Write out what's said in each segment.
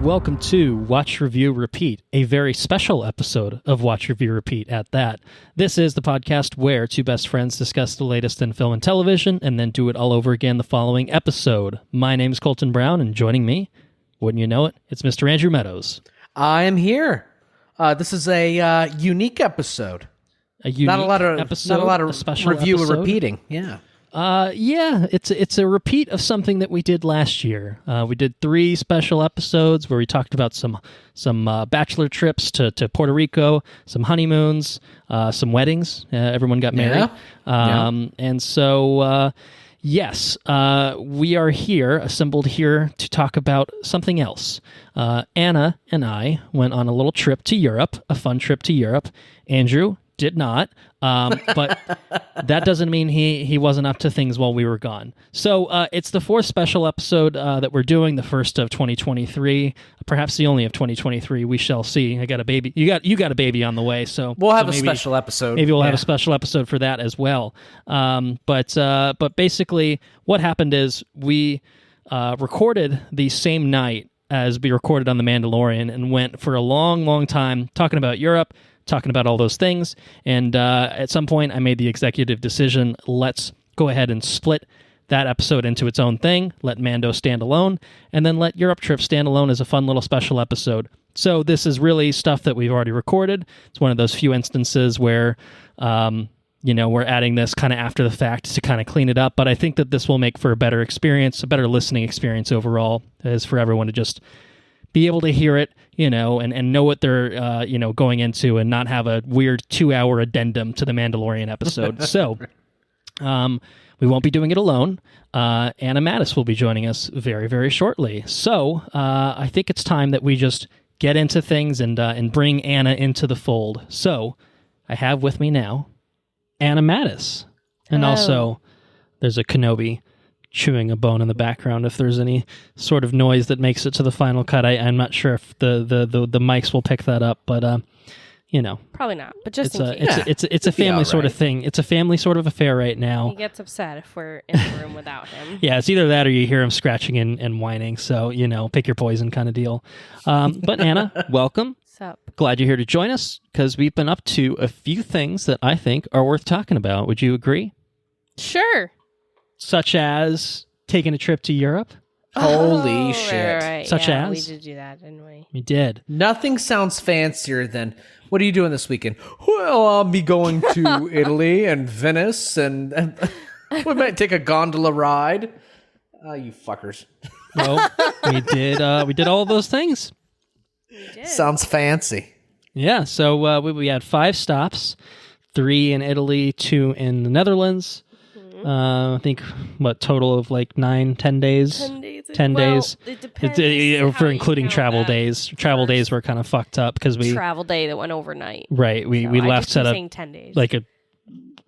welcome to Watch, Review, Repeat, a very special episode of Watch, Review, Repeat at that. This is the podcast where two best friends discuss the latest in film and television and then do it all over again the following episode. My name is Colton Brown, and joining me, wouldn't you know it, it's Mr. Andrew Meadows. I am here. This is a unique episode. A unique episode? Not a lot of special review episode? or repeating. Yeah. It's a repeat of something that we did last year. We did 3 special episodes where we talked about some bachelor trips to Puerto Rico, some honeymoons, some weddings. Everyone got married. And so, yes, we are here, assembled here to talk about something else. Anna and I went on a little trip to Europe, a fun trip to Europe. Andrew did not, but that doesn't mean he wasn't up to things while we were gone. So it's the 4th special episode that we're doing, the first of 2023, perhaps the only of 2023. We shall see. I got a baby. You got a baby on the way, so we'll have a special episode. Maybe we'll have a special episode for that as well. But basically, what happened is we recorded the same night as we recorded on The Mandalorian and went for a long, long time talking about Europe, talking about all those things, and at some point I made the executive decision, let's go ahead and split that episode into its own thing, let Mando stand alone, and then let Europe Trip stand alone as a fun little special episode. So this is really stuff that we've already recorded. It's one of those few instances where we're adding this kind of after the fact to kind of clean it up, but I think that this will make for a better experience, a better listening experience overall, as for everyone to just be able to hear it, and know what they're, going into and not have a weird 2-hour addendum to the Mandalorian episode. So, we won't be doing it alone. Anna Mattis will be joining us very, very shortly. So, I think it's time that we just get into things and bring Anna into the fold. So, I have with me now Anna Mattis. And also, there's a Kenobi chewing a bone in the background. If there's any sort of noise that makes it to the final cut, I'm not sure if the mics will pick that up, but probably not. But just it's a family sort of thing. It's a family sort of affair right now. He gets upset if we're in the room without him. Yeah, it's either that or you hear him scratching and whining. So pick your poison kind of deal. But Anna, welcome. What's up? Glad you're here to join us because we've been up to a few things that I think are worth talking about. Would you agree? Sure. Such as taking a trip to Europe. Holy shit. Right. Such as? as? We did do that, didn't we? We did. Nothing sounds fancier than, what are you doing this weekend? Well, I'll be going to Italy and Venice, and we might take a gondola ride. You fuckers. No, we did all those things. We did. Sounds fancy. Yeah, so we had 5 stops, 3 in Italy, 2 in the Netherlands. I think, total of like 9-10 days? 10 days. 10 days. It depends. For including travel days. Travel days were kind of fucked up because we... Travel day that went overnight. Right. We left at 10 days. like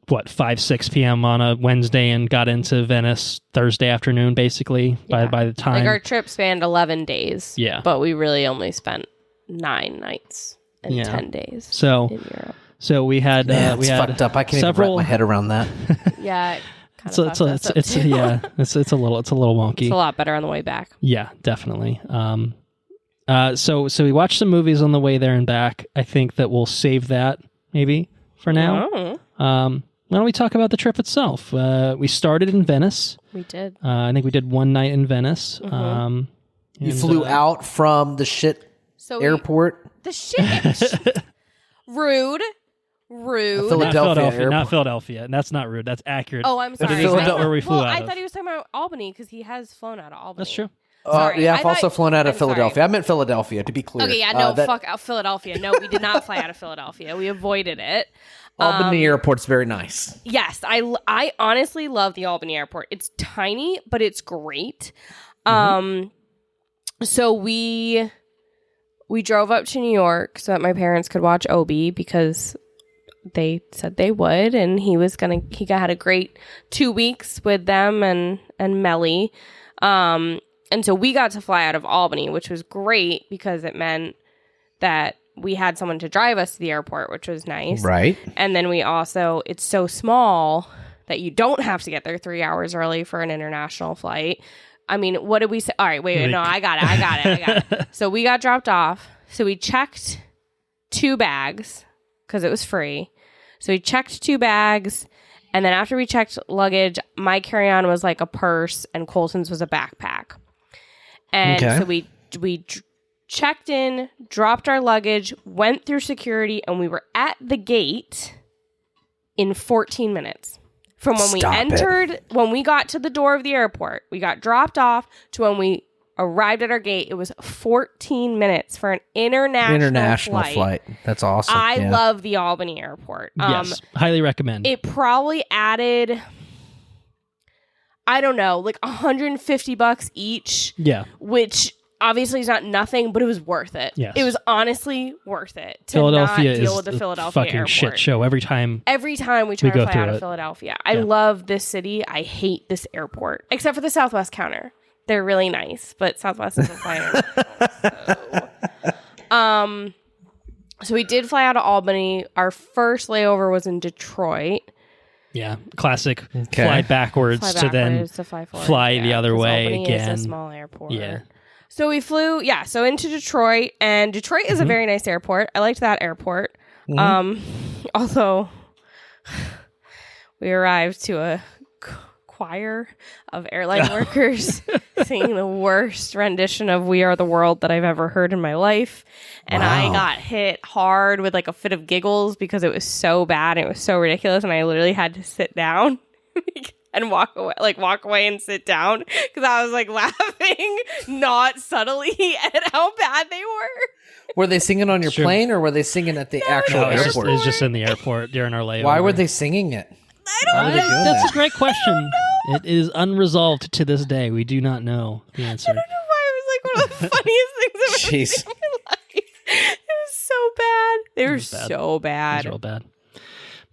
5-6 p.m. on a Wednesday and got into Venice Thursday afternoon, basically, by the time... Like our trip spanned 11 days. Yeah. But we really only spent 9 nights and 10 days so, in Europe. So we had... it's fucked up. I can't even wrap my head around that. Yeah. It's a little wonky. It's a lot better on the way back. Yeah, definitely. So we watched some movies on the way there and back. I think that we'll save that maybe for now. Oh. Why don't we talk about the trip itself? We started in Venice. We did. I think we did one night in Venice. Mm-hmm. You flew out from the airport. The shit. Rude. Philadelphia, not Philadelphia. And that's not rude. That's accurate. Oh, I'm sorry. Where we flew out I of. thought he was talking about Albany because he has flown out of Albany. That's true. Sorry, I've also flown out of Philadelphia. Sorry. I meant Philadelphia, to be clear. Okay, yeah, fuck out Philadelphia. No, we did not fly out of Philadelphia. We avoided it. Albany Airport's very nice. Yes, I honestly love the Albany Airport. It's tiny, but it's great. So we drove up to New York so that my parents could watch Obi because they said they would, and he had a great 2 weeks with them and Melly. And so we got to fly out of Albany, which was great because it meant that we had someone to drive us to the airport, which was nice. Right. And then it's so small that you don't have to get there 3 hours early for an international flight. I mean, what did we say? All right, wait, no, I got it. So we got dropped off. So we checked 2 bags because it was free. So we checked 2 bags. And then after we checked luggage, my carry-on was like a purse and Colton's was a backpack. And so we checked in, dropped our luggage, went through security, and we were at the gate in 14 minutes. From when we entered, when we got to the door of the airport, we got dropped off to when we arrived at our gate. It was 14 minutes for an international flight. That's awesome. I love the Albany airport. Yes, highly recommend. It probably added, I don't know, like $150 each. Yeah. Which obviously is not nothing, but it was worth it. Yes. It was honestly worth it to Philadelphia not deal is with the Philadelphia fucking airport. shit show every time. Every time we try to fly out of it. Philadelphia. I love this city. I hate this airport. Except for the Southwest counter. They're really nice, but Southwest isn't flying. So we did fly out of Albany. Our first layover was in Detroit. Yeah, classic. Fly backwards to then fly the other way Albany again. Is a small airport. Yeah. So we flew, so into Detroit, and Detroit is a very nice airport. I liked that airport. Although we arrived to a choir of airline workers singing the worst rendition of We Are the World that I've ever heard in my life. And I got hit hard with like a fit of giggles because it was so bad. And it was so ridiculous. And I literally had to sit down and walk away and sit down because I was like laughing, not subtly, at how bad they were. Were they singing on your plane or were they singing at the actual airport? It was just in the airport during our layover. Why were they singing it? That's a great question. It is unresolved to this day. We do not know the answer. I don't know why it was like one of the funniest things I've ever seen in my life. It was so bad. They were so bad. It was real bad.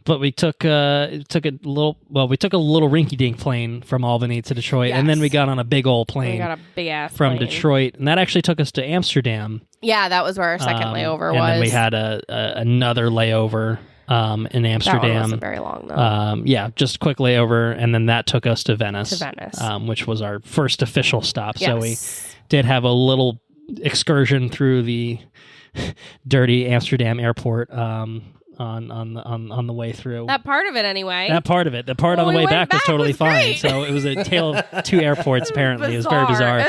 But we took a little rinky-dink plane from Albany to Detroit, and then we got on a big old plane. We got a big ass from plane. Detroit, and that actually took us to Amsterdam. Yeah, that was where our second layover was. And then we had another layover in Amsterdam. That one wasn't very long though. Just a quick layover, and then that took us to Venice. Which was our first official stop. Yes. So we did have a little excursion through the dirty Amsterdam airport. On the way through. That part of it, anyway. That part of it. The part on the way back was totally fine. So it was a tale of 2 airports. Apparently, it was very bizarre.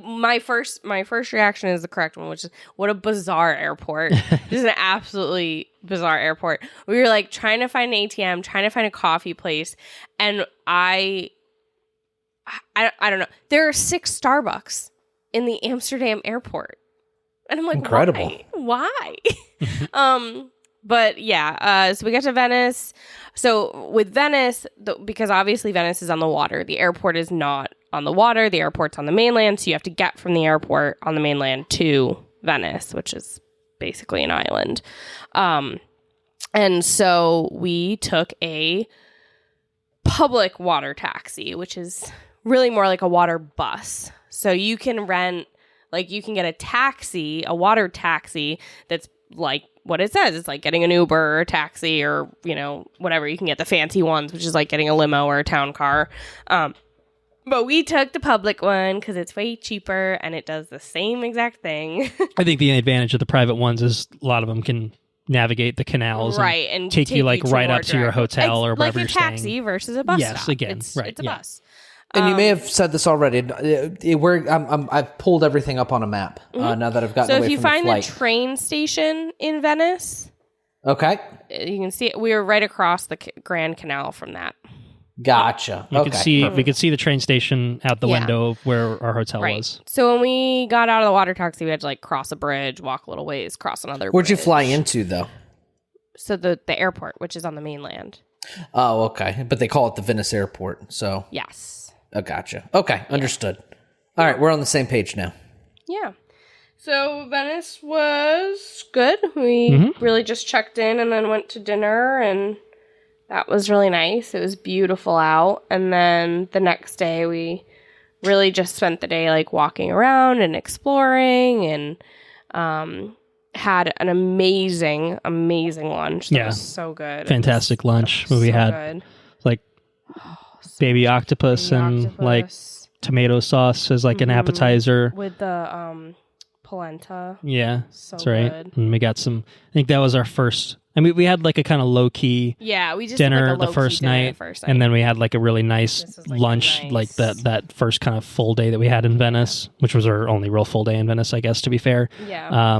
My first reaction is the correct one, which is what a bizarre airport. This is an absolutely bizarre airport. We were like trying to find an ATM, trying to find a coffee place, and I don't know. There are 6 Starbucks in the Amsterdam airport, and I'm like, incredible. Why? But so we got to Venice. So with Venice, because obviously Venice is on the water, the airport is not on the water. The airport's on the mainland, so you have to get from the airport on the mainland to Venice, which is basically an island. And so we took a public water taxi, which is really more like a water bus. So you can you can get a water taxi that's like what it says. It's like getting an Uber or a taxi or, whatever. You can get the fancy ones, which is like getting a limo or a town car. But we took the public one because it's way cheaper and it does the same exact thing. I think the advantage of the private ones is a lot of them can navigate the canals and take you like right up to your hotel or wherever you're staying. Like a taxi versus a bus stop. Yes, again, it's a bus. And you may have said this already. I've pulled everything up on a map now that I've gotten away from the flight. So if you find the train station in Venice, okay, you can see it. We were right across the Grand Canal from that. Gotcha. We could see the train station out the window of where our hotel was. So when we got out of the water taxi, we had to cross a bridge, walk a little ways, cross another. Where'd you bridge. fly into though? So the airport, which is on the mainland. Oh, okay. But they call it the Venice airport. So yes. Oh, gotcha. Okay, understood. All right, we're on the same page now. Yeah. So Venice was good. We really just checked in and then went to dinner, and that was really nice. It was beautiful out. And then the next day we really just spent the day walking around and exploring, and had an amazing lunch. That was so good. Fantastic lunch. We had baby octopus and tomato sauce as like an appetizer. With the polenta. Yeah, So that's right. good. And we got some. I think that was our first. I mean, we had like a kind of low key Yeah, we just did, dinner like, a the low-key first dinner night, the first night. and then we had like a really nice This is, like, lunch, nice. like that first kind of full day that we had in Venice, which was our only real full day in Venice, I guess, to be fair. Yeah.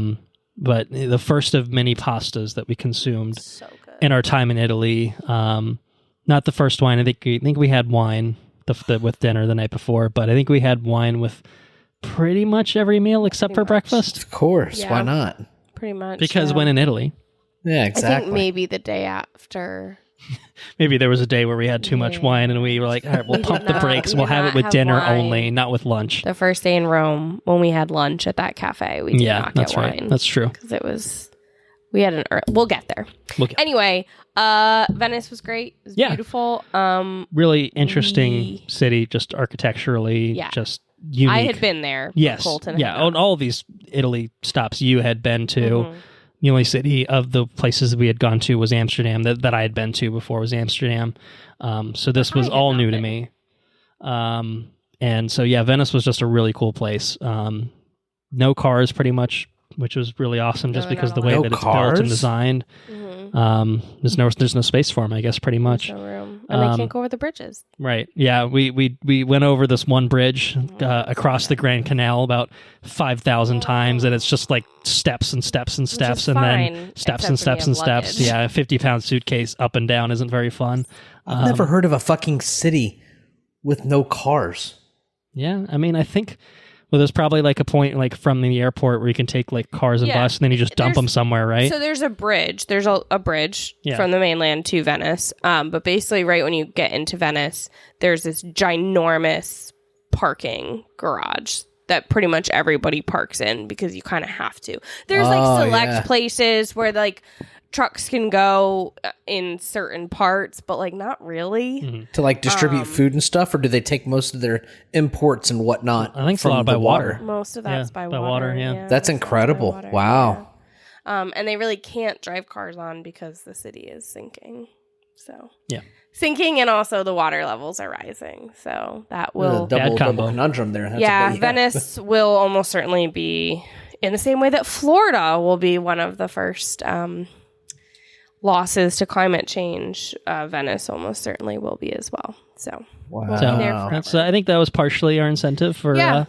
But the first of many pastas that we consumed So good. in our time in Italy. Not the first wine. I think we had wine with dinner the night before, but I think we had wine with pretty much every meal except for breakfast. Of course. Yeah. Why not? Pretty much. Because yeah. when in Italy, Yeah, I exactly. think maybe the day after. maybe there was a day where we had too much wine and we were like, all right, we'll We pump did the not- brakes. we We'll did have it not with have dinner wine. only, not with lunch. The first day in Rome, when we had lunch at that cafe, we did not get that's wine. right. That's true. Because it was, we had we'll get there. Anyway, Venice was great. It was beautiful. Really interesting city, just architecturally, just unique. I had been there. Yes. Colton. Yeah. On all of these Italy stops you had been to. Mm-hmm. The only city of the places we had gone to was Amsterdam that I had been to before was Amsterdam. So this was all new to me. And so, yeah, Venice was just a really cool place. No cars pretty much, which was really awesome just because the way No that it's cars? built and designed. There's no space for them, I guess, pretty much. No room. And they can't go over the bridges. Right. Yeah. We went over this one bridge across the Grand Canal about 5,000 times, and it's just like steps and steps and steps, is and fine, then steps and except steps when and you have steps. luggage. Yeah, a 50-pound suitcase up and down isn't very fun. I've never heard of a fucking city with no cars. Yeah. I mean, I think. Well, there's probably like a point like from the airport where you can take like cars and bus, and then you just dump them somewhere, right? So there's a bridge. There's a bridge from the mainland to Venice. But basically, right when you get into Venice, there's this ginormous parking garage that pretty much everybody parks in because you kind of have to. There's like select places where like trucks can go in certain parts, but like not really. To like distribute food and stuff, or do they take most of their imports and whatnot? I think it's a lot by water. Most of that's by water. water, yeah. That's incredible. by water, Wow. yeah. And they really can't drive cars on because the city is sinking. So Yeah. sinking, and also the water levels are rising. So that will Double combo. conundrum there. That's yeah, Venice will almost certainly be in the same way that Florida will be one of the first losses to climate change. Venice almost certainly will be as well. So Wow. So there forever. that's I think that was partially our incentive for Yeah.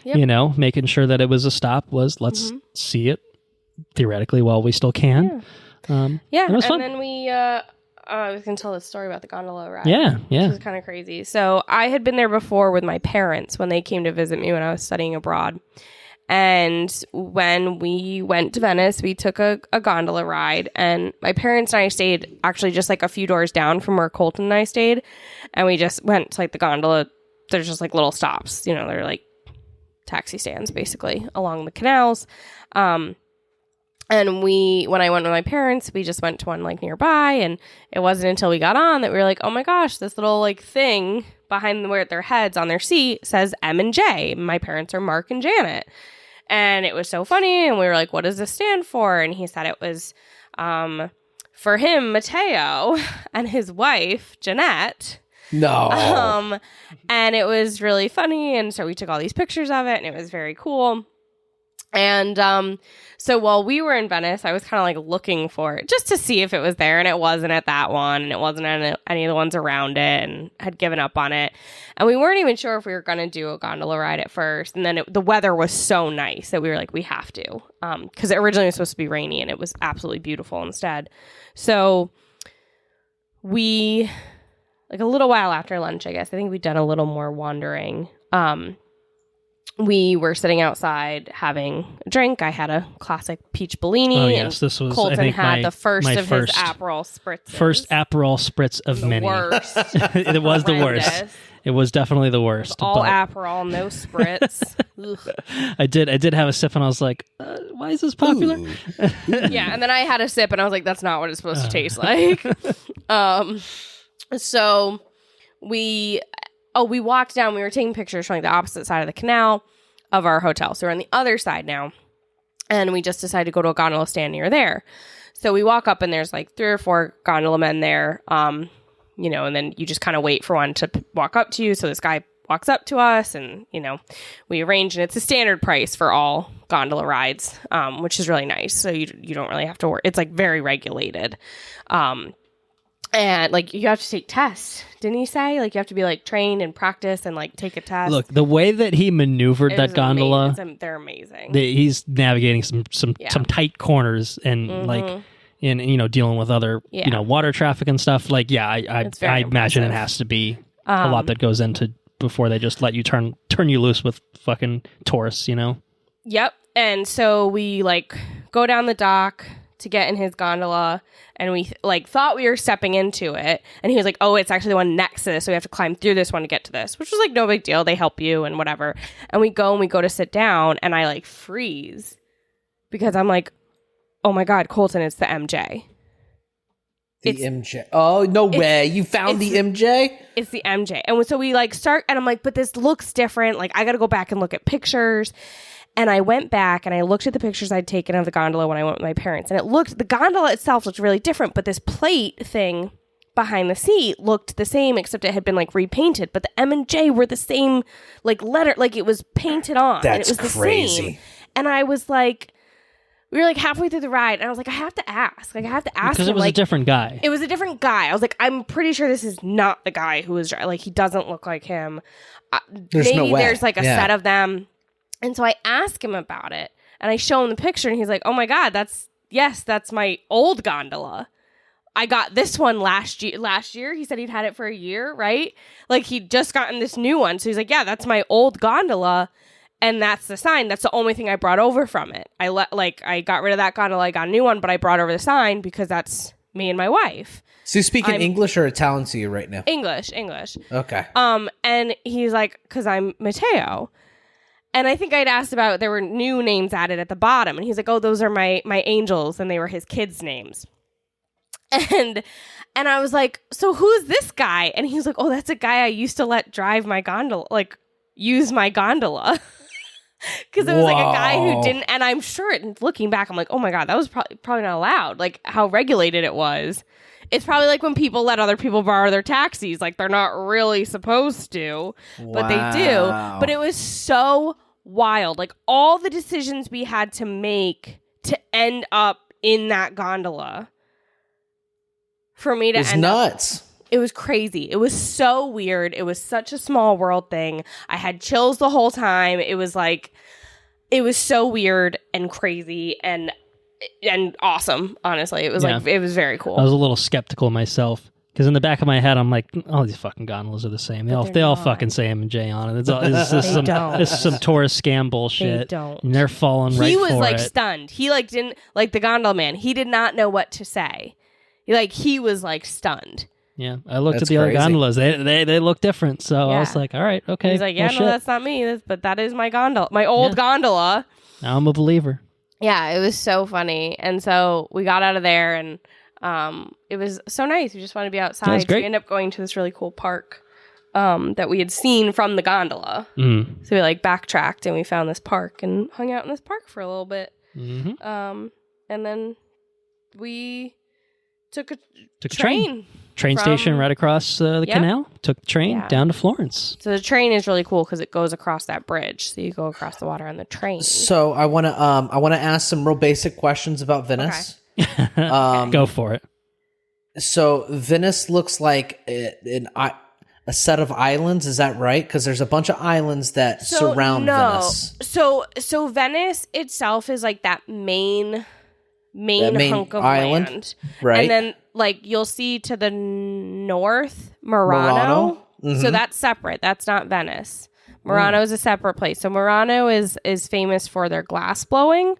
Yep. you know, making sure that it was a stop was let's see it theoretically while we still can. yeah, it was and fun. then we I was gonna tell this story about the gondola ride. Yeah, Which yeah. was kind of crazy. So I had been there before with my parents when they came to visit me when I was studying abroad. And when we went to Venice, we took a gondola ride, and my parents and I stayed actually just like a few doors down from where Colton and I stayed. And we just went to like the gondola. There's just like little stops, you know, they're like taxi stands basically along the canals. And when I went with my parents, we just went to one like nearby, and it wasn't until we got on that we were like, oh my gosh, this little like thing behind where their heads on their seat says M and J. My parents are Mark and Janet. And it was so funny. And we were like, what does this stand for? And he said it was for him, Matteo, and his wife, Jeanette. No. And it was really funny. And so we took all these pictures of it, and it was very cool. And so while we were in Venice, I was kind of like looking for it just to see if it was there, and it wasn't at that one, and it wasn't at any of the ones around it, and had given up on it. And we weren't even sure if we were going to do a gondola ride at first. And then the weather was so nice that we were like, we have to, because it originally was supposed to be rainy, and it was absolutely beautiful instead. So we, like a little while after lunch, I guess, I think we'd done a little more wandering. We were sitting outside having a drink. I had a classic peach Bellini. Oh yes, this was Colton I think had the first my of his Aperol Spritz. first Aperol Spritz of many. Worst. It was the worst. Horrendous. It was definitely the worst. All but Aperol, no Spritz. Ugh. I did have a sip, and I was like, why is this popular? Yeah, and then I had a sip, and I was like, that's not what it's supposed to taste like. So we walked down. We were taking pictures from like the opposite side of the canal of our hotel. So we're on the other side now, and we just decided to go to a gondola stand near there. So we walk up, and there's like 3 or 4 gondola men there, you know, and then you just kind of wait for one to walk up to you. So this guy walks up to us, and we arrange, and it's a standard price for all gondola rides, which is really nice. So you don't really have to worry. It's like very regulated. And like you have to take tests, didn't he say? Like you have to be like trained and practice and like take a test. Look, the way that he maneuvered that gondola, they're amazing. He's navigating some tight corners and like in dealing with other water traffic and stuff. Like I imagine it has to be a lot that goes into before they just let you turn you loose with fucking tourists. Yep. And so we like go down the dock to get in his gondola, and we like thought we were stepping into it, and he was like, oh, it's actually the one next to this, so we have to climb through this one to get to this, which was like no big deal. They help you and whatever. And we go to sit down, and I like freeze because I'm like, oh my god, Colton, it's the MJ. MJ. Oh, no way. You found the MJ? It's the MJ. And so we like start, and I'm like, but this looks different. Like I got to go back and look at pictures. And I went back and I looked at the pictures I'd taken of the gondola when I went with my parents. And the gondola itself looked really different, but this plate thing behind the seat looked the same, except it had been like repainted. But the M and J were the same, like letter, like it was painted on. That's and it was crazy. The same. And I was like, we were like halfway through the ride, and I was like, I have to ask. Like I have to ask because him. It was like, a different guy. It was a different guy. I was like, I'm pretty sure this is not the guy who was like, he doesn't look like him. There's no way. There's like a set of them. And so I ask him about it, and I show him the picture, and he's like, oh my god, that's my old gondola. I got this one last year. He said he'd had it for a year, right? Like he'd just gotten this new one. So he's like, yeah, that's my old gondola. And that's the sign. That's the only thing I brought over from it. I got rid of that gondola. I got a new one, but I brought over the sign because that's me and my wife. So you speaking English or Italian to you right now? English. Okay. And he's like, because I'm Matteo. And I think I'd asked about, there were new names added at the bottom. And he's like, oh, those are my angels. And they were his kids' names. And I was like, so who's this guy? And he was like, oh, that's a guy I used to let drive my gondola, like use my gondola. Because it was like a guy who didn't. And I'm sure, looking back, I'm like, oh my God, that was probably not allowed. Like how regulated it was. It's probably like when people let other people borrow their taxis. Like they're not really supposed to, but they do. But it was so wild. Like all the decisions we had to make to end up in that gondola for me to end nuts. Up. It was crazy. It was so weird. It was such a small world thing. I had chills the whole time. It was like, it was so weird and crazy and awesome, honestly. It was like, it was very cool. I was a little skeptical myself because in the back of my head, I'm like, all these fucking gondolas are the same. They all fucking say M&J on it. This is some tourist scam bullshit. They don't. And they're falling right for it. He was like stunned. He like didn't, like the gondola man, he did not know what to say. Like he was like stunned. Yeah, I looked at the other gondolas. They look different. So I was like, all right, okay. He's like, yeah, no, that's not me. But that is my gondola, my old gondola. Now I'm a believer. Yeah, it was so funny. And so we got out of there, and it was so nice. We just wanted to be outside. That's great. So we ended up going to this really cool park that we had seen from the gondola. Mm. So we like backtracked, and we found this park and hung out in this park for a little bit. Mm-hmm. And then we took a train station right across the canal. Took the train down to Florence. So the train is really cool because it goes across that bridge. So you go across the water on the train. So I want to ask some real basic questions about Venice. Okay. Go for it. So Venice looks like a set of islands. Is that right? Because there's a bunch of islands that surround Venice. So Venice itself is like that main hunk of island, land, right? And then like you'll see to the north Murano. Mm-hmm. So that's separate. That's not Venice. Murano is a separate place. So Murano is famous for their glass blowing.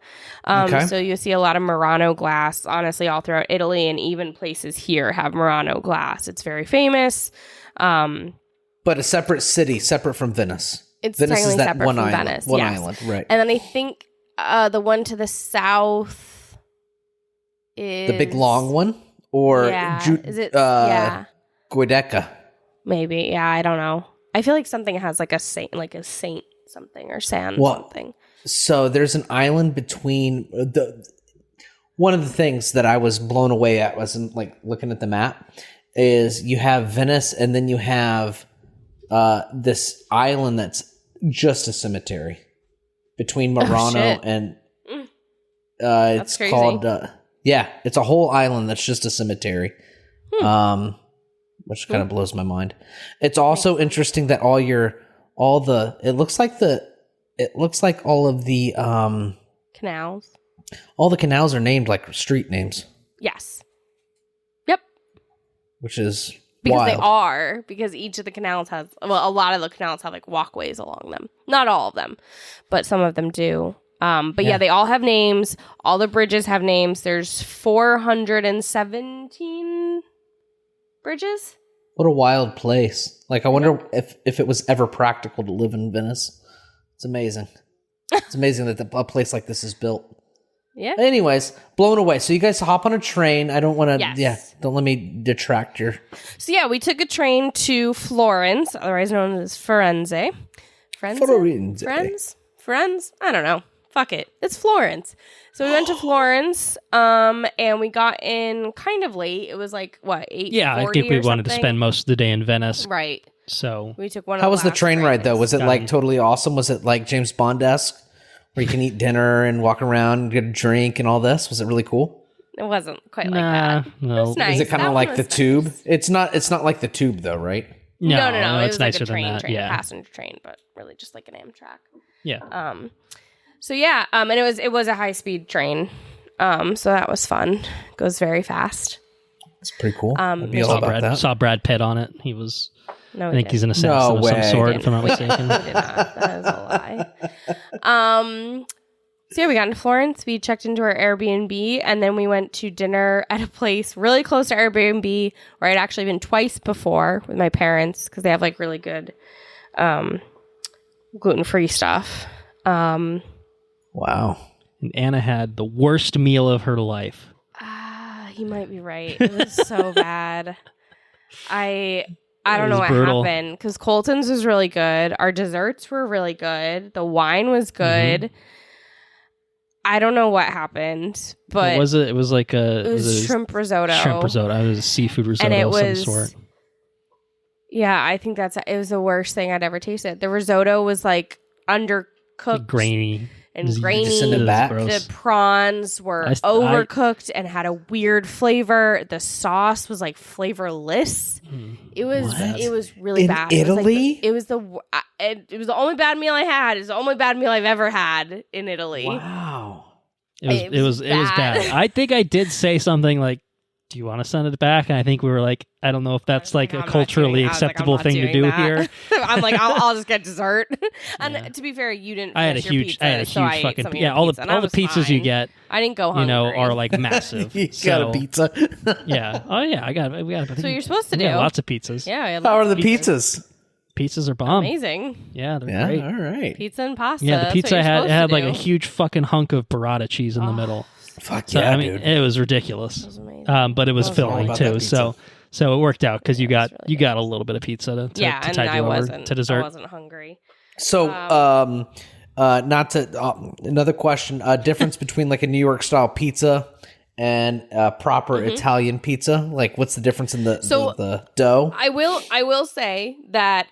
So you see a lot of Murano glass, honestly, all throughout Italy, and even places here have Murano glass. It's very famous. But a separate city, separate from Venice. It's Venice technically is that separate one from island. Venice. One yes. island, right? And then I think the one to the south is the big long one, or is it? Giudecca? Maybe. Yeah, I don't know. I feel like something has like a saint something or San something. So there's an island between one of the things that I was blown away at was like looking at the map is you have Venice and then you have this island that's just a cemetery between Murano and it's crazy. called it's a whole island that's just a cemetery. Which kind of blows my mind. It's also interesting that it looks like all of the Canals. all the canals are named like street names, Yes. Yep. which is Because wild. they are. Because each of the canals has, well, a lot of the canals have like walkways along them. Not all of them, but some of them do. But yeah, they all have names. All the bridges have names. There's 417 bridges. What a wild place. Like, I wonder if it was ever practical to live in Venice. It's amazing. It's amazing that a place like this is built. Yeah. Anyways, blown away. So you guys hop on a train. I don't want to, Yes. don't let me detract your... So yeah, we took a train to Florence, otherwise known as Firenze. Firenze. Friends? I don't know. Fuck it. It's Florence. So we went to Florence, and we got in kind of late. It was like, what, 8:40 Yeah, I think we or wanted to something? spend most of the day in Venice. Right. So We took one of How was the last train ride, though? Was it, like, Done. totally awesome? Was it, like, James Bond-esque? Where you can eat dinner and walk around and get a drink and all this? Was it really cool? It wasn't quite like nah, that. no. It's nice. Is it kind That of one like the was tube? nice. It's not like the tube, though, right? No. It It's was like nicer a train, than that. a Yeah. passenger train, but really just like an Amtrak. Yeah. So yeah, and it was a high speed train. So that was fun. Goes very fast. It's pretty cool. I'd be there's all about that. Saw Brad Pitt on it. He was. No, I think he's an assassin of some way. sort, if I'm not We mistaken. did not. That is a lie. So yeah, we got into Florence. We checked into our Airbnb, and then we went to dinner at a place really close to Airbnb where I'd actually been twice before with my parents because they have like really good gluten-free stuff. Wow. And Anna had the worst meal of her life. He might be right. It was so bad. I don't know was what brutal. happened because Colton's was really good. Our desserts were really good. The wine was good. I don't know what happened, but What was it? It was like it was shrimp risotto. Shrimp risotto. It was a seafood risotto And it of was, some sort. Yeah, I think it was the worst thing I'd ever tasted. The risotto was like undercooked Grainy. and Just grainy. send it back? Gross. The prawns were overcooked and had a weird flavor. The sauce was like flavorless. It was really In bad. Italy? It was the only bad meal I had. It's the only bad meal I've ever had in Italy. Wow. It was bad. I think I did say something like, "Do you want to send it back?" And I think we were like, "I don't know if that's like I'm a not culturally doing- I was like, I'm acceptable not thing to doing do that. here." I'm like, I'll just get dessert. And to be fair, you didn't. I had a finish your huge pizza, so I ate fucking some of your all pizza, the and I all the was pizzas you fine. get, I didn't go hungry. are like massive. You So, got a pizza. Yeah. Oh yeah, we got. So you're supposed to we got do. lots of pizzas. Yeah, we had How are lots the of pizza. pizzas? Pizzas are bomb. Amazing. Yeah, they're Yeah, great. all right. Pizza and pasta. Yeah, the that's pizza what you're had supposed to like do. a huge fucking hunk of burrata cheese in the middle. Fuck So yeah, I mean, dude. it was ridiculous. It was amazing. But it was all filling about that too. pizza. So it worked out because you got really a little bit of pizza to Yeah, to and tide I you over wasn't. to dessert. I wasn't hungry. So, not to another question. Difference between like a New York style pizza and proper Italian pizza. Like, what's the difference in the dough? I will say that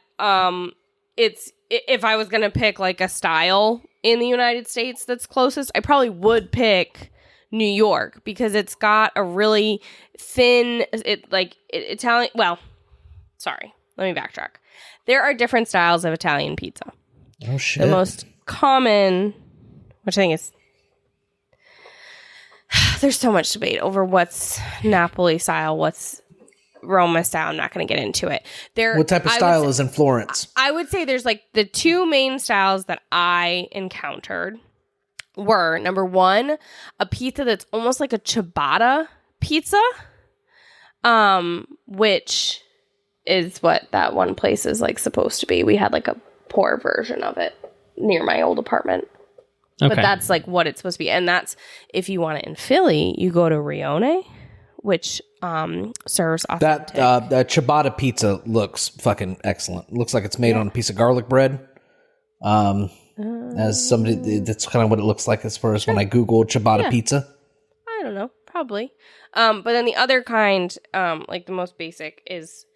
it's if I was gonna pick like a style in the United States that's closest, I probably would pick New York because it's got a really thin Italian. Well, sorry, let me backtrack. There are different styles of Italian pizza. Oh shit! The most common, which I think is, there's so much debate over what's Napoli style, what's Roma style. I'm not going to get into it. What type of style is in Florence? I would say there's like the two main styles that I encountered were, number one, a pizza that's almost like a ciabatta pizza, which is what that one place is like supposed to be. We had like a poor version of it near my old apartment. Okay. But that's like what it's supposed to be. And that's, if you want it in Philly, you go to Rione, which serves authentic. That ciabatta pizza looks fucking excellent. Looks like it's made on a piece of garlic bread. As somebody, that's kind of what it looks like as far as when I Google ciabatta pizza. I don't know, probably. But then the other kind, like the most basic, is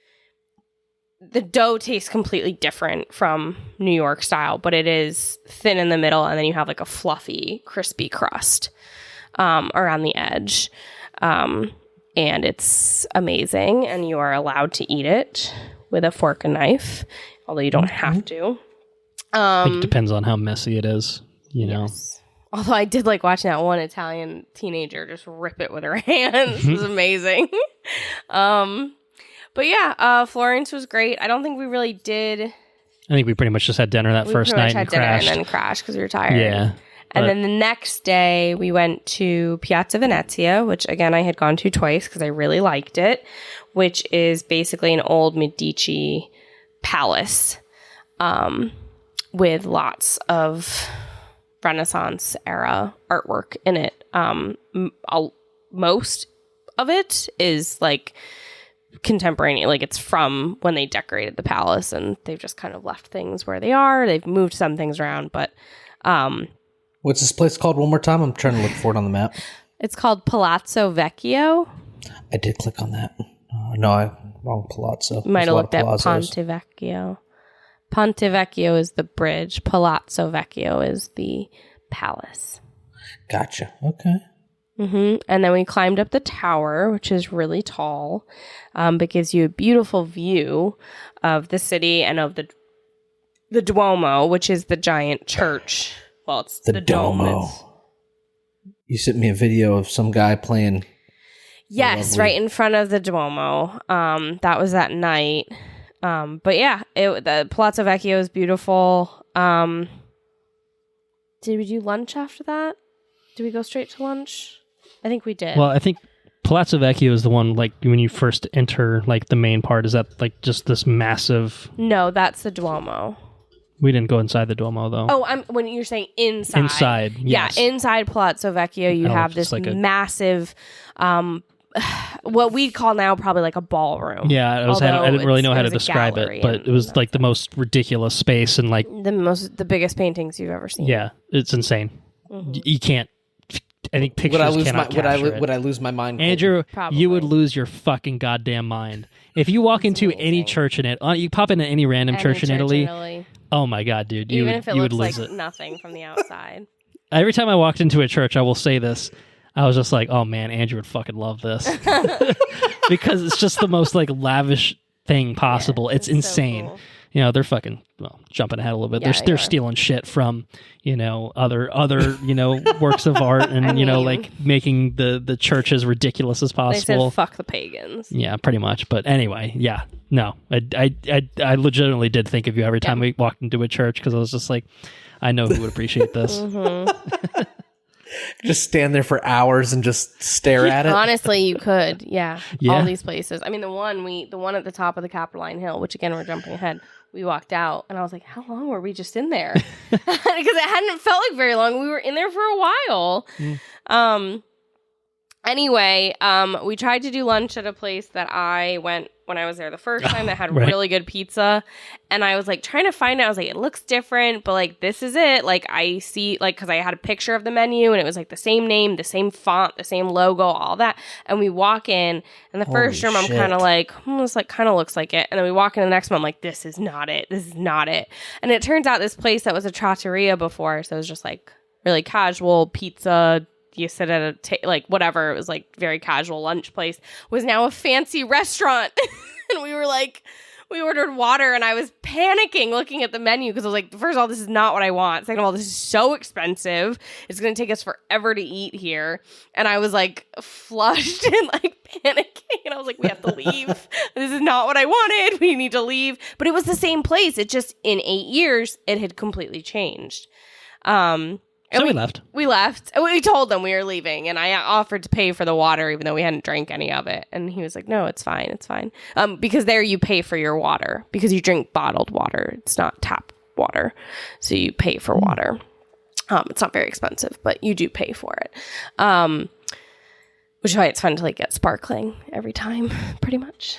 the dough tastes completely different from New York style, but it is thin in the middle, and then you have like a fluffy, crispy crust around the edge. And it's amazing, and you are allowed to eat it with a fork and knife, although you don't have to. I think it depends on how messy it is, you know. Yes. Although I did like watching that one Italian teenager just rip it with her hands. It was amazing. But yeah, Florence was great. I don't think we really did. I think we pretty much just had dinner that first night and crashed. And then crashed because we were tired. Yeah. And then the next day we went to Piazza Venezia, which again I had gone to twice because I really liked it, which is basically an old Medici palace with lots of Renaissance era artwork in it. Most of it is like contemporary, like it's from when they decorated the palace, and they've just kind of left things where they are. They've moved some things around, but what's this place called one more time? I'm trying to look for it on the map. It's called Palazzo Vecchio. I did click on that. Wrong Palazzo. You might have looked at Palazzos. Ponte Vecchio. Ponte Vecchio is the bridge. Palazzo Vecchio is the palace. Gotcha. Okay. And then we climbed up the tower, which is really tall, but gives you a beautiful view of the city and of the Duomo, which is the giant church. Well, it's the Duomo. You sent me a video of some guy playing. Yes, right in front of the Duomo. That was that night. But yeah, the Palazzo Vecchio is beautiful. Did we do lunch after that? Did we go straight to lunch? I think we did. Well, I think Palazzo Vecchio is the one, like, when you first enter, like, the main part. Is that, like, just this massive... No, that's the Duomo. We didn't go inside the Duomo, though. Oh, when you're saying inside. Inside, yes. Yeah, inside Palazzo Vecchio, you have this like massive... what we'd call now probably like a ballroom. Yeah, I didn't really know how to describe it, but it was like the most ridiculous space and like the biggest paintings you've ever seen. Yeah, it's insane. You can't. I think pictures cannot capture it. Would I lose my mind? Andrew, Probably. you would lose your fucking goddamn mind if you walk into any church in it. You pop into any random church in Italy. Oh my god, dude! You Even if it would looks lose like it. nothing from the outside. Every time I walked into a church, I will say this. I was just like, oh man, Andrew would fucking love this. Because it's just the most like lavish thing possible. Yeah, it's insane. So cool. You know, they're fucking jumping ahead a little bit. Yeah, they're stealing shit from, other works of art and, like making the church as ridiculous as possible. They said fuck the pagans. Yeah, pretty much. But anyway, yeah. No. I legitimately did think of you every time we walked into a church because I was just like, I know who would appreciate this. Just stand there for hours and just stare at it. Honestly, you could. Yeah. All these places. I mean, the one at the top of the Capitoline Hill, which again, we're jumping ahead. We walked out and I was like, how long were we just in there? Because it hadn't felt like very long. We were in there for a while. Anyway, we tried to do lunch at a place that I went when I was there the first time that had really good pizza. And I was like trying to find out. I was like, it looks different, but like, this is it. Like I see, like, cause I had a picture of the menu and it was like the same name, the same font, the same logo, all that. And we walk in and the first room I'm kind of like, this like kind of looks like it. And then we walk in the next one. I'm like, this is not it. This is not it. And it turns out this place that was a trattoria before. So it was just like really casual pizza. You sit at a like whatever, it was like very casual lunch place, was now a fancy restaurant. And we were like, we ordered water and I was panicking looking at the menu because I was like, first of all, this is not what I want. Second of all, this is so expensive. It's going to take us forever to eat here. And I was like flushed and like panicking. And I was like, we have to leave. This is not what I wanted. We need to leave. But it was the same place. It just in 8 years, it had completely changed. So we left. We left. We told them we were leaving, and I offered to pay for the water, even though we hadn't drank any of it. And he was like, "No, it's fine. It's fine." Because there you pay for your water because you drink bottled water. It's not tap water, so you pay for water. It's not very expensive, but you do pay for it. Which is why it's fun to like get sparkling every time, pretty much.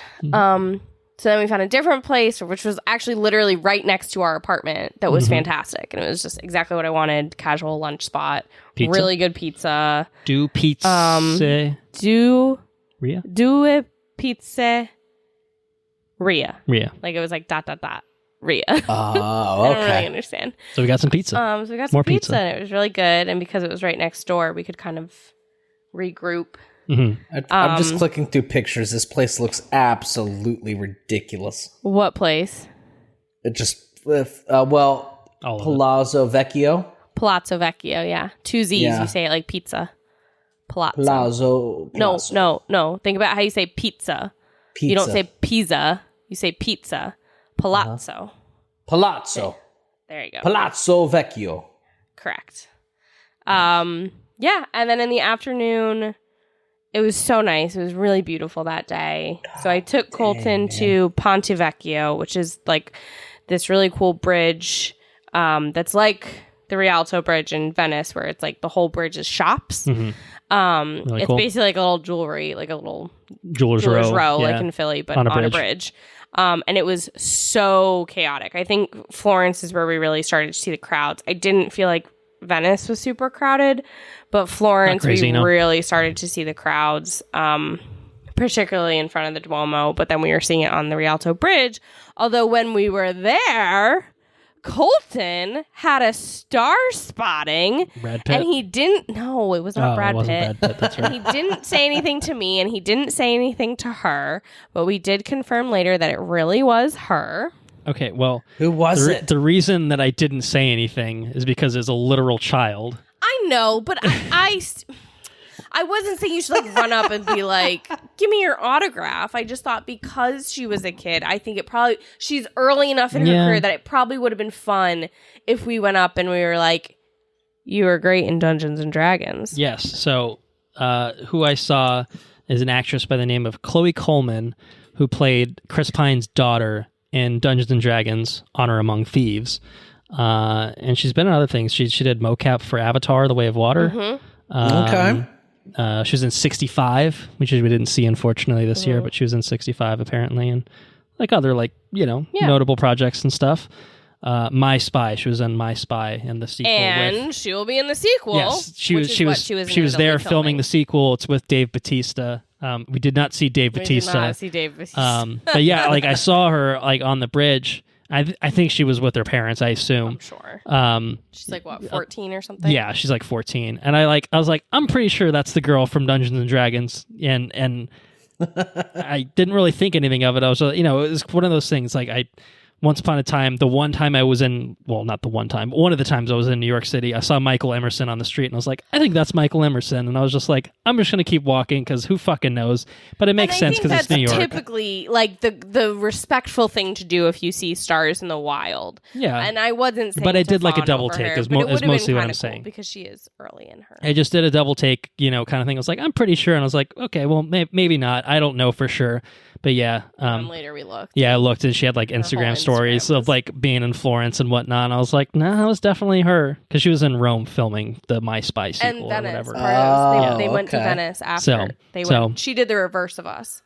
So then we found a different place, which was actually literally right next to our apartment that was fantastic. And it was just exactly what I wanted. Casual lunch spot. Pizza? Really good pizza. Do pizza. Due Ria? pizza. Ria. Ria. Like it was like ... Ria. Oh, I don't really okay. understand. So we got some pizza. So we got some More pizza and it was really good. And because it was right next door, we could kind of regroup. I'm just clicking through pictures. This place looks absolutely ridiculous. What place? It just, Palazzo Vecchio. Palazzo Vecchio, yeah. 2 Z's, Yeah. you say it like pizza. Palazzo. Palazzo. No. Think about how you say pizza. Pizza. You don't say pizza, you say pizza. Palazzo. Palazzo. There you go. Palazzo Vecchio. Correct. Yeah, and then in the afternoon, it was so nice. It was really beautiful that day. So I took Colton to Ponte Vecchio, which is like this really cool bridge that's like the Rialto Bridge in Venice, where it's like the whole bridge is shops. Really It's cool. basically like a little jewelry, like a little Jewelers row, yeah. like in Philly, but On on a a bridge. And it was so chaotic. I think Florence is where we really started to see the crowds. I didn't feel like Venice was super crowded, but Florence, crazy, we no. really started to see the crowds, particularly in front of the Duomo. But then we were seeing it on the Rialto Bridge. Although when we were there, Colton had a star spotting. Brad Pitt. And he didn't. No, it was not it Brad wasn't Pitt. Brad Pitt, that's right. And he didn't say anything to me, and he didn't say anything to her. But we did confirm later that it really was her. Okay, well, Who was it? the reason that I didn't say anything is because it's a literal child. I know, but I wasn't saying you should like run up and be like, "Give me your autograph." I just thought because she was a kid, I think she's early enough in her career that it probably would have been fun if we went up and we were like, "You were great in Dungeons and Dragons." Yes. So, who I saw is an actress by the name of Chloe Coleman, who played Chris Pine's daughter in Dungeons and Dragons: Honor Among Thieves, and she's been in other things. She did mocap for Avatar: The Way of Water. Okay. She was in 65, which we didn't see unfortunately this year, but she was in 65 apparently, and like other notable projects and stuff. My Spy, she was in My Spy and the sequel. And she will be in the sequel. Yes, she was there filming the sequel. It's with Dave Bautista. We did not see Dave Bautista. We did not see Dave Bautista. But yeah, like I saw her like on the bridge. I think she was with her parents, I assume. I'm sure. She's like what, 14 or something? Yeah, she's like 14. And I was like, I'm pretty sure that's the girl from Dungeons and Dragons. And I didn't really think anything of it. I was, it was one of those things like once upon a time, the one time I was in, well, not the one time, but one of the times I was in New York City, I saw Michael Emerson on the street, and I was like, I think that's Michael Emerson. And I was just like, I'm just going to keep walking because who fucking knows? But it makes sense because it's New York. Typically like the respectful thing to do if you see stars in the wild. Yeah. And I wasn't saying but I to did like a fawn double over take her, is but it would've mostly been what kinda I'm saying. because she is early in her. I just did a double take, kind of thing. I was like, I'm pretty sure. And I was like, okay, well, maybe not. I don't know for sure. But yeah. Later we looked. Yeah, I looked and she had like Instagram stories of like being in Florence and whatnot. And I was like, nah, that was definitely her. Because she was in Rome filming the My Spy sequel And or Venice. whatever. They went to Venice after. She did the reverse of us.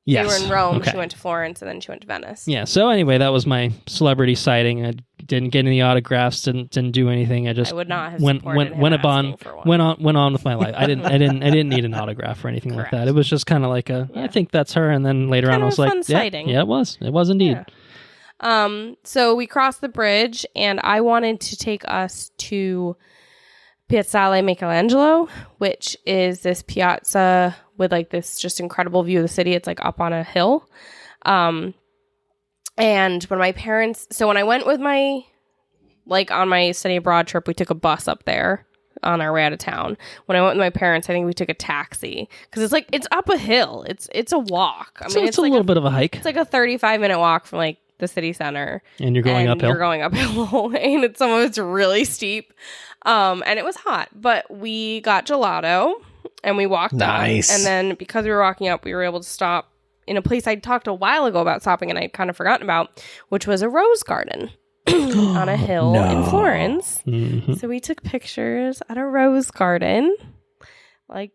Yes. They were in Rome. Okay. She went to Florence, and then she went to Venice. Yeah. So anyway, that was my celebrity sighting. I didn't get any autographs. Didn't do anything. I just would not have went supported him went asking for one. went on with my life. I didn't need an autograph or anything like that. It was just kind of like I think that's her. And then later on, I was like, fun sighting. Yeah, it was indeed. Yeah. So we crossed the bridge, and I wanted to take us to Piazzale Michelangelo, which is this piazza with like this just incredible view of the city. It's like up on a hill. And when I went with on my study abroad trip, we took a bus up there on our way out of town. When I went with my parents, I think we took a taxi because it's up a hill. It's a walk. I mean, it's a little bit of a hike. It's like a 35-minute walk from like the city center. And you're going uphill. You're going uphill, and some of it's really steep. And it was hot, but we got gelato and we walked up. And then because we were walking up, we were able to stop in a place I talked a while ago about stopping and I'd kind of forgotten about, which was a rose garden on a hill in Florence. Mm-hmm. So we took pictures at a rose garden. Got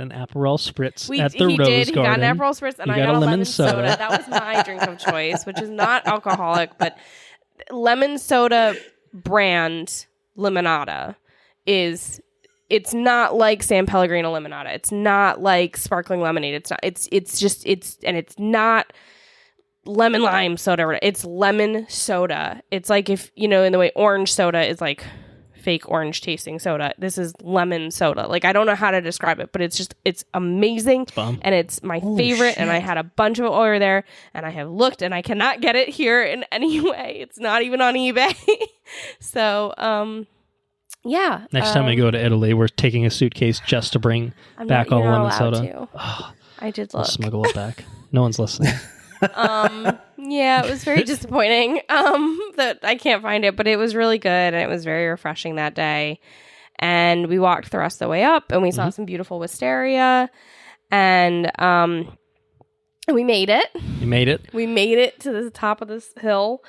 an Aperol spritz at the rose garden. He got an Aperol spritz, and I got a lemon soda. That was my drink of choice, which is not alcoholic, but lemon soda brand limonada it's not like San Pellegrino limonada. It's not like sparkling lemonade. It's not. It's not lemon lime soda. It's lemon soda. It's like if, you know, in the way orange soda is like fake orange tasting soda. This is lemon soda. Like, I don't know how to describe it, but it's amazing. And it's my favorite. Shit. And I had a bunch of it over there, and I have looked, and I cannot get it here in any way. It's not even on eBay. So, yeah. Next time we go to Italy, we're taking a suitcase just to bring back all lemon soda. Oh, I did look. We'll smuggle it back. No one's listening. Yeah, it was very disappointing that I can't find it, but it was really good, and it was very refreshing that day. And we walked the rest of the way up, and we saw some beautiful wisteria, and we made it. You made it? We made it to the top of this hill,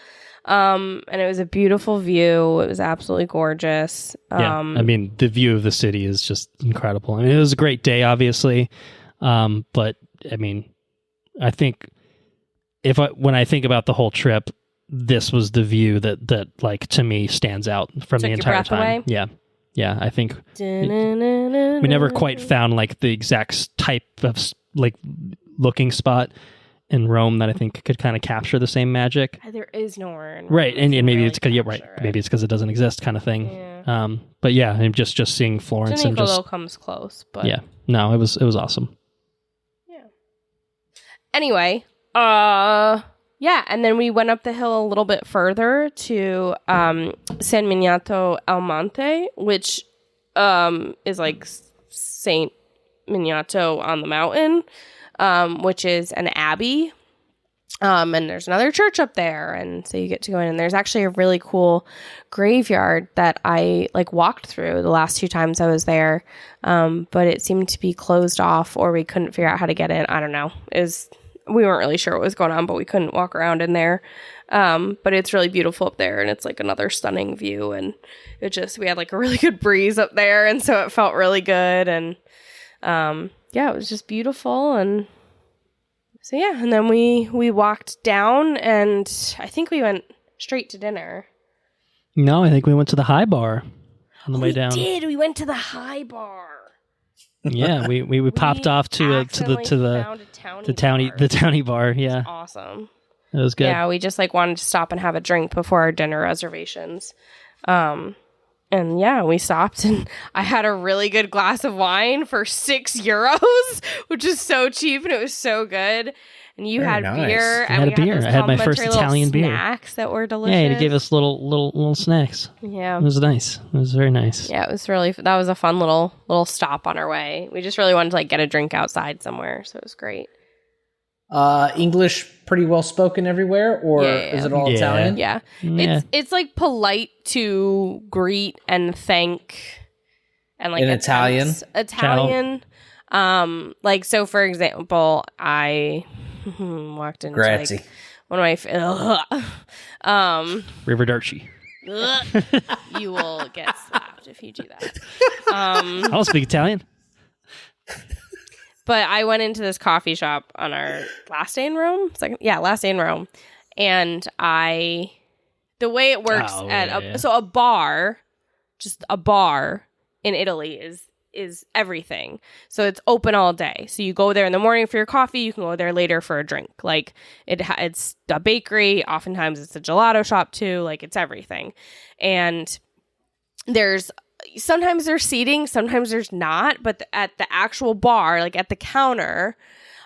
and it was a beautiful view. It was absolutely gorgeous. Yeah, I mean, the view of the city is just incredible. I mean, it was a great day, obviously, but, I mean, I think when I think about the whole trip, this was the view that like to me stands out from the entire time. Away? Yeah. I think we never quite found like the exact type of like looking spot in Rome that I think could kind of capture the same magic. There is nowhere in Rome. Right, and maybe really it's because maybe it's because it doesn't exist, kind of thing. Yeah. But yeah, I'm just seeing Florence and just comes close, but yeah, no, it was awesome. Yeah. Anyway. Yeah, and then we went up the hill a little bit further to San Miniato al Monte, which is like Saint Miniato on the mountain, which is an abbey. And there's another church up there, and so you get to go in. And there's actually a really cool graveyard that I like walked through the last 2 times I was there, but it seemed to be closed off, or we couldn't figure out how to get in. I don't know. We weren't really sure what was going on, but we couldn't walk around in there. But it's really beautiful up there, and it's like another stunning view. And we had like a really good breeze up there, and so it felt really good. And yeah, it was just beautiful. And so yeah, and then we walked down, and I think we went straight to dinner. No, I think we went to the high bar on the way down. We went to the high bar. Yeah, we popped off to the towny bar. Yeah, awesome. It was good. Yeah, we just like wanted to stop and have a drink before our dinner reservations. And yeah, we stopped, and I had a really good glass of wine for €6, which is so cheap, and it was so good. And you had beer. I had a beer. I had my first Italian beer. Snacks that were delicious. Yeah, he gave us little snacks. Yeah, it was nice. It was very nice. Yeah, it was that was a fun little stop on our way. We just really wanted to like get a drink outside somewhere, so it was great. English pretty well spoken everywhere, or is it all Italian? Yeah. It's like polite to greet and thank, and like in Italian. Like, so for example, I walked into Grazie. like one of my Arrivederci. You will get slapped if you do that. I'll speak Italian. But I went into this coffee shop on our last day in Rome. Last day in Rome. And the way it works a bar, just a bar in Italy is everything. So it's open all day. So you go there in the morning for your coffee. You can go there later for a drink. Like it's a bakery. Oftentimes it's a gelato shop too. Like it's everything. And sometimes there's seating, sometimes there's not. But at the actual bar, like at the counter,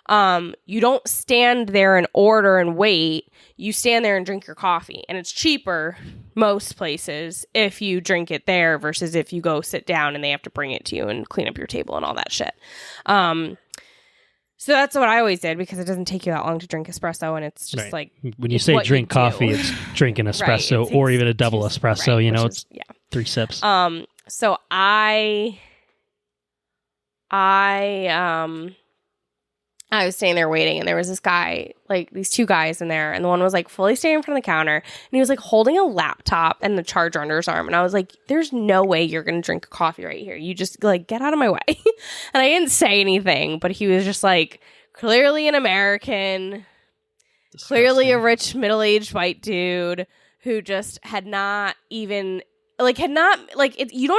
you don't stand there and order and wait. You stand there and drink your coffee, and it's cheaper most places if you drink it there versus if you go sit down and they have to bring it to you and clean up your table and all that shit. So that's what I always did, because it doesn't take you that long to drink espresso, and it's just like when you say drink coffee, it's drinking espresso right, or even a double espresso. Right, it's 3 sips. So I was standing there waiting, and there was this guy, like these 2 guys in there, and the one was like fully standing in front of the counter, and he was like holding a laptop and the charger under his arm, and I was like, there's no way you're gonna drink a coffee right here. You just like get out of my way. And I didn't say anything, but he was just like clearly an American, clearly a rich middle-aged white dude who just you don't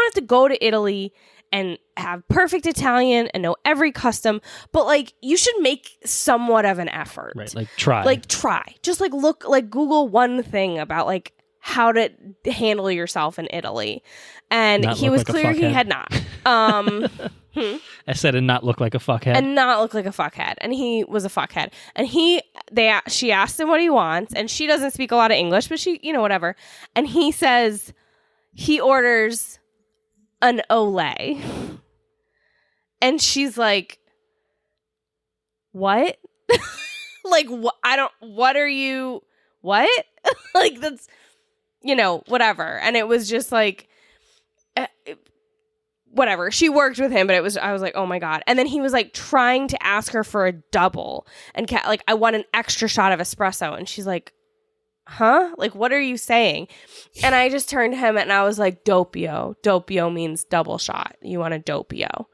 have to go to Italy and have perfect Italian and know every custom, but like you should make somewhat of an effort. Right, like try. Just like look, like Google one thing about like how to handle yourself in Italy. And Not he look was like a clear he fuckhead. had not. I said and not look like a fuckhead. And not look like a fuckhead. And he was a fuckhead. And she asked him what he wants, and she doesn't speak a lot of English, but she, whatever. And he says he orders an Olay. And she's like, what? Like, what are you, what? Like, that's, whatever. And it was just like, whatever. She worked with him, but I was like, oh my God. And then he was like trying to ask her for a double and like, I want an extra shot of espresso. And she's like, huh? Like, what are you saying? And I just turned to him and I was like, doppio. Doppio means double shot. You want a doppio.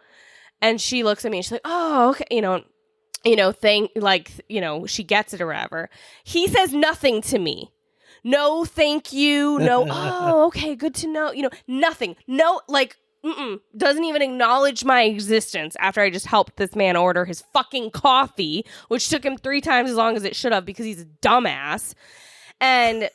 And she looks at me and she's like, oh, okay. She gets it or whatever. He says nothing to me. No, thank you. No. Oh, okay. Good to know. Nothing. No, like, doesn't even acknowledge my existence after I just helped this man order his fucking coffee, which took him 3 times as long as it should have because he's a dumbass. And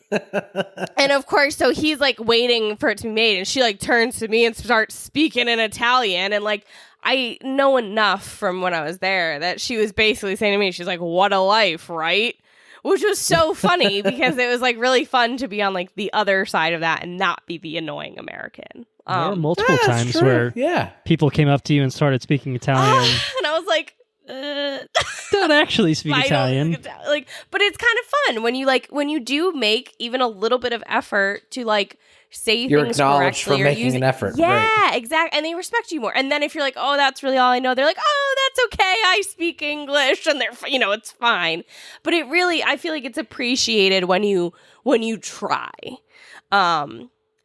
of course, so he's like waiting for it to be made, and she like turns to me and starts speaking in Italian, and like I know enough from when I was there that she was basically saying to me, she's like, what a life, right? Which was so funny because it was like really fun to be on like the other side of that and not be the annoying American. There were multiple times where people came up to you and started speaking Italian. And I was like, don't actually speak Italian. But it's kind of fun when you do make even a little bit of effort to like say you're things acknowledged correctly for making an effort. Yeah, exactly. And they respect you more. And then if you're like, oh, that's really all I know, they're like, oh, that's okay. I speak English, and they're it's fine. But it really, I feel like it's appreciated when you try.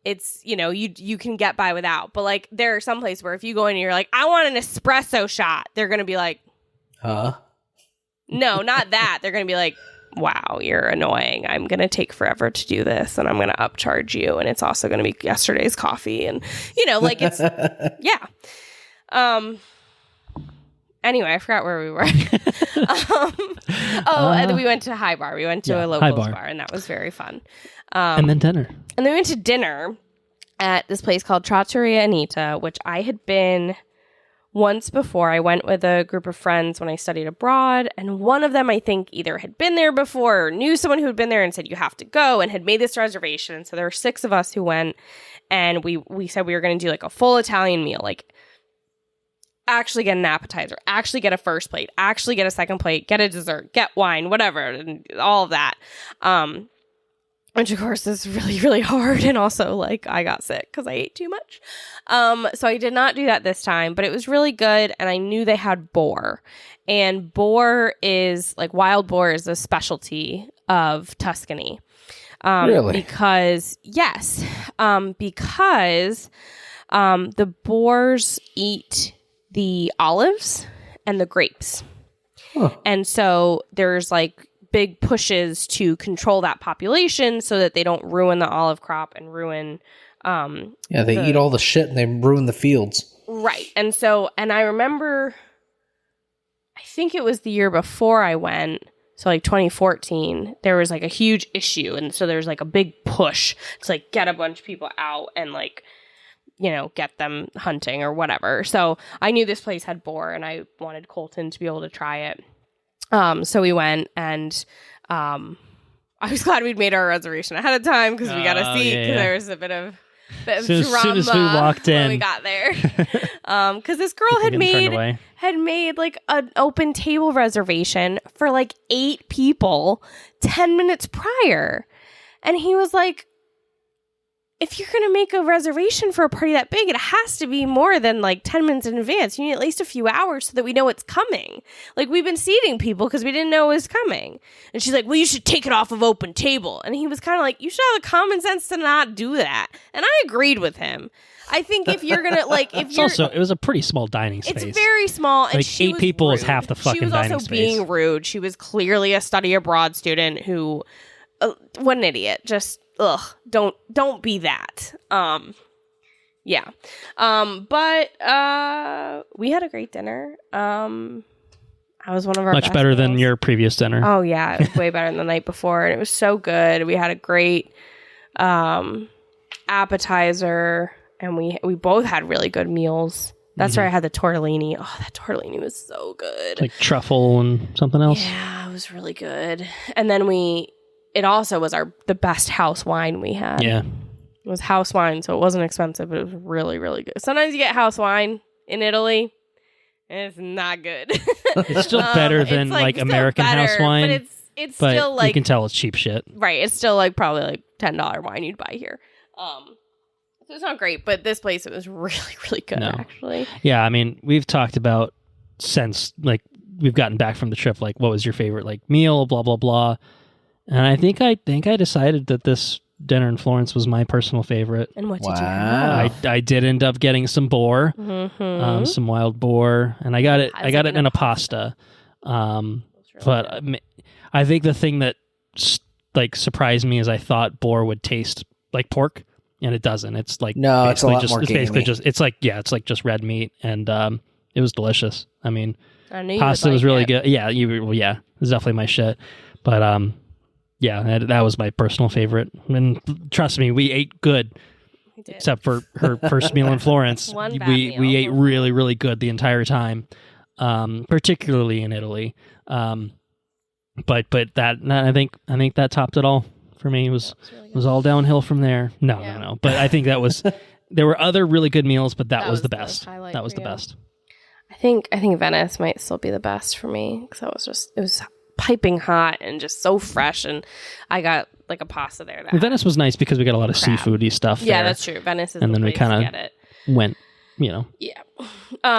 It's, you can get by without. But like there are some places where if you go in and you're like, I want an espresso shot, they're going to be like, huh? No, not that. They're going to be like, wow, you're annoying. I'm going to take forever to do this, and I'm going to upcharge you, and it's also going to be yesterday's coffee. And, like it's, yeah. Anyway, I forgot where we were. And then we went to High Bar. We went to a locals bar, and that was very fun. And then dinner. And then we went to dinner at this place called Trattoria Anita, which I had been once before. I went with a group of friends when I studied abroad, and one of them, I think, either had been there before or knew someone who had been there and said, you have to go, and had made this reservation. And so there were 6 of us who went, and we said we were going to do like a full Italian meal, like actually get an appetizer, actually get a first plate, actually get a second plate, get a dessert, get wine, whatever, and all of that. Which, of course, is really, really hard. And also, like, I got sick because I ate too much. So I did not do that this time. But it was really good. And I knew they had boar. And boar is, like, wild boar is a specialty of Tuscany. Really? Because, yes. Because the boars eat the olives and the grapes. Huh. And so there's, like, big pushes to control that population so that they don't ruin the olive crop and ruin they eat all the shit and they ruin the fields, right? And I remember, I think it was the year before I went, so like 2014, there was like a huge issue, and so there's like a big push to like get a bunch of people out and like get them hunting or whatever. So I knew this place had boar, and I wanted Colton to be able to try it. So we went, and I was glad we'd made our reservation ahead of time because we got a seat because there was a bit of drama as soon as we walked in when we got there. Because this girl had made like an open table reservation for like 8 people 10 minutes prior, and he was like, if you're going to make a reservation for a party that big, it has to be more than like 10 minutes in advance. You need at least a few hours so that we know it's coming. Like, we've been seating people because we didn't know it was coming. And she's like, well, you should take it off of open table. And he was kind of like, you should have the common sense to not do that. And I agreed with him. I think if you're going to like, if you're also, it was a pretty small dining space. It's very small. And like 8 people rude. Is half the fucking dining space. She was also being rude. She was clearly a study abroad student who, what an idiot. Just, don't be that. Yeah. But we had a great dinner. I was one of our Much best better than meals. your previous dinner. Oh yeah, it was way better than the night before, and it was so good. We had a great appetizer, and we both had really good meals. That's where I had the tortellini. Oh, that tortellini was so good. Like truffle and something else. Yeah, it was really good. And then it also was the best house wine we had. Yeah. It was house wine, so it wasn't expensive, but it was really, really good. Sometimes you get house wine in Italy, and it's not good. It's still better than like still American better, house wine. but it's but still like you can tell it's cheap shit. right. It's still like probably like $10 wine you'd buy here. So it's not great, but this place it was really, really good actually. Yeah, I mean, we've talked about since like we've gotten back from the trip, like what was your favorite like meal, blah blah blah. And I think I decided that this dinner in Florence was my personal favorite. And what did you have? I did end up getting some boar, some wild boar, and I got it in a pasta. But I think the thing that like surprised me is I thought boar would taste like pork, and it doesn't. It's like no, it's a lot more gamey. Basically just it's like just red meat, and it was delicious. I mean, I knew pasta was really good. Yeah, it was definitely my shit. But yeah, that was my personal favorite. And trust me, we ate good. Except for her first meal in Florence. We ate really, really good the entire time, particularly in Italy. But that I think that topped it all for me. It was all downhill from there. No. But I think that was there were other really good meals, but that was the best. That was the best. I think Venice might still be the best for me because it was piping hot and just so fresh, and I got like a pasta there. Venice was nice because we got a lot of seafoody stuff. Yeah, there. that's true. Venice is and the then we place kind to get it. Went, Yeah,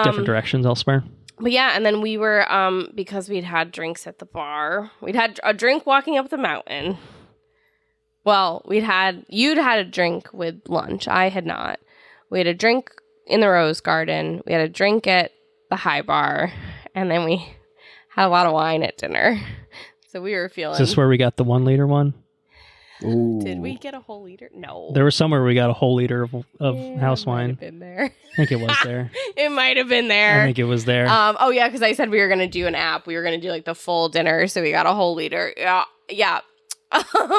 different directions elsewhere. But yeah, and then we were because we'd had drinks at the bar. We'd had a drink walking up the mountain. Well, you'd had a drink with lunch. I had not. We had a drink in the Rose Garden. We had a drink at the High Bar, and then we had a lot of wine at dinner. So we were feeling... Is this where we got the 1 liter one? Ooh. Did we get a whole liter? No. There was somewhere we got a whole liter of house wine. It might have been there. I think it was there. It might have been there. I think it was there. Oh, yeah, because I said we were going to do an app. We were going to do like the full dinner, so we got a whole liter. Yeah.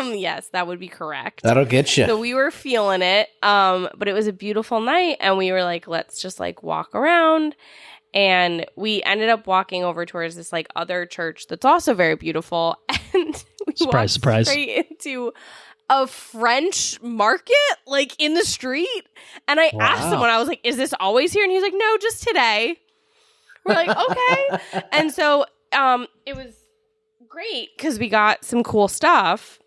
Yes, that would be correct. That'll get you. So we were feeling it, but it was a beautiful night, and we were like, let's just like walk around. And we ended up walking over towards this like other church that's also very beautiful. And we walked straight into a French market, like in the street. And I asked someone, I was like, is this always here? And he's like, no, just today. We're like, okay. And so it was great because we got some cool stuff,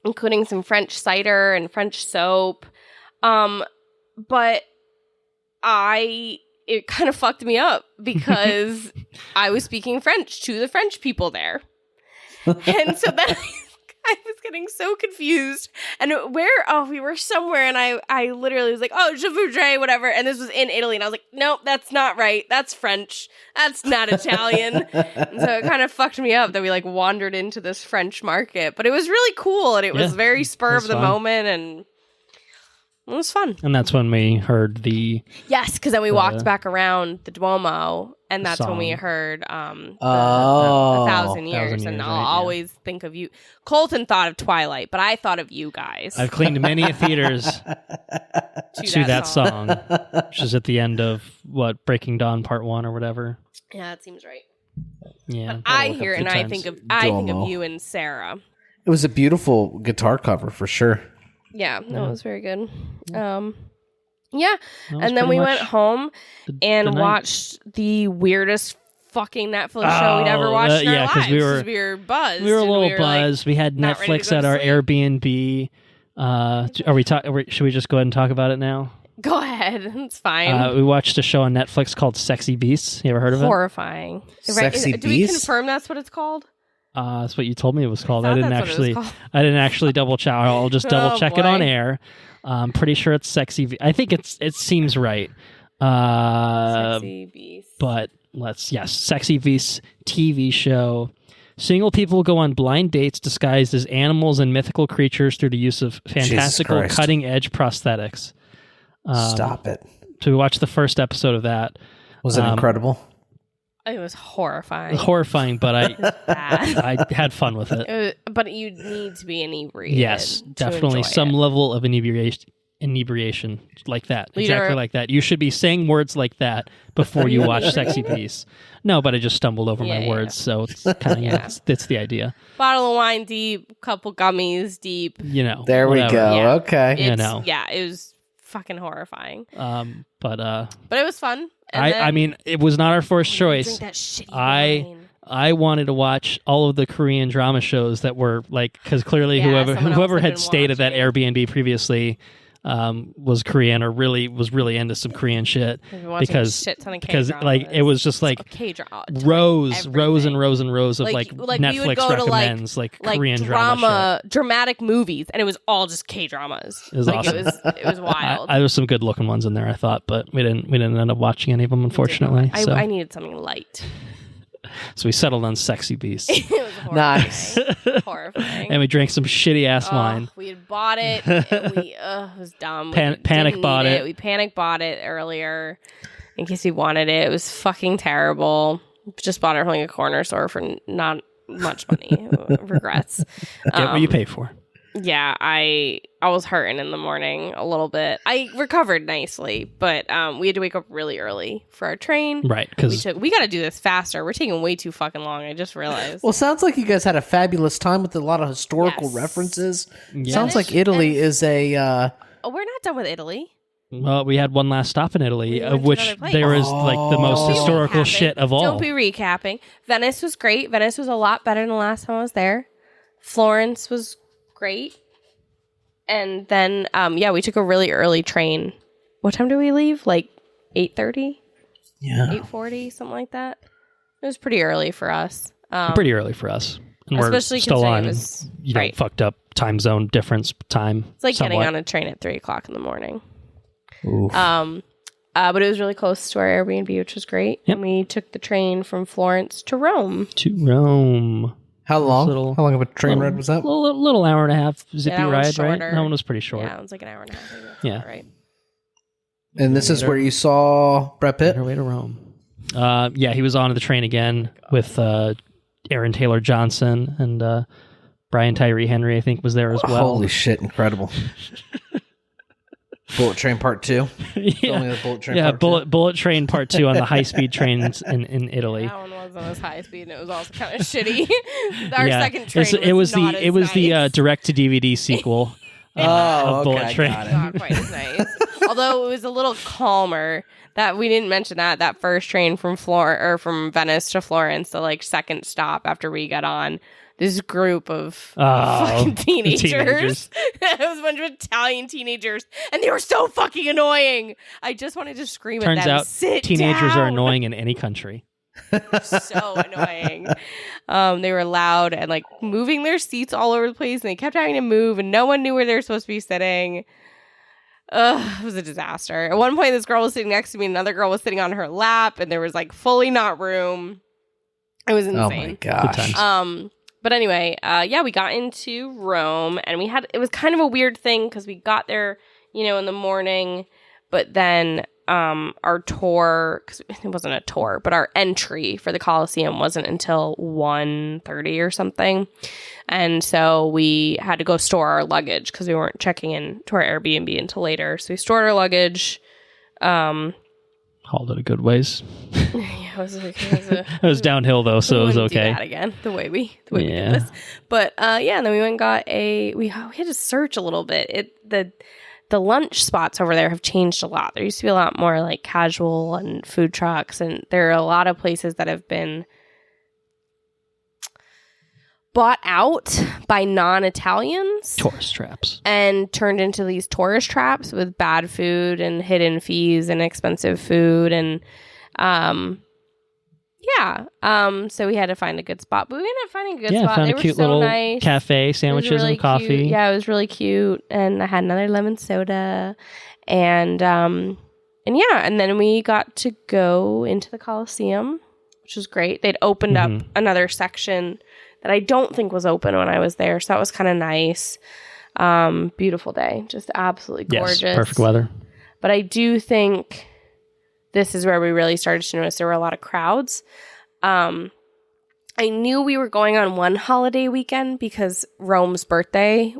including some French cider and French soap. But it kind of fucked me up because I was speaking French to the French people there. And so then I was getting so confused. And we were somewhere, and I literally was like, oh, je voudrais, whatever. And this was in Italy. And I was like, nope, that's not right. That's French. That's not Italian. And so it kind of fucked me up that we like wandered into this French market. But it was really cool. And it was very spur of the moment. And it was fun. And that's when we heard the... Yes, because then we walked back around the Duomo, and that's when we heard the 1,000 Years. And I'll always think of you. Colton thought of Twilight, but I thought of you guys. I've cleaned many theaters to that song, which is at the end of, Breaking Dawn Part 1 or whatever. Yeah, that seems right. Yeah. But I hear it, and I think of you and Sarah. It was a beautiful guitar cover for sure. Yeah, no, it was very good. Yeah, and then we went home and watched the weirdest fucking Netflix show we'd ever watched in our lives. Because we were buzzed. We were a little buzzed. We had Netflix at our Airbnb. Should we just go ahead and talk about it now? Go ahead. It's fine. We watched a show on Netflix called Sexy Beasts. You ever heard of it? Horrifying. Sexy Beasts? Do we confirm that's what it's called? That's what you told me it was called. I didn't actually double check. I'll just double check it on air. I'm pretty sure it's Sexy. I think it seems right. Sexy Beasts. But Sexy Beasts TV show. Single people go on blind dates disguised as animals and mythical creatures through the use of fantastical cutting edge prosthetics. Stop it. So we watched the first episode of that. Was it incredible? It was horrifying. Horrifying, but Bad. I had fun with it. But you need to be inebriated. Yes, to definitely enjoy some it. level of inebriation like that. Leader. Exactly like that. You should be saying words like that before you watch Sexy Beast. No, but I just stumbled over my words, so it's kind of it's the idea. Bottle of wine deep, couple gummies deep. You know. There we whatever. go. Yeah. Okay. You know. Yeah, it was fucking horrifying. But it was fun. And I mean, it was not our first choice. drink that shitty wine. I wanted to watch all of the Korean drama shows that were like, because clearly Yeah, someone else whoever had had been stayed at that watching. Airbnb previously was Korean or was really into some Korean shit We've been watching a because shit ton of like it was just like rows and rows and rows of like we would Netflix go to, recommends like Korean drama shit. dramatic movies, and it was all just K-dramas. It was awesome. It was wild. There was some good looking ones in there, I thought, but we didn't end up watching any of them, unfortunately. I needed something light. So we settled on Sexy Beast. It was horrifying. Nice. Horrifying. And we drank some shitty ass wine. We had bought it. It was dumb. Panic bought it. We panic bought it earlier in case we wanted it. It was fucking terrible. Just bought it from like a corner store for not much money. Regrets. Get what you pay for. Yeah, I was hurting in the morning a little bit. I recovered nicely, but we had to wake up really early for our train. Right, because we got to do this faster. We're taking way too fucking long. I just realized. Well, sounds like you guys had a fabulous time with a lot of historical Yes. references. Yeah. Sounds like Italy is a... Oh, we're not done with Italy. well, we had one last stop in Italy, We went of to which another place. there is like the most Don't be historical recapping. shit of all. Don't be recapping. Venice was great. Venice was a lot better than the last time I was there. Florence was great. And then, we took a really early train. What time did we leave? Like 8:30? Yeah. 8:40, something like that. It was pretty early for us. Pretty early for us. And we're Especially still considering on, it was- you know, right. fucked up time zone difference time. It's like somewhat. getting on a train at 3 o'clock in the morning. Oof. But it was really close to our Airbnb, which was great. Yep. And we took the train from Florence to Rome. To Rome. How long? little- How long of a train ride was that? Little hour and a half zippy that one was ride, right? shorter. That one was pretty short. Yeah, it was like an hour and a half. Yeah. Right. And this is where you saw Brad Pitt? Our way to Rome. Yeah, he was on the train again with Aaron Taylor Johnson and Brian Tyree Henry, I think, was there as well. Holy shit, incredible. Bullet Train Part 2. yeah, Only the Bullet Train Part 2. Bullet Train Part 2 on the high-speed trains in Italy. That one wasn't as high speed, and it was also kind of shitty. Our Yeah, second train it was not the nice. direct-to-DVD sequel of Bullet okay, Train. got it. Not quite as nice. Although it was a little calmer. That we didn't mention that first train from from Venice to Florence, the like second stop after we got on. This group of fucking teenagers. It was a bunch of Italian teenagers, and they were so fucking annoying. I just wanted to scream Turns at them. out Sit teenagers are down." annoying in any country. So annoying. They were loud and like moving their seats all over the place, and they kept having to move, and no one knew where they were supposed to be sitting. It was a disaster. At one point, this girl was sitting next to me, and another girl was sitting on her lap, and there was like fully not room. It was Oh my insane. gosh. But anyway, we got into Rome, and it was kind of a weird thing because we got there, in the morning, but then our tour, because it wasn't a tour, but our entry for the Colosseum wasn't until 1:30 or something. And so we had to go store our luggage because we weren't checking in to our Airbnb until later. So we stored our luggage. Hauled it a good ways. It It was downhill though, so it was wouldn't do okay. that again, the way we did Yeah. this. But and then we went and got we had to search a little bit. The lunch spots over there have changed a lot. There used to be a lot more like casual and food trucks, and there are a lot of places that have been bought out by non-Italians Tourist traps. and turned into these tourist traps with bad food and hidden fees and expensive food, and so we had to find a good spot, but we ended up finding a good spot. Found They a were cute so little nice. cafe, It was sandwiches really and coffee. cute. Yeah, it was really cute, and I had another lemon soda, and then we got to go into the Colosseum, which was great. They'd opened up another section that I don't think was open when I was there, so that was kind of nice. Beautiful day, just absolutely gorgeous. Yes, perfect weather. But I do think this is where we really started to notice there were a lot of crowds. I knew we were going on one holiday weekend because Rome's birthday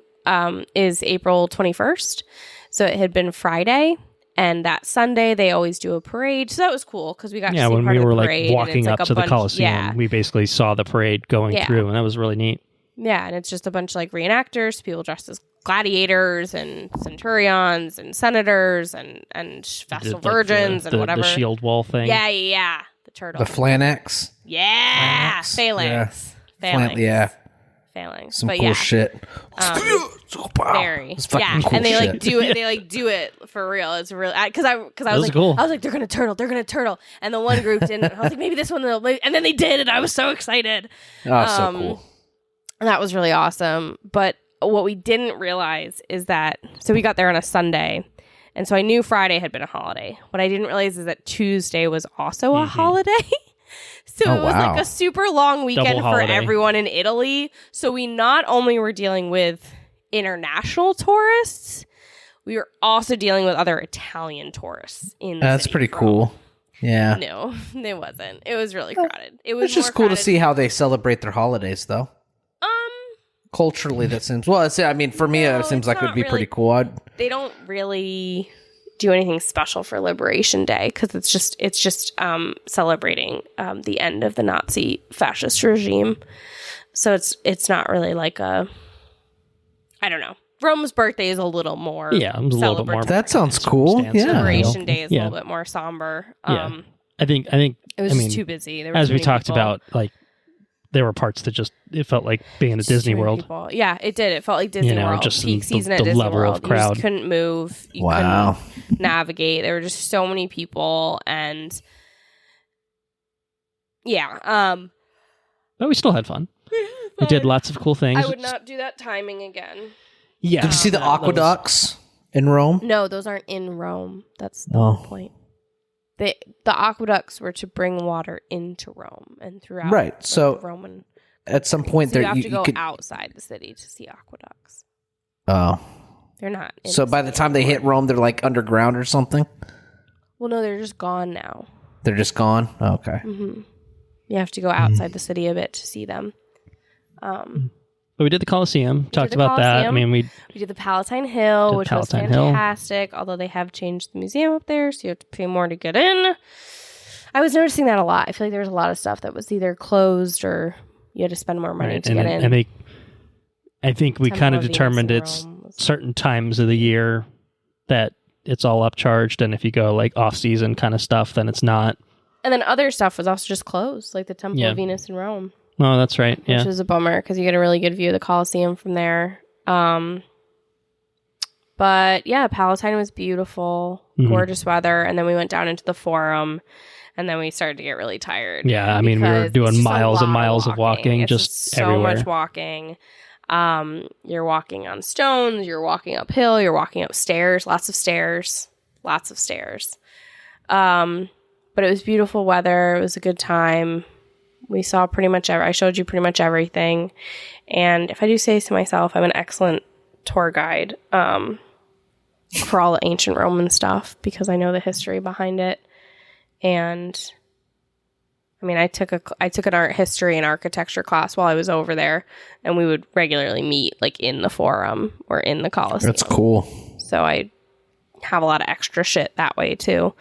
is April 21st. So it had been Friday. And that Sunday, they always do a parade. So that was cool because we got to see when part we of were the parade. walking up to the Coliseum, we basically saw the parade going through, and that was really neat. Yeah, and it's just a bunch of like reenactors, people dressed as gladiators and centurions and senators and Vestal Virgins and whatever. The shield wall thing. Yeah. The turtle. The phalanx. Yeah. Phalanx. Phalanx. Phalanx. Some cool shit. Very. Yeah, cool and they shit. like do it. They like do it for real. It's really because I was like cool. I was like they're gonna turtle, and the one group didn't. I was like maybe this one, and then they did, and I was so excited. Oh, so cool. And that was really awesome. But what we didn't realize is that so we got there on a Sunday, and so I knew Friday had been a holiday. What I didn't realize is that Tuesday was also a holiday. So it was like a super long weekend for everyone in Italy. So we not only were dealing with international tourists, we were also dealing with other Italian tourists in the That's city pretty from- cool. Yeah. No, it wasn't. It was really crowded. It was It's just more cool to crowded. see how they celebrate their holidays, though. Culturally, that seems... Well, I mean, for me, it seems like it would be pretty cool. They don't really do anything special for Liberation Day because it's just celebrating the end of the Nazi fascist regime. So it's not really like a... I don't know. Rome's birthday is a little more... Yeah, it was a little bit more... That sounds cool. Yeah. Liberation Day is a little bit more somber. I think it was just too busy. There were as too we many talked people. about, like, there were parts that just, it felt like being at Disney World. People. Yeah, it did. It felt like Disney World. Just Peak season at the Disney level World. of crowd. You just couldn't move. You couldn't navigate. There were just so many people, and yeah. But we still had fun. We did lots of cool things. I would not do that timing again. Yeah. Did you see the aqueducts in Rome? No, those aren't in Rome. That's the whole point. The aqueducts were to bring water into Rome and throughout. Right. Like, so Roman. At some point, So you have to go outside the city to see aqueducts. Oh. They're not. So by the time they hit Rome, they're like underground or something? Well, no, they're just gone now. They're just gone? Okay. Mm-hmm. You have to go outside the city a bit to see them. But we did the Coliseum. Talked about that. I mean, we did the Palatine Hill, which was Palatine Hill. fantastic. Although they have changed the museum up there, so you have to pay more to get in. I was noticing that a lot. I feel like there was a lot of stuff that was either closed or you had to spend more money to get in. And I think we kind of Venus determined in it's Rome was- certain times of the year that it's all upcharged, and if you go like off season kind of stuff, then it's not. And then other stuff was also just closed, like the Temple of Venus in Rome. Oh, that's right. Yeah. Which is a bummer because you get a really good view of the Colosseum from there. But yeah, Palatine was beautiful, gorgeous weather. And then we went down into the Forum, and then we started to get really tired. Yeah, I mean, we were doing miles and miles of walking, just so everywhere. much walking. You're walking on stones, you're walking uphill, you're walking upstairs, lots of stairs. But it was beautiful weather. It was a good time. We saw pretty much I showed you pretty much everything. And if I do say so myself, I'm an excellent tour guide for all the ancient Roman stuff because I know the history behind it. And I mean, I took an art history and architecture class while I was over there, and we would regularly meet like in the Forum or in the Colosseum. That's cool. So I have a lot of extra shit that way too.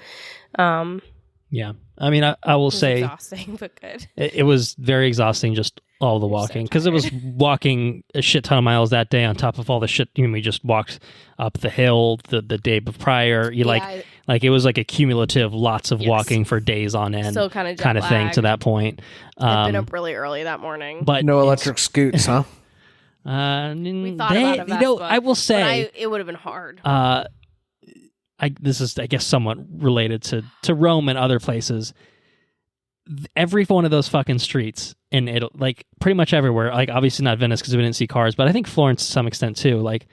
Yeah. I mean, I will say exhausting, but good. It was very exhausting, just all the walking, because it was walking a shit ton of miles that day on top of all the shit. You know, we just walked up the hill the day prior. Like it was like a cumulative, lots of walking for days on end, Still kind of thing to that point. I'd been up really early that morning, but no electric scoots, huh? we thought about a Vespa, I will say it would have been hard. This is, I guess, somewhat related to Rome and other places. Every one of those fucking streets in Italy, like pretty much everywhere, like obviously not Venice because we didn't see cars, but I think Florence to some extent too. Like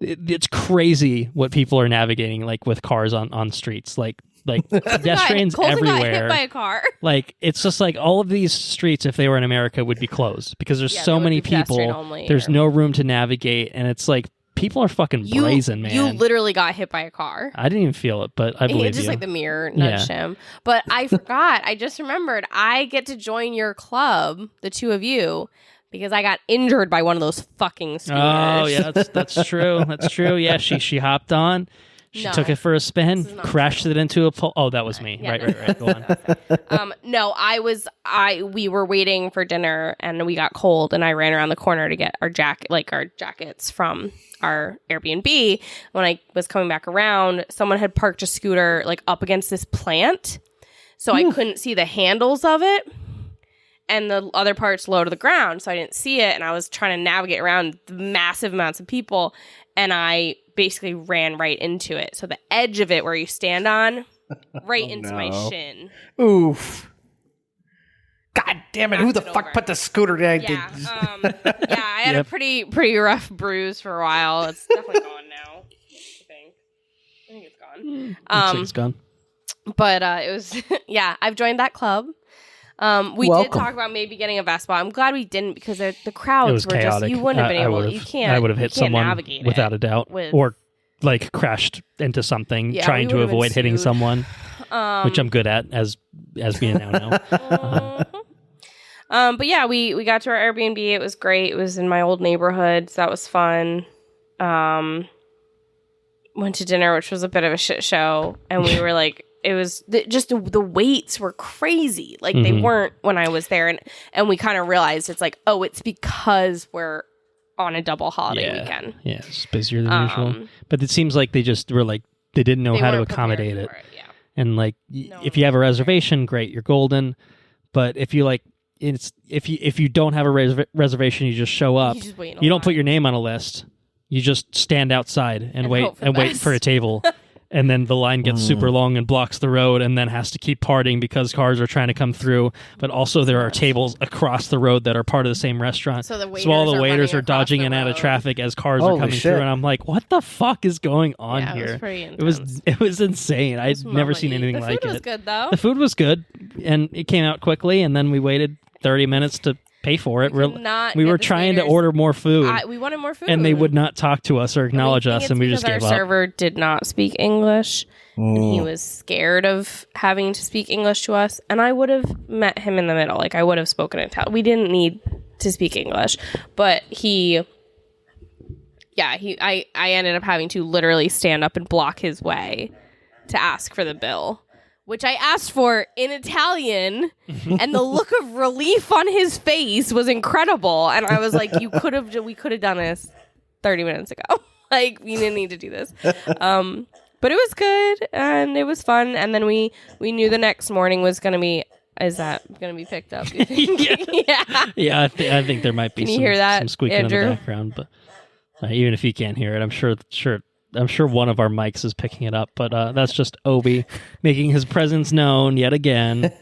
it's crazy what people are navigating like with cars on streets, like pedestrians Colton everywhere. got hit by a car. Like it's just like all of these streets, if they were in America, would be closed because there's so many people. Only, there's no room to navigate, and it's like people are fucking brazen, man. You literally got hit by a car. I didn't even feel it, but I believe Just you. like the mirror nudged him. But I forgot. I just remembered. I get to join your club, the two of you, because I got injured by one of those fucking scooters. Oh yeah, that's true. That's true. Yeah, she hopped on. She took it for a spin, crashed it into a pole. Oh, that was me. Yeah. Right. Go on. No, we were waiting for dinner and we got cold and I ran around the corner to get our jackets from our Airbnb. When I was coming back around, someone had parked a scooter like up against this plant. So I couldn't see the handles of it. And the other part's low to the ground, so I didn't see it. And I was trying to navigate around the massive amounts of people. And I basically ran right into it. So the edge of it where you stand on, right into my shin. Oof. God damn it. Who the fuck put the scooter down? Yeah, I had a pretty rough bruise for a while. It's definitely gone now, I think it's gone. Looks like it's gone. But it was, I've joined that club. We did talk about maybe getting a Vespa. I'm glad we didn't because the crowds were chaotic. just, you wouldn't have been able to, you can't. I would have hit someone navigate without a doubt or like crashed into something trying to avoid hitting someone, which I'm good at as being now. But yeah, we got to our Airbnb. It was great. It was in my old neighborhood, so that was fun. Went to dinner, which was a bit of a shit show, and we were like, it was just the waits were crazy. Like they weren't when I was there, and we kind of realized it's like, oh, it's because we're on a double holiday weekend. Yeah, it's busier than usual. But it seems like they just were like they didn't know how to accommodate it. And like if you have a reservation, great, you're golden. But if you like, if you don't have a reservation, you just show up. You don't put your name on a list. You just stand outside and wait for a table. And then the line gets super long and blocks the road and then has to keep parting because cars are trying to come through. But also there are tables across the road that are part of the same restaurant. So all the waiters are dodging in and out of traffic as cars are coming through. And I'm like, what the fuck is going on here? It was pretty intense. It was insane. I'd never seen anything like it. The food was good, though. The food was good. And it came out quickly. And then we waited 30 minutes to pay for it. We were trying to order more food. We wanted more food. And they would not talk to us or acknowledge us, and we just gave up. Our server did not speak English, and he was scared of having to speak English to us, and I would have met him in the middle. Like, I would have spoken Italian. We didn't need to speak English, but I ended up having to literally stand up and block his way to ask for the bill, which I asked for in Italian, and the look of relief on his face was incredible. And I was like, we could have done this 30 minutes ago. Like, we didn't need to do this. But it was good, and it was fun. And then we knew the next morning was going to be, is that going to be picked up? Yeah, I think there might be some squeaking Andrew? in the background, but even if you can't hear it, I'm sure one of our mics is picking it up, but that's just Obi making his presence known yet again.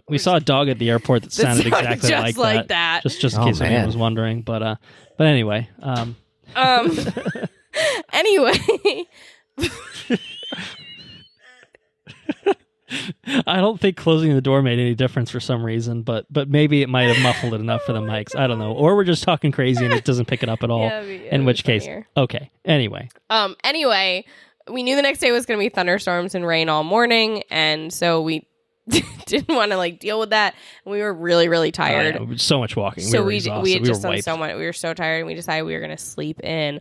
We saw a dog at the airport that sounded exactly just like that. Just in case anyone was wondering, but anyway. Anyway. I don't think closing the door made any difference for some reason, but maybe it might have muffled it enough for the mics. I don't know. Or we're just talking crazy and it doesn't pick it up at all. In which case, okay. Anyway, we knew the next day was going to be thunderstorms and rain all morning, and so we didn't want to deal with that. And we were really, really tired. Oh, yeah. So much walking. So we had just done so much. We were so tired, and we decided we were going to sleep in.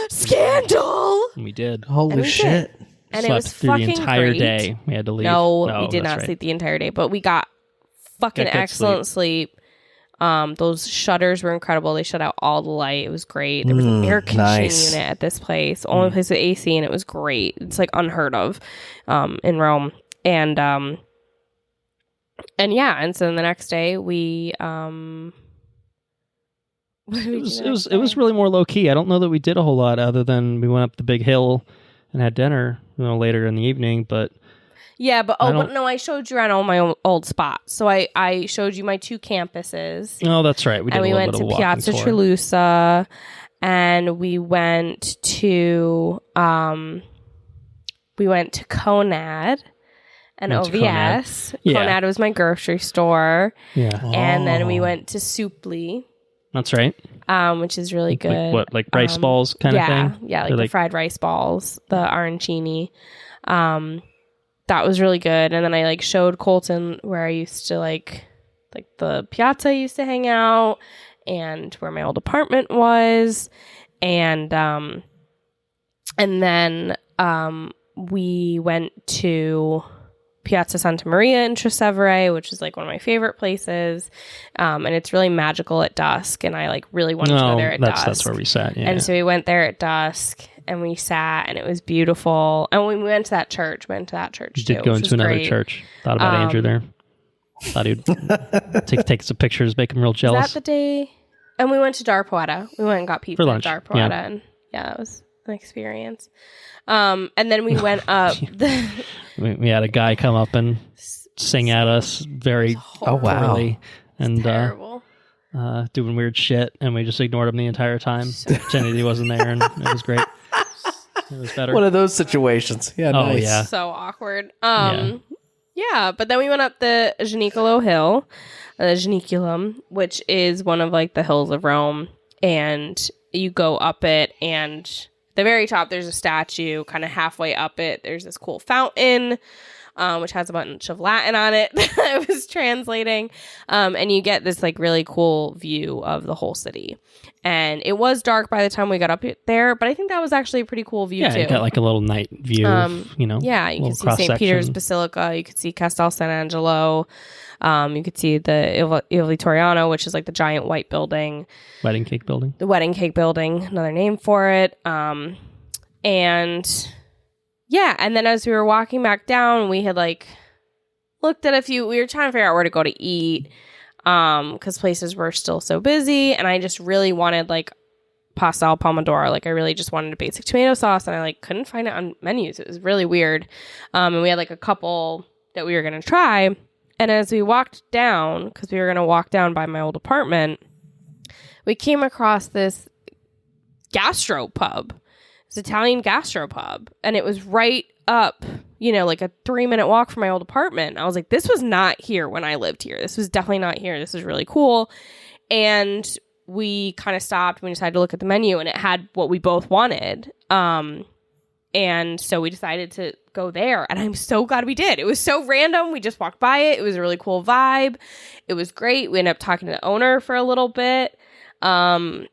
Scandal! We did. Holy shit. And slept it was through fucking the entire great. day. We had to leave. No, we did not sleep the entire day, but we got fucking excellent sleep. Those shutters were incredible. They shut out all the light. It was great. There was an air conditioning unit at this place. Only place with AC, and it was great. It's like unheard of in Rome. And so then the next day we it was really more low key. I don't know that we did a whole lot other than we went up the big hill and had dinner, later in the evening, but I showed you around all my old spots. So I showed you my two campuses. Oh, that's right. We did. And we went to Piazza Trilussa, and we went to Conad, and Went to OVS. Yeah. Conad was my grocery store. Yeah. And then we went to Soupli, That's right. which is really good. Like what, like rice balls kind of thing? Yeah, like Or the fried rice balls, the arancini. That was really good. And then I like showed Colton where I used to like the piazza I used to hang out and where my old apartment was. And then we went to Piazza Santa Maria in Trastevere, which is like one of my favorite places. And it's really magical at dusk. And I like really wanted to go there at dusk. That's where we sat. Yeah. And so we went there at dusk and we sat and it was beautiful. And when we went to that church, You too. did go into another great. church. Thought about Andrew there. Thought he'd take some pictures, make him real jealous. Was that the day? And we went to Dar Poeta. We went and got pizza For lunch, at Dar Poeta. yeah. And yeah, that was an experience. And then we went up. We had a guy come up and sing at us very poorly and terrible. Doing weird shit, and we just ignored him the entire time, pretending he wasn't there, and it was great. It was better. One of those situations. Yeah, Oh, nice. yeah. So awkward. Yeah, but then we went up the Janicolo Hill, the Janiculum, which is one of like the hills of Rome, and you go up it, and at the very top there's a statue. Kind of halfway up it, there's this cool fountain, which has a bunch of Latin on it that I was translating, and you get this like really cool view of the whole city. And it was dark by the time we got up there, but I think that was actually a pretty cool view too. You got like a little night view, Yeah, you could see St. Peter's Basilica, you could see Castel San Angelo, you could see the Il Vittoriano, which is like the giant white building. Wedding cake building. The wedding cake building, another name for it. And yeah, and then as we were walking back down, we had like looked at we were trying to figure out where to go to eat. Because places were still so busy, and I just really wanted like pasta al pomodoro. Like I really just wanted a basic tomato sauce, and I like couldn't find it on menus. It was really weird. And we had like a couple that we were gonna try. And as we walked down, because we were gonna walk down by my old apartment, we came across this gastropub. It's an Italian gastropub, and it was right up, like a 3-minute walk from my old apartment. I was like, this was not here when I lived here. This was definitely not here. This is really cool. And we kind of stopped. We decided to look at the menu, and it had what we both wanted. And so we decided to go there, and I'm so glad we did. It was so random. We just walked by it. It was a really cool vibe. It was great. We ended up talking to the owner for a little bit. And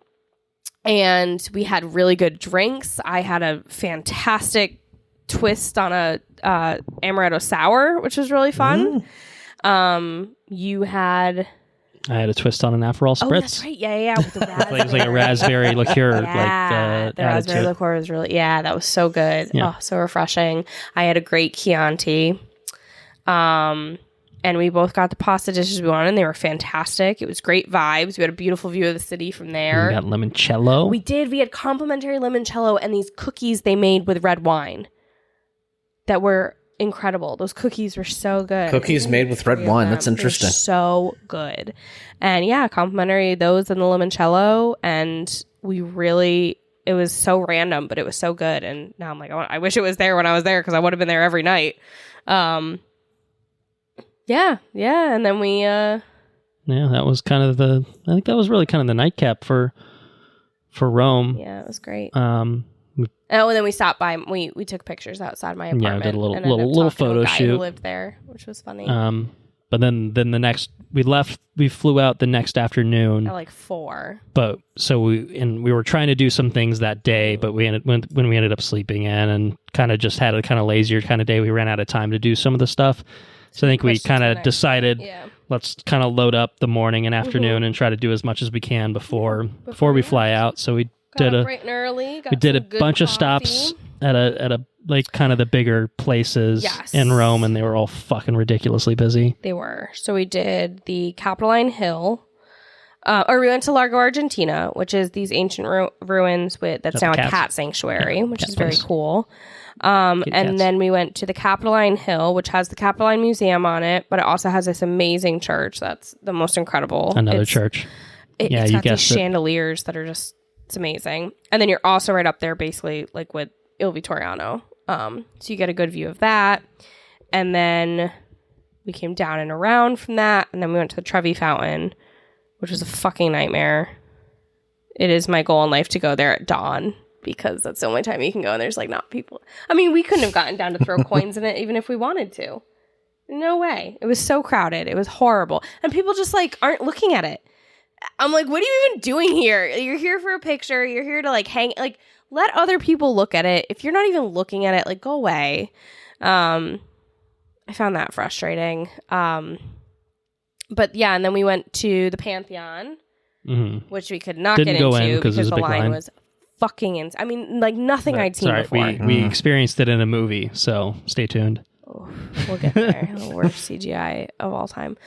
we had really good drinks. I had a fantastic twist on a amaretto sour, which was really fun. You had... I had a twist on an Aperol spritz. Oh, that's right. Yeah. With the raspberry. It was like a raspberry liqueur. The raspberry liqueur was really... Yeah, that was so good. Yeah. Oh, so refreshing. I had a great Chianti. And we both got the pasta dishes we wanted, and they were fantastic. It was great vibes. We had a beautiful view of the city from there. We got limoncello. We did. We had complimentary limoncello and these cookies they made with red wine that were incredible. Those cookies were so good. Cookies made with red wine. That's interesting. They're so good. And yeah, complimentary those and the limoncello. And it was so random, but it was so good. And now I'm like, I wish it was there when I was there, because I would have been there every night. Yeah. And then we... Yeah, that was kind of I think that was really kind of the nightcap for Rome. Yeah, it was great. And then we stopped by. We took pictures outside my apartment. Yeah, did a and ended up little talking to photo a guy shoot. who lived there, which was funny. But then the next we flew out the next afternoon At like 4. But so we were trying to do some things that day, but when we ended up sleeping in and kind of just had a kind of lazier kind of day, we ran out of time to do some of the stuff. So I think we kind of decided, let's kind of load up the morning and afternoon and try to do as much as we can before we fly out. So we did bright and early. We did a bunch of stops at a like kind of the bigger places in Rome, and they were all fucking ridiculously busy. They were. So we did the Capitoline Hill, or we went to Largo Argentina, which is these ancient ruins that sound like cat sanctuary, which is very cool. And then we went to the Capitoline Hill, which has the Capitoline Museum on it, but it also has this amazing church that's the most incredible. Another church. It's got these chandeliers that are just, it's amazing. And then you're also right up there basically like with Il Vittoriano. So you get a good view of that. And then we came down and around from that. And then we went to the Trevi Fountain, which was a fucking nightmare. It is my goal in life to go there at dawn because that's the only time you can go and there's like not people. I mean, we couldn't have gotten down to throw coins in it even if we wanted to. No way. It was so crowded. It was horrible. And people just like aren't looking at it. I'm like, what are you even doing here? You're here for a picture. You're here to like hang, like let other people look at it. If you're not even looking at it, like go away. I found that frustrating. But yeah, and then we went to the Pantheon, which we could not Didn't get go into in because it was a the big line line. was fucking insane. I mean, like nothing I'd seen before. We experienced it in a movie, so stay tuned. Oh, we'll get there. The worst CGI of all time.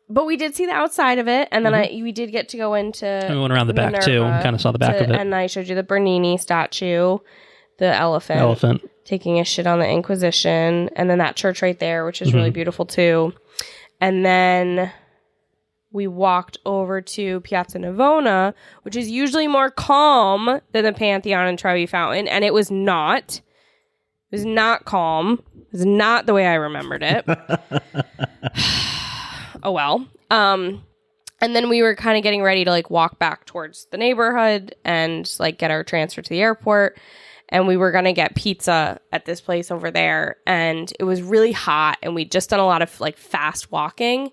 But we did see the outside of it, and then we did get to go into. We went around the back too, and kind of saw the back of it. And I showed you the Bernini statue, the elephant taking a shit on the Inquisition, and then that church right there, which is really beautiful too. And then we walked over to Piazza Navona, which is usually more calm than the Pantheon and Trevi Fountain, and it was not. It was not calm. It was not the way I remembered it. Oh well. And then we were kind of getting ready to like walk back towards the neighborhood and like get our transfer to the airport. And we were going to get pizza at this place over there. And it was really hot. And we'd just done a lot of like fast walking.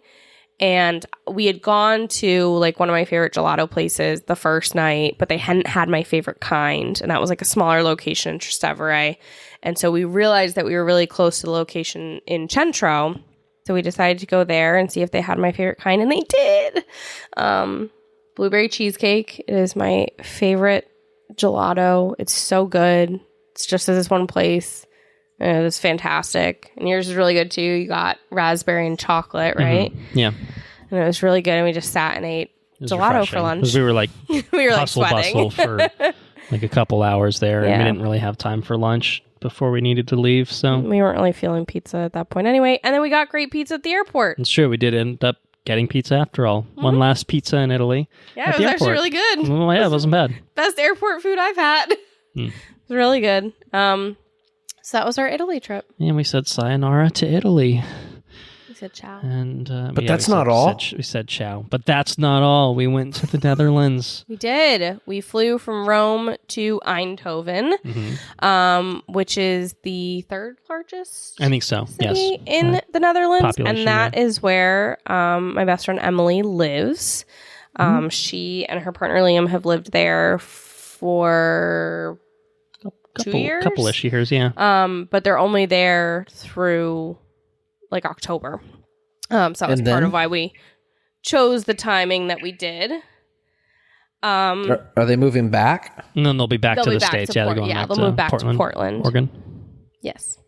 And we had gone to like one of my favorite gelato places the first night, but they hadn't had my favorite kind. And that was like a smaller location in Trastevere. And so we realized that we were really close to the location in Centro. So we decided to go there and see if they had my favorite kind, and they did. Blueberry cheesecake is my favorite gelato. It's so good. It's just at this one place. It was fantastic. And yours is really good too. You got raspberry and chocolate, right? Yeah. And it was really good. And we just sat and ate gelato for lunch. Because we were like, we were like sweating. bustle for like a couple hours there, and we Yeah. didn't really have time for lunch before we needed to leave. So We weren't really feeling pizza at that point anyway. And then we got great pizza at the airport. it's true. We did end up getting pizza after all. One last pizza in Italy. Yeah, at it the was actually airport. really good. Well, yeah, it wasn't bad. Best airport food I've had. It was really good. So that was our Italy trip. And we said sayonara to Italy. We said ciao. And But yeah, that's we not said- all. we said ciao. But that's not all. We went to the Netherlands. We did. We flew from Rome to Eindhoven, which is the third largest I think so. Yes. city in the Netherlands. Population, And that is where my best friend Emily lives. She and her partner Liam have lived there for 2 years. Couple-ish years, yeah. But they're only there through like October. So that was part of why we chose the timing that we did. Are they moving back? And then they'll be back They'll to be the back States. to Yeah, they're Port- going yeah, back they'll to move back to Portland, Portland. Oregon. Yes.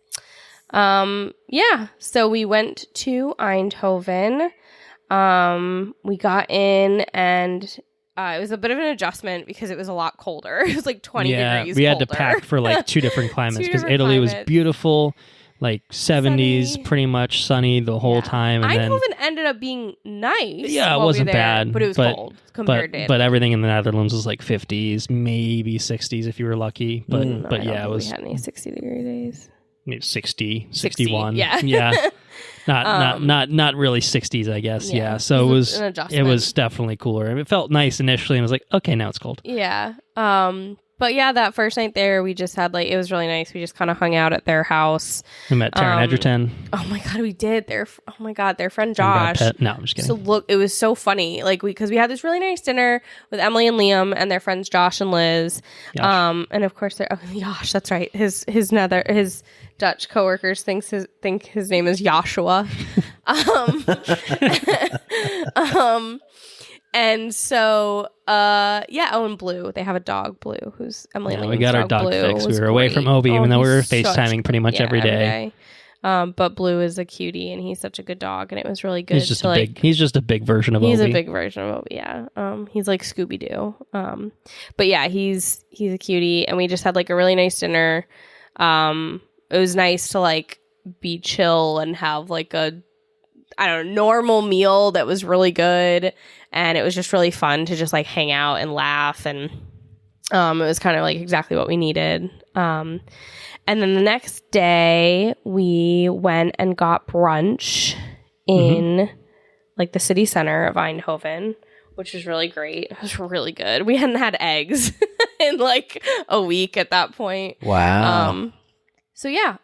Yeah. So we went to Eindhoven. We got in and it was a bit of an adjustment because it was a lot colder. It was like 20 degrees we had colder. to pack for like two different climates because different Italy was climates. beautiful, like 70s, Sunny. pretty much sunny the whole time. And Eindhoven then, ended up being nice. yeah, it while we wasn't were there, bad. but it was cold compared to but everything in the Netherlands was like 50s, maybe 60s if you were lucky. But I don't yeah, it think was we had any 60-degree days. maybe 60, 60, 61. yeah. Yeah. Not really 60s, I guess. Yeah. So it it was was an adjustment. it was definitely cooler. It felt nice initially, and I was like, okay, now it's cold. Yeah. But yeah, that first night there, we just had like, it was really nice. We just kind of hung out at their house. We met Taron Egerton. Oh my God, we did. Their friend and Brad Josh. Pitt. No, I'm just kidding. So look, it was so funny. Like because we had this really nice dinner with Emily and Liam and their friends Josh and Liz. Josh. And of course, Josh. That's right. His Dutch coworkers think his name is Joshua. And so, and Blue. They have a dog, Blue, who's Emily. Yeah, and we Liam's got our dog Blue. fixed. It We was were away great. from Obi, even though we were he's such- FaceTiming pretty much every day. But Blue is a cutie, and he's such a good dog, and it was really good. He's just he's just a big version of He's Obi. a big version of Obi, yeah. He's like Scooby Doo. But yeah, he's a cutie, and we just had like a really nice dinner. It was nice to like be chill and have like a normal meal that was really good, and it was just really fun to just like hang out and laugh, and It was kind of like exactly what we needed. And then the next day we went and got brunch in like the city center of Eindhoven, which was really great. It was really good. We hadn't had eggs in like a week at that point. Wow. So yeah,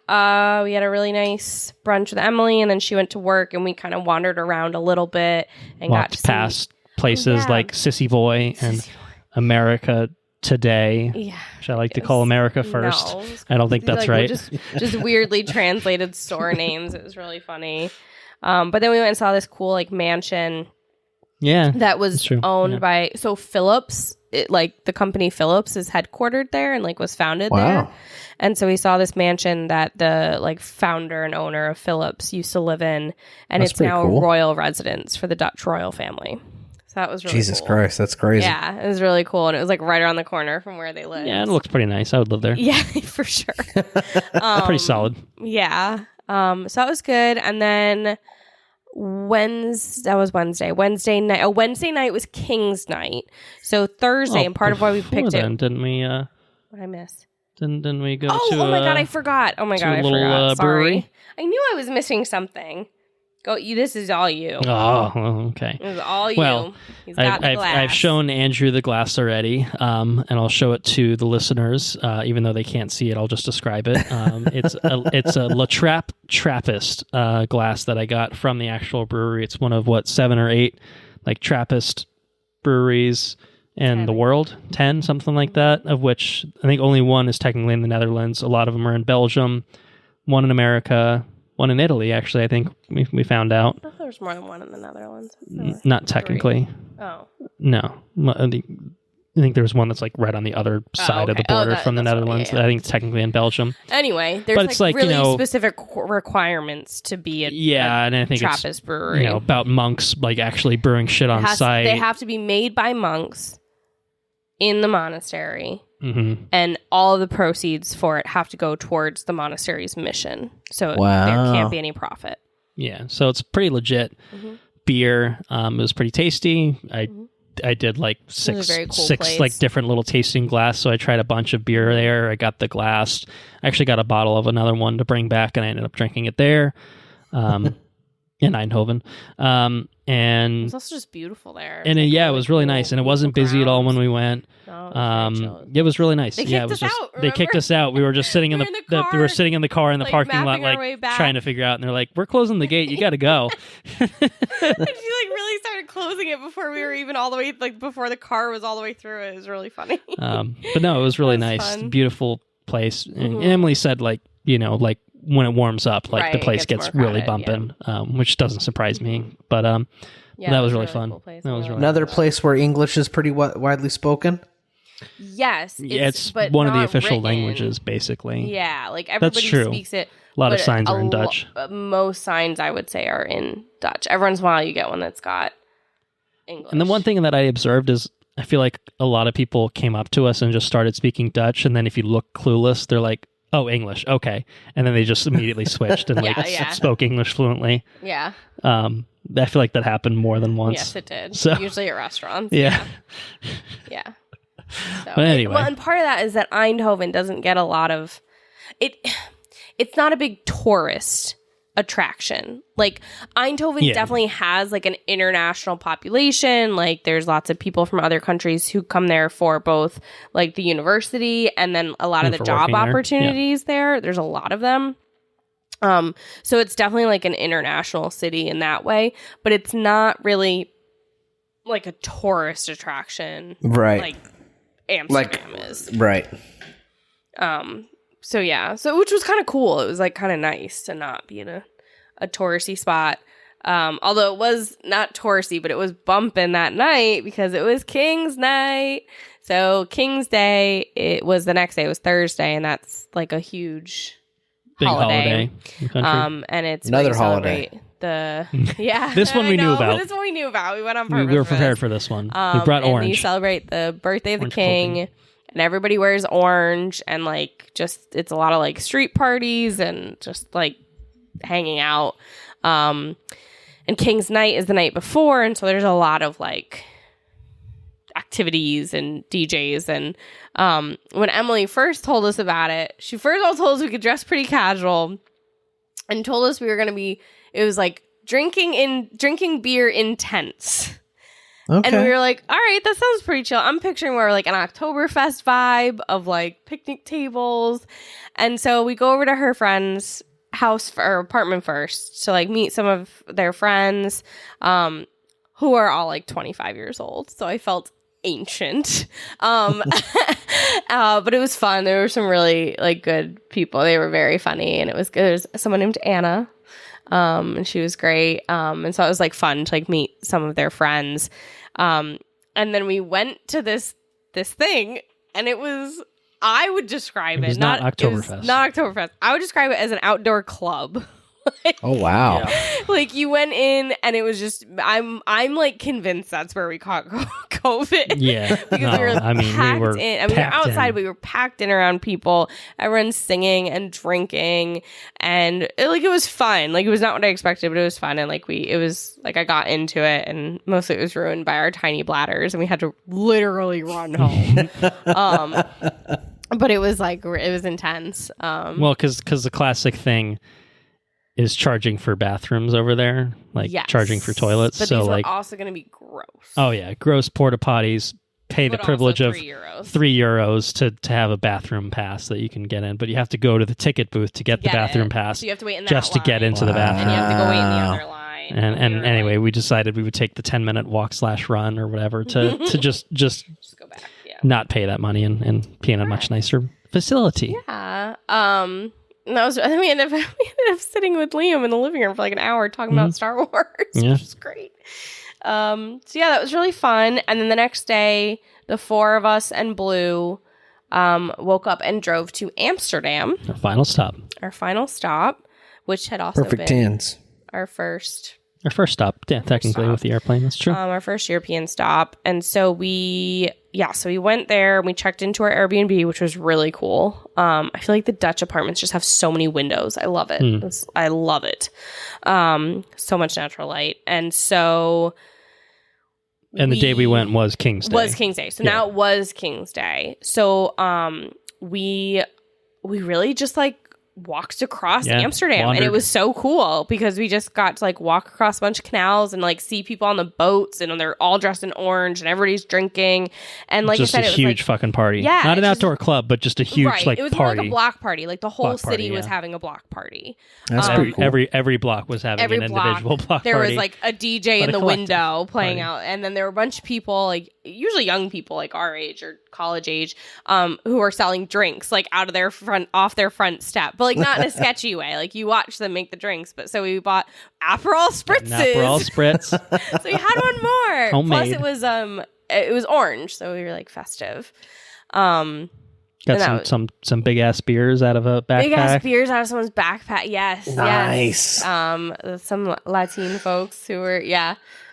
we had a really nice brunch with Emily, and then she went to work, and we kind of wandered around a little bit and Walked got to past places like Sissy Boy and America Today, which I like to call America First. No, I don't think that's right. Just weirdly translated store names. It was really funny. But then we went and saw this cool like mansion. Yeah, that was owned by Phillips. Like the company Phillips is headquartered there and like was founded there. And so we saw this mansion that the like founder and owner of Phillips used to live in, and it's now a royal residence for the Dutch royal family. So that was really Jesus cool. Christ, that's crazy. Yeah, it was really cool, and it was like right around the corner from where they live. Yeah, it looks pretty nice. I would live there. Yeah, for sure. Pretty solid. Yeah. So that was good, and then Wednesday night. Oh, Wednesday night was King's night. So Thursday, and part of why we picked it. Didn't we? What did I miss? Didn't we go to? Oh my god, I forgot. Oh my god, I forgot. Sorry, brewery? I knew I was missing something. Go. This is all you. Oh, okay. It was all you. Well, He's got the glass. I've shown Andrew the glass already, and I'll show it to the listeners, even though they can't see it. I'll just describe it. It's a La Trappe Trappist glass that I got from the actual brewery. It's one of 7 or 8 like Trappist breweries in the world, 10, something like that. Of which I think only one is technically in the Netherlands. A lot of them are in Belgium, one in America. One in Italy, actually, I think we found out. I thought there was more than one in the Netherlands. Not technically. 3. Oh. No. I think there was one that's like right on the other side of the border from the Netherlands. I think it's technically in Belgium. Anyway, there's like really specific requirements to be a and I think Trappist brewery. About monks like actually brewing shit on site. They have to be made by monks in the monastery. Mm-hmm. And all of the proceeds for it have to go towards the monastery's mission. So there can't be any profit. Yeah, so it's pretty legit beer. It was pretty tasty. I did like six like different little tasting glass. So I tried a bunch of beer there. I got the glass. I actually got a bottle of another one to bring back, and I ended up drinking it there. In Eindhoven. And it was also just beautiful there. And it was really nice. And it wasn't busy at all when we went. It was really nice. They kicked us out. We were just sitting we were sitting in the car in the parking lot, like trying to figure out. And they're like, "We're closing the gate. You got to go." And she really started closing it before we were even all the way, before the car was all the way through it. It was really funny. But no, it was really nice. Fun. Beautiful place. And Emily said, when it warms up, the place gets really bumping, which doesn't surprise me. But that was really fun. Cool place. That was really another place where English is pretty widely spoken. Yes, it's one of the official languages, basically. Yeah, everybody speaks it. A lot of signs are in Dutch. Most signs, I would say, are in Dutch. Every once in a while, you get one that's got English. And the one thing that I observed is, I feel like a lot of people came up to us and just started speaking Dutch, and then if you look clueless, they're like, "Oh, English, okay," and then they just immediately switched and spoke English fluently. Yeah. I feel like that happened more than once. Yes, it did. So, usually at restaurants. Yeah. Yeah. So, but anyway. And part of that is that Eindhoven doesn't get a lot of it. It's not a big tourist attraction. Eindhoven definitely has an international population. There's lots of people from other countries who come there for both the university and then a lot of the job opportunities there. There's a lot of them. So it's definitely an international city in that way, but it's not really a tourist attraction. Right. Amsterdam is. Right. So yeah. So which was kind of cool. It was kind of nice to not be in a touristy spot. Although it was not touristy, but it was bumping that night because it was King's night. So King's Day, it was the next day. It was Thursday, and that's a huge big holiday in the country. And it's another holiday. This one we knew about. This one we knew about. We went on purpose. We were prepared for this one. We brought orange. You celebrate the birthday of the king, and everybody wears orange, and it's a lot of street parties and just hanging out. And King's Night is the night before, and so there's a lot of activities and DJs. And when Emily first told us about it, she first of all told us we could dress pretty casual and told us we were going to be, it was like drinking beer in tents. Okay. And we were like, all right, that sounds pretty chill. I'm picturing more like an Oktoberfest vibe of like picnic tables. And so we go over to her friend's house or apartment first to like meet some of their friends who are all like 25 years old. So I felt ancient. But it was fun. There were some really like good people. They were very funny, and it was good. There was someone named Anna. And she was great. And so it was like fun to like meet some of their friends. And then we went to this thing, and it was, I would describe it not Oktoberfest. It was not Oktoberfest. I would describe it as an outdoor club. Oh wow! Like you went in, and it was just, I'm like convinced that's where we caught COVID. Yeah, because we were packed we were in. I mean, we were outside. We were packed in around people. Everyone's singing and drinking, and it was fun. Like it was not what I expected, but it was fun. And like it was like I got into it, and mostly it was ruined by our tiny bladders, and we had to literally run home. But it was like it was intense. Well, because the classic thing is charging for bathrooms over there, like charging for toilets. But so these like were also going to be gross. Oh yeah, gross porta potties. Pay But the privilege also of €3 to have a bathroom pass that you can get in, but you have to go to the ticket booth to get the bathroom pass. So you have to wait in that just to line. get into the bathroom. And you have to go wait in the other line. And anyway, we decided we would take the 10-minute walk/run or whatever to just go back. Yeah. not pay that money and be in a much nicer facility. Yeah. And we ended up sitting with Liam in the living room for like an hour talking about Star Wars, which was great. So yeah, that was really fun. And then the next day, the four of us and Blue woke up and drove to Amsterdam. Our final stop, which had also Perfect been hands. our first stop, technically with the airplane. That's true. our first European stop. And so we went there and we checked into our Airbnb, which was really cool. I feel like the Dutch apartments just have so many windows. I love it. I love it. So much natural light. And so... And the day we went was King's Day. So now it was King's Day. So we really just like walked across Amsterdam, wandered. and it was so cool because we just got to like walk across a bunch of canals and like see people on the boats, and they're all dressed in orange and everybody's drinking, and like just I said, a it was huge like, fucking party. Yeah, not an outdoor club, but just a huge like it was party. more like a block party. Like the whole Block party, city was yeah. having a block party. That's pretty cool. Every block was having an individual block there party. was like a DJ in a the collective window playing party. out, and then there were a bunch of people, like usually young people like our age or college age, who were selling drinks like off their front step, but like not in a sketchy way. Like you watch them make the drinks. But so we bought Aperol spritzes. Aperol spritz. So we had one more. Homemade. Plus it was orange, so we were like festive. Got some big ass beers out of a backpack. Big ass beers out of someone's backpack. Yes. Nice. Yes. Some Latin folks who were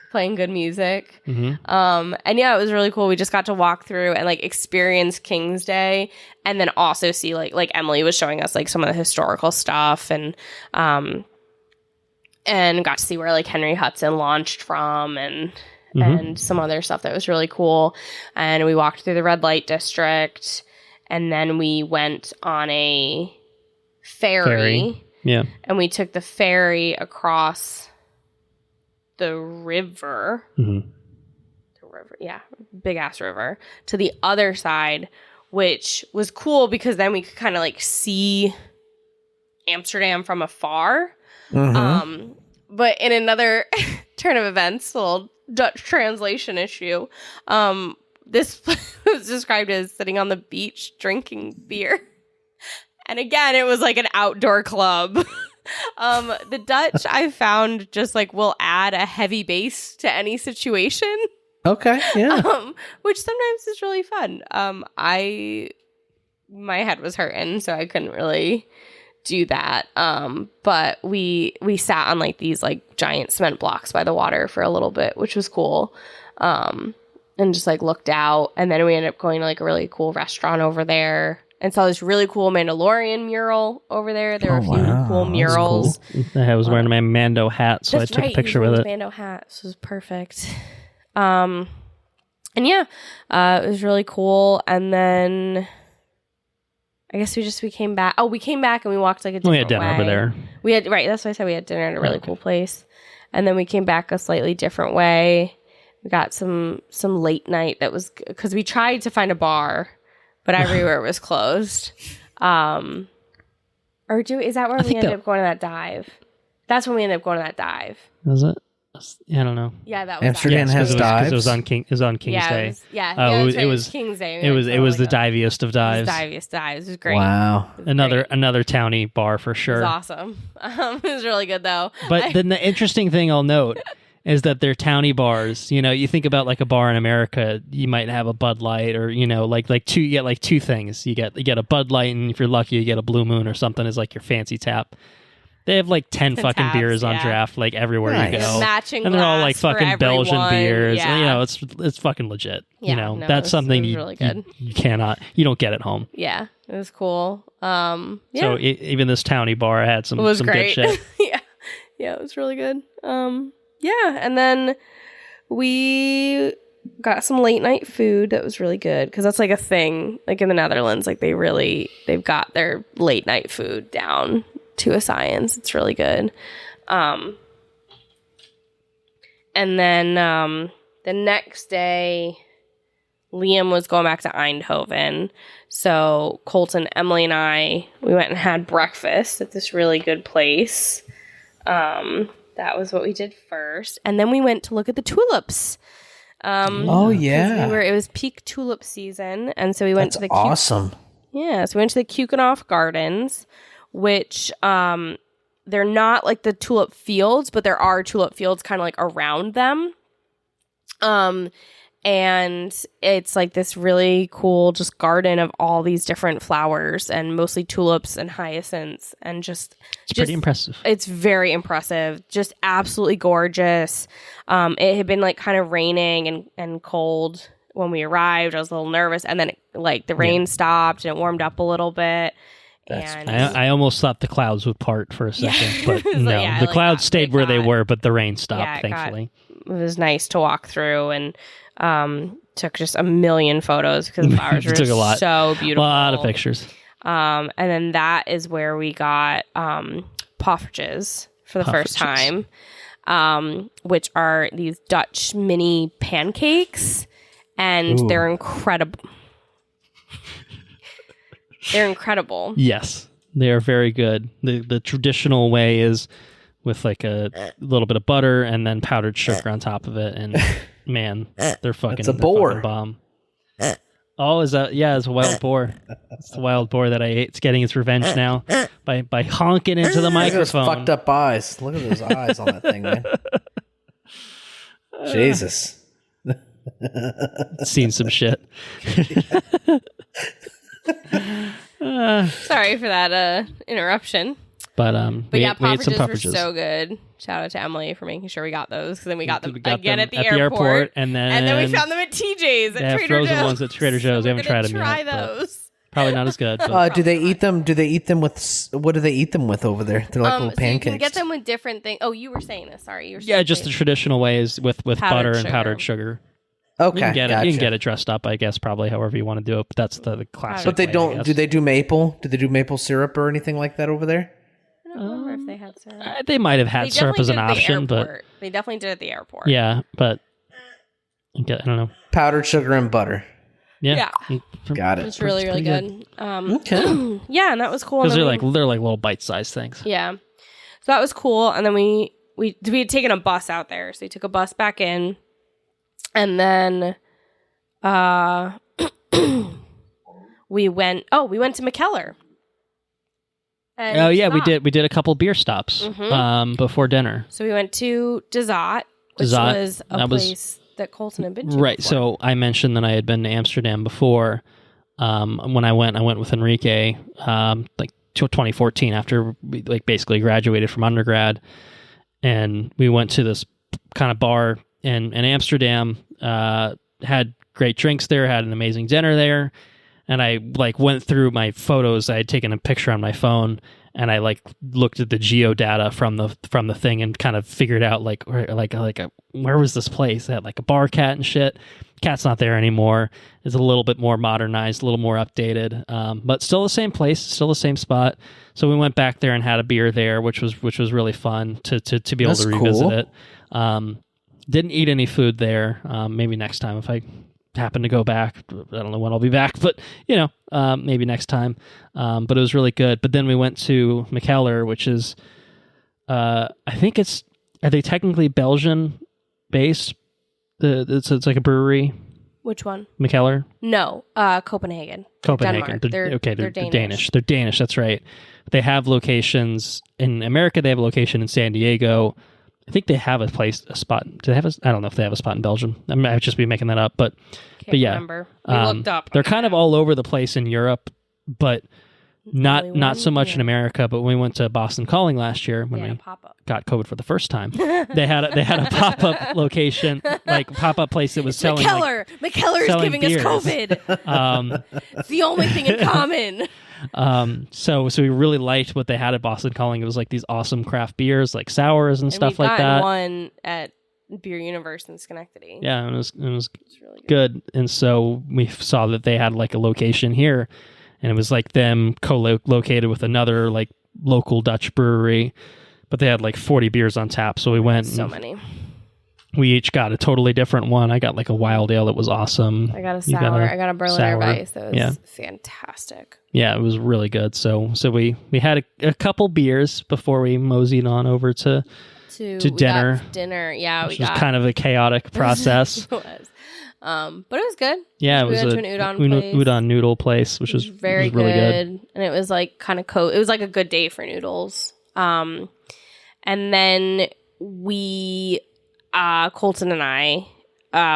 playing good music. Mm-hmm. And yeah, it was really cool. We just got to walk through and like experience King's Day, and then also see like Emily was showing us like some of the historical stuff, and got to see where like Henry Hudson launched from, and some other stuff that was really cool. And we walked through the red light district, and then we went on a ferry. Yeah. And we took the ferry across the river. Mm-hmm. The river, yeah, big ass river to the other side, which was cool because then we could kind of like see Amsterdam from afar. Mm-hmm. But in another turn of events, little Dutch translation issue, this was described as sitting on the beach drinking beer. And again, it was like an outdoor club. The Dutch, I found, just like will add a heavy bass to any situation. Okay, yeah. Which sometimes is really fun. My head was hurting, so I couldn't really do that. But we sat on like these like giant cement blocks by the water for a little bit, which was cool. And just like looked out, and then we ended up going to like a really cool restaurant over there. And saw this really cool Mandalorian mural over there. There were a few cool murals. Cool. I was wearing my Mando hat, so I took a picture with it. Mando hat. This was perfect. And And yeah, it was really cool. And then I guess we came back. Oh, we came back and we walked like a different We had dinner way. over there. We had, right, that's why I said we had dinner at a really cool place. And then we came back a slightly different way. We got some late night that was, because we tried to find a bar, but everywhere was closed. Is that where we ended up going to that dive? That's when we ended up going to that dive. Was it? I don't know. Yeah, that was Amsterdam that. has dives. It was on King's Day. It was King's Day. It was the diviest of dives. Diviest dives. It was great. Wow. It was Another towny bar for sure. It was awesome. It was really good though. But then the interesting thing I'll note is that they're towny bars. You know, you think about like a bar in America, you might have a Bud Light, or you get two things. You get a Bud Light, and if you're lucky, you get a Blue Moon or something as like your fancy tap. They have like 10 fucking taps, beers on draft, like everywhere Nice. you go. Matching and they're all like glass for fucking Belgian everyone. beers. Yeah. And, you know, it's fucking legit. Yeah, you know, no, that's something it was you, really good. you don't get at home. Yeah, it was cool. Yeah. So even this towny bar had some good Great. shit. yeah, it was really good. Yeah, and then we got some late night food that was really good, because that's like a thing, like in the Netherlands, like they've got their late night food down to a science. It's really good. And then the next day, Liam was going back to Eindhoven. So Colton, Emily, and we went and had breakfast at this really good place. That was what we did first. And then we went to look at the tulips. Oh yeah. It was peak tulip season. And so we went to the awesome. Yeah, so we went to the Keukenhof Gardens, which they're not like the tulip fields, but there are tulip fields kind of like around them. And it's like this really cool just garden of all these different flowers, and mostly tulips and hyacinths, and it's pretty impressive. It's very impressive. Just absolutely gorgeous. It had been like kind of raining and cold when we arrived. I was a little nervous, and then the rain stopped and it warmed up a little bit. I almost thought the clouds would part for a second, but no, the clouds stayed where they were, but the rain stopped, thankfully. It was nice to walk through, and took just a million photos because the flowers were took a lot. So beautiful. A lot of pictures. And then that is where we got poffertjes for the first time, which are these Dutch mini pancakes, and they're incredible. They're incredible. Yes, they are very good. The traditional way is with like a little bit of butter and then powdered sugar on top of it, and man, they're fucking, it's a boar. Fucking bomb. Oh, is that? Yeah, it's a wild boar. It's the wild boar that I ate. It's getting its revenge now by honking into the microphone. Look at those fucked up eyes. Look at those eyes on that thing, man. Jesus. Seen some shit. Sorry for that interruption. But we ate some poffertjes puffertjes. were so good. Shout out to Emily for making sure we got those, because then we got them at the airport, and then we found them at TJ's at Trader frozen Joe's. ones at Trader Joe's. So I haven't tried them try yet. those. Probably not as good. But. Do they eat them? Do they eat them with? What do they eat them with over there? They're like little pancakes. You can get them with different things. Oh, you were saying this. Sorry, Just the traditional ways with butter and powdered sugar. Okay, you can get gotcha. it. You can get it dressed up, I guess, probably however you want to do it. But that's the classic. But they way, don't. Do they do maple? Do they do maple syrup or anything like that over there? I don't remember if they had syrup. They might have had syrup as an option, but they definitely did at the airport. Yeah, but I don't know. Powdered sugar and butter. Yeah. Got it. It's really, really good. Okay. Yeah, and that was cool. Because they're like little bite-sized things. Yeah. So that was cool. And then we had taken a bus out there. So we took a bus back in. And then we went to McKellar. And we did a couple beer stops before dinner. So we went to Dezat, which was a place that Colton had been to. Right. Before. So I mentioned that I had been to Amsterdam before. When I went with Enrique, 2014 after we basically graduated from undergrad, and we went to this kind of bar in Amsterdam. Had great drinks there. Had an amazing dinner there. And I went through my photos. I had taken a picture on my phone, and I like looked at the geodata from the thing and kind of figured out where was this place? It had like a bar cat and shit. Cat's not there anymore. It's a little bit more modernized, a little more updated, but still the same place, still the same spot. So we went back there and had a beer there, which was really fun to be able to revisit cool. it. Didn't eat any food there. Maybe next time if I happen to go back. I don't know when I'll be back, but maybe next time. But it was really good. But then we went to Mikkeller, which is, I think are they technically Belgian based? It's like a brewery. Which one? Mikkeller? No, Copenhagen. Copenhagen. Denmark. They're Danish. They're Danish. That's right. They have locations in America. They have a location in San Diego. I think they have a spot. Do they have I don't know if they have a spot in Belgium. I might just be making that up, but yeah. Remember. We looked up. They're kind of all over the place in Europe, but not so much in America. But when we went to Boston Calling last year, when we got COVID for the first time, they had a pop-up location, like pop-up place that was selling Mikkeller's giving beers. us COVID. It's the only thing in common. So we really liked what they had at Boston Calling. It was like these awesome craft beers, like sours and stuff like that. One at Beer Universe in Schenectady. Yeah, it was really good. And so we saw that they had like a location here, and it was like them co-located with another like local Dutch brewery, but they had like 40 beers on tap. So we went. So many. We each got a totally different one. I got like a wild ale that was awesome. I got a sour. I got a Berliner Weiss that was fantastic. Yeah, it was really good. So we had a couple beers before we moseyed on over to dinner. Dinner, yeah, which was kind of a chaotic process. It was, but it was good. Yeah, we went to an udon noodle place, which was really good. And it was like kind of it was like a good day for noodles. And then we. Colton and I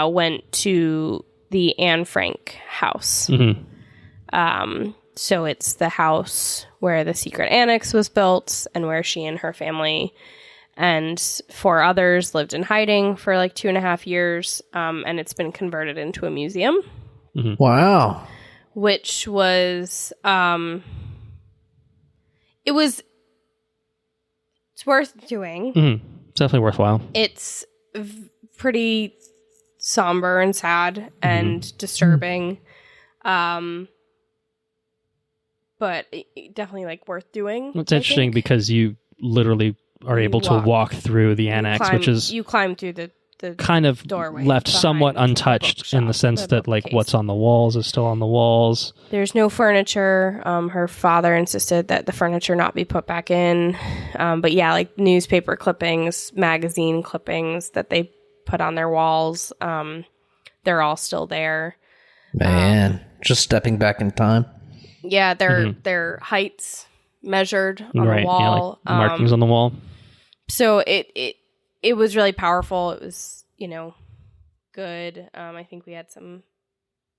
went to the Anne Frank house. Mm-hmm. So it's the house where the secret annex was built and where she and her family and 4 others lived in hiding for like 2.5 years. And it's been converted into a museum. Mm-hmm. Wow. Which was, it's worth doing. Mm-hmm. It's definitely worthwhile. It's pretty somber and sad and disturbing, but definitely like worth doing. It's interesting because you literally are able to walk through the annex, which is you climb through the kind of doorway left somewhat untouched in the sense that like what's on the walls is still on the walls. There's no furniture. Her father insisted that the furniture not be put back in. But yeah, like newspaper clippings, magazine clippings that they put on their walls. They're all still there. Man, just stepping back in time. Yeah, their heights measured on the wall. Yeah, like markings on the wall. So it was really powerful. It was, good. I think we had some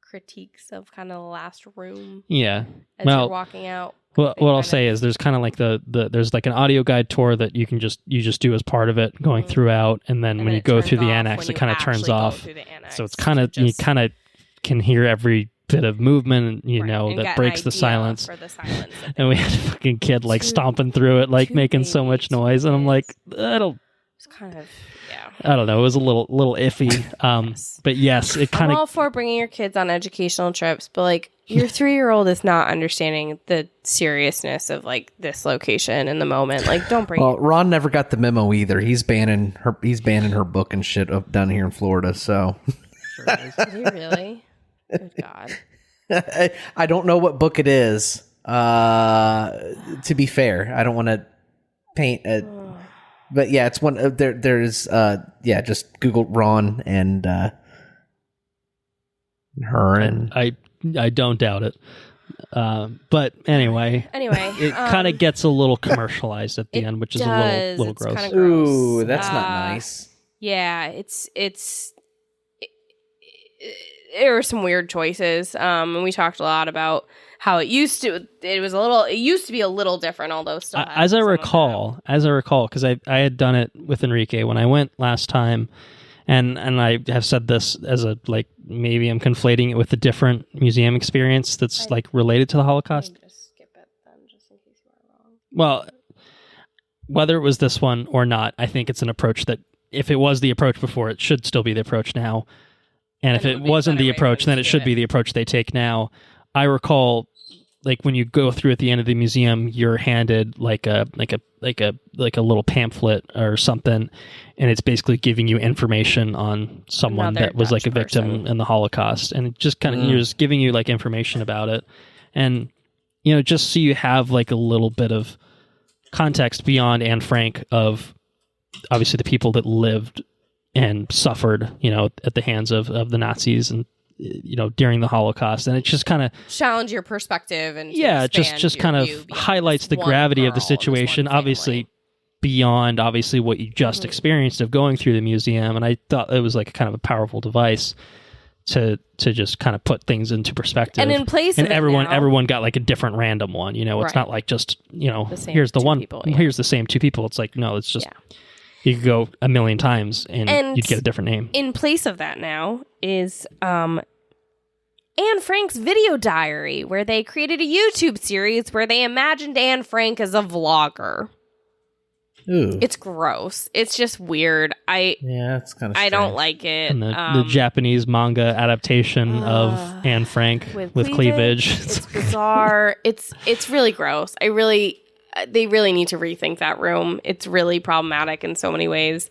critiques of kind of the last room. Yeah. As you're walking out. Well, what I'll say is there's kind of like there's like an audio guide tour that you just do as part of it going throughout, and then when you go through the annex, it kind of turns off. So it's kind of you kind of can hear every bit of movement, that breaks the silence. And we had a fucking kid like stomping through it, like making so much noise, and I'm like, It's kind of, I don't know. It was a little iffy. Yes. But yes, it kind of. I'm all for bringing your kids on educational trips, but like your 3-year-old is not understanding the seriousness of like this location in the moment. Like, don't bring. Well, Ron never got the memo either. He's banning her book and shit up down here in Florida. So. Sure is. Did he really? Good God. I don't know what book it is. To be fair, I don't want to paint a. But yeah, it's one. There's just Google Ron and her, and I don't doubt it. But anyway, it kind of gets a little commercialized at the end, which is a little gross. Gross. Ooh, that's not nice. Yeah, it's there were some weird choices. And we talked a lot about how it used to be a little different, although still as I recall, because I had done it with Enrique when I went last time, and I have said this as a like maybe I'm conflating it with a different museum experience that's like related to the Holocaust. Just skip it then, just in case you are wrong. Well, whether it was this one or not, I think it's an approach that, if it was the approach before, it should still be the approach now. And if it wasn't the approach, then it should be the approach they take now. I recall, like, when you go through at the end of the museum, you're handed like a little pamphlet or something, and it's basically giving you information on someone that was like a victim in the Holocaust, and it just kind of you're just giving you like information about it, and just so you have like a little bit of context beyond Anne Frank of obviously the people that lived and suffered, at the hands of the Nazis and during the Holocaust, and it just kind of challenge your perspective and just kind of highlights the gravity of the situation. Obviously, beyond what you just experienced of going through the museum, and I thought it was like kind of a powerful device to just kind of put things into perspective. And in place, and everyone got like a different random one. It's not like just here's the one, here's the same two people. It's like no, it's just. Yeah. You could go a million times and you'd get a different name. In place of that now is Anne Frank's video diary, where they created a YouTube series where they imagined Anne Frank as a vlogger. Ooh. It's gross. It's just weird. It's kind of I don't like it. And the Japanese manga adaptation of Anne Frank with cleavage. It's bizarre. It's really gross. They really need to rethink that room. It's really problematic in so many ways.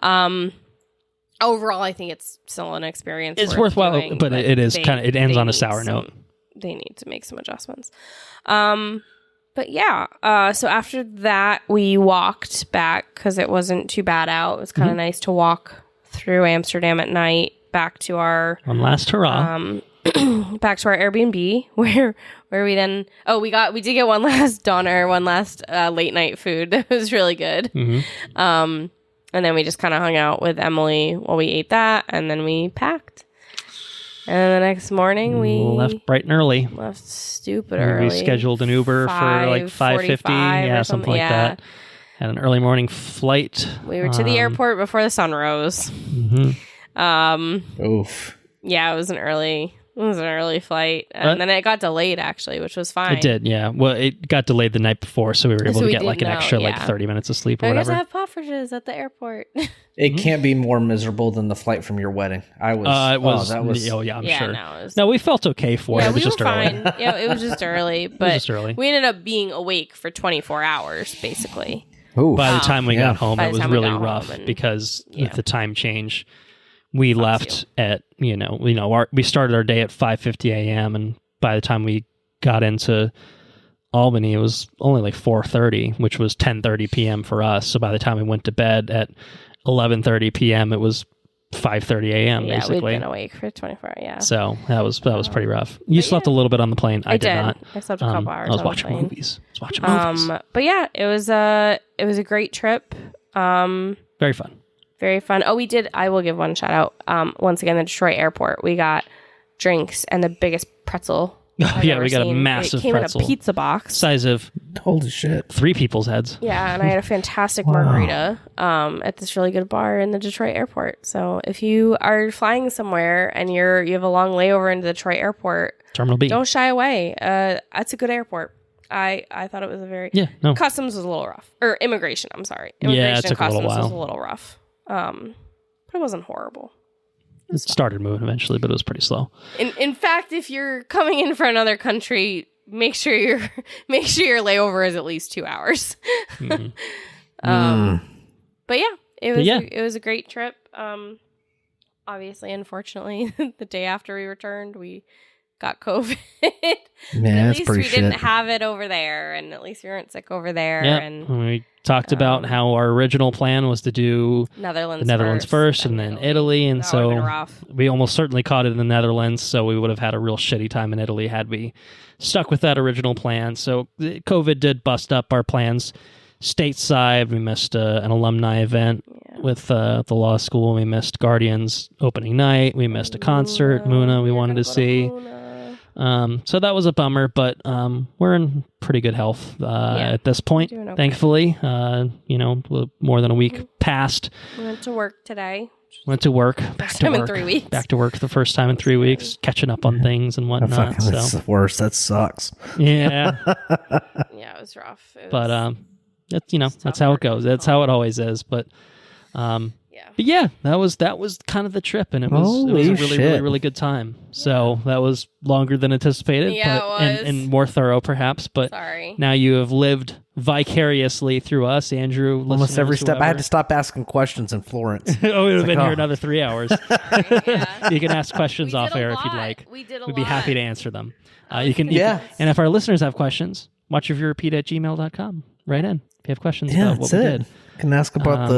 Overall, I think it's still an experience. It's worthwhile, doing, but it is it ends on a sour note. They need to make some adjustments. But yeah, so after that, we walked back because it wasn't too bad out. It was kind of nice to walk through Amsterdam at night back to our one last hurrah. Back to our Airbnb where we then we did get one last late night food that was really good. And then we just kind of hung out with Emily while we ate that, and then we packed. And then the next morning we left bright and early. Left stupid early. We scheduled an Uber for like 5:50, something like that. Had an early morning flight. We were to the airport before the sun rose. Oof. Yeah, it was an early flight, and then it got delayed actually, which was fine. It did, yeah. Well, it got delayed the night before, so we were able to get like an extra 30 minutes of sleep or whatever. I have poffertges at the airport. It can't be more miserable than the flight from your wedding. I'm sure. No, we felt okay for it. It was just fine. early. Yeah, it was just early, but we ended up being awake for 24 hours basically. Ooh. By the time we got home, it was really rough because with the time change. We left at, we started our day at 5:50 a.m. and by the time we got into Albany, it was only like 4:30, which was 10:30 p.m. for us. So by the time we went to bed at 11:30 p.m., it was 5:30 a.m. basically. We'd been awake for 24 hours, yeah. So that was pretty rough. You slept a little bit on the plane. I did not. I slept a couple hours. I was watching movies. But yeah, it was a great trip. Very fun. Very fun. Oh, we did. I will give one shout out. Once again, the Detroit airport. We got drinks and the biggest pretzel. Yeah, we got a massive pretzel. It came in a pizza box. Size of, holy shit, 3 people's heads. Yeah, and I had a fantastic margarita at this really good bar in the Detroit airport. So if you are flying somewhere and you have a long layover into the Detroit airport, Terminal B, don't shy away. That's a good airport. I thought it was a very... Customs was a little rough. Or immigration, I'm sorry. Immigration it took and customs a little while. was a little rough. But it wasn't horrible. It started moving eventually, but it was pretty slow. In fact, if you're coming in from another country, make sure your layover is at least 2 hours. But yeah, it was a great trip. Obviously, unfortunately, the day after we returned, we got COVID. Yeah, at least we didn't have it over there, and at least we weren't sick over there. Yeah, and we talked about how our original plan was to do the Netherlands first and then Italy, and so we almost certainly caught it in the Netherlands, so we would have had a real shitty time in Italy had we stuck with that original plan. So COVID did bust up our plans stateside. We missed an alumni event with the law school. We missed Guardians opening night. We missed a concert, Muna, we wanted to see. So that was a bummer, but we're in pretty good health at this point, thankfully. More than a week passed. We went to work today. Went to work. First time in 3 weeks. Back to work the first time in 3 weeks, catching up on things and whatnot. That's the worst. That sucks. Yeah. Yeah, it was rough. But that's how it goes. That's how it always is. But yeah, that was kind of the trip, and it was a really good time. So that was longer than anticipated, Yeah, but, it was. and more thorough perhaps. But Sorry. now you have lived vicariously through us, Andrew. Almost every step. Whoever. I had to stop asking questions in Florence. Oh, we would have been here another 3 hours. Yeah. You can ask questions We off did a air if you'd lot. like. We did a We'd be lot. happy to answer them. You can, and if our listeners have questions, watchifyourepeat@gmail.com. Right in. If you have questions about what we did. You can ask about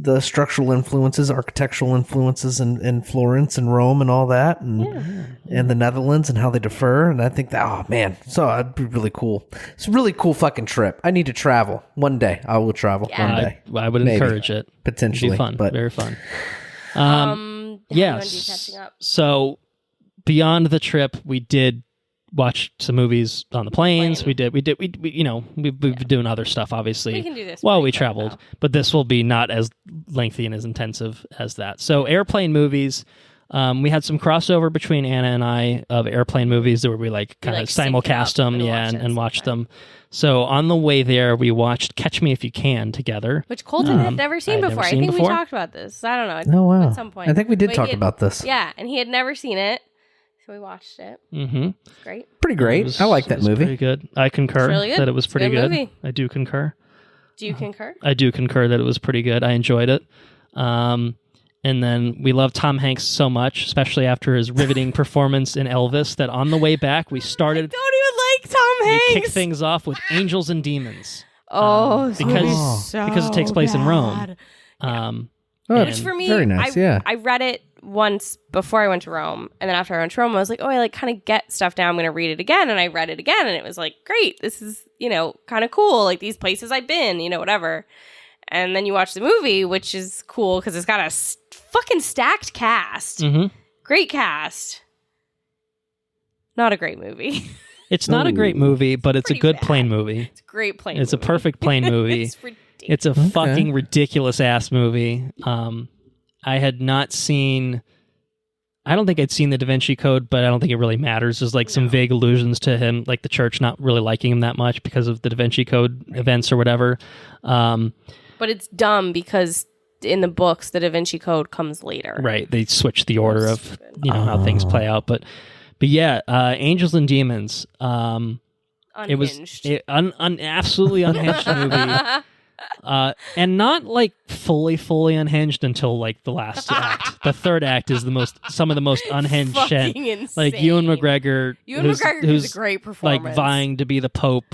the structural influences, architectural influences in Florence and Rome and all that, and the Netherlands and how they differ. And I think that, oh man, so it'd be really cool. It's a really cool fucking trip. I need to travel one day. I will travel one day. I would Maybe. encourage it. Potentially, It'd be fun, but very fun. How do you wanna do catching up? So beyond the trip, we did watch some movies on the planes. We've been doing other stuff, obviously, We can do this while pretty we quick, traveled, though. but this will be not as lengthy and as intensive as that. So airplane movies, we had some crossover between Anna and I of airplane movies where we kind of simulcast them, and watched them. So on the way there, we watched Catch Me If You Can together. Which Colton had never seen before. I think we talked about this. I don't know. oh wow, At some point. I think we did But talk about this. Yeah, and he had never seen it. So we watched it. Mm-hmm. Great. Pretty great. I like that movie. Pretty good. I concur really good. that it was It's a pretty good good. movie. I do concur. Do you concur? I do concur that it was pretty good. I enjoyed it. And then we love Tom Hanks so much, especially after his riveting performance in Elvis, that on the way back we started. Don't even like Tom Hanks. We kicked things off with Angels and Demons. Because it takes place in Rome. Which for me, very nice. I read it once before I went to Rome, and then after I went to Rome, I was like, oh, I kind of get stuff now. I'm going to read it again, and I read it again, and it was like, great, this is kind of cool. Like these places I've been, whatever. And then you watch the movie, which is cool because it's got a fucking stacked cast. Mm-hmm. Great cast. Not a great movie. It's not a great movie, but it's a good bad. plane movie. It's a great plane. It's a perfect plane movie. It's ridiculous. It's a fucking ridiculous ass movie. I had not seen. I don't think I'd seen the Da Vinci Code, but I don't think it really matters. There's some vague allusions to him, like the church not really liking him that much because of the Da Vinci Code events or whatever. But it's dumb because in the books, the Da Vinci Code comes later. Right. They switch the order of how things play out. But yeah, Angels and Demons. It was an absolutely unhinged movie. And not fully unhinged until the last act. The third act is some of the most unhinged shit. Insane. Ewan McGregor, who's a great performance. vying to be the Pope,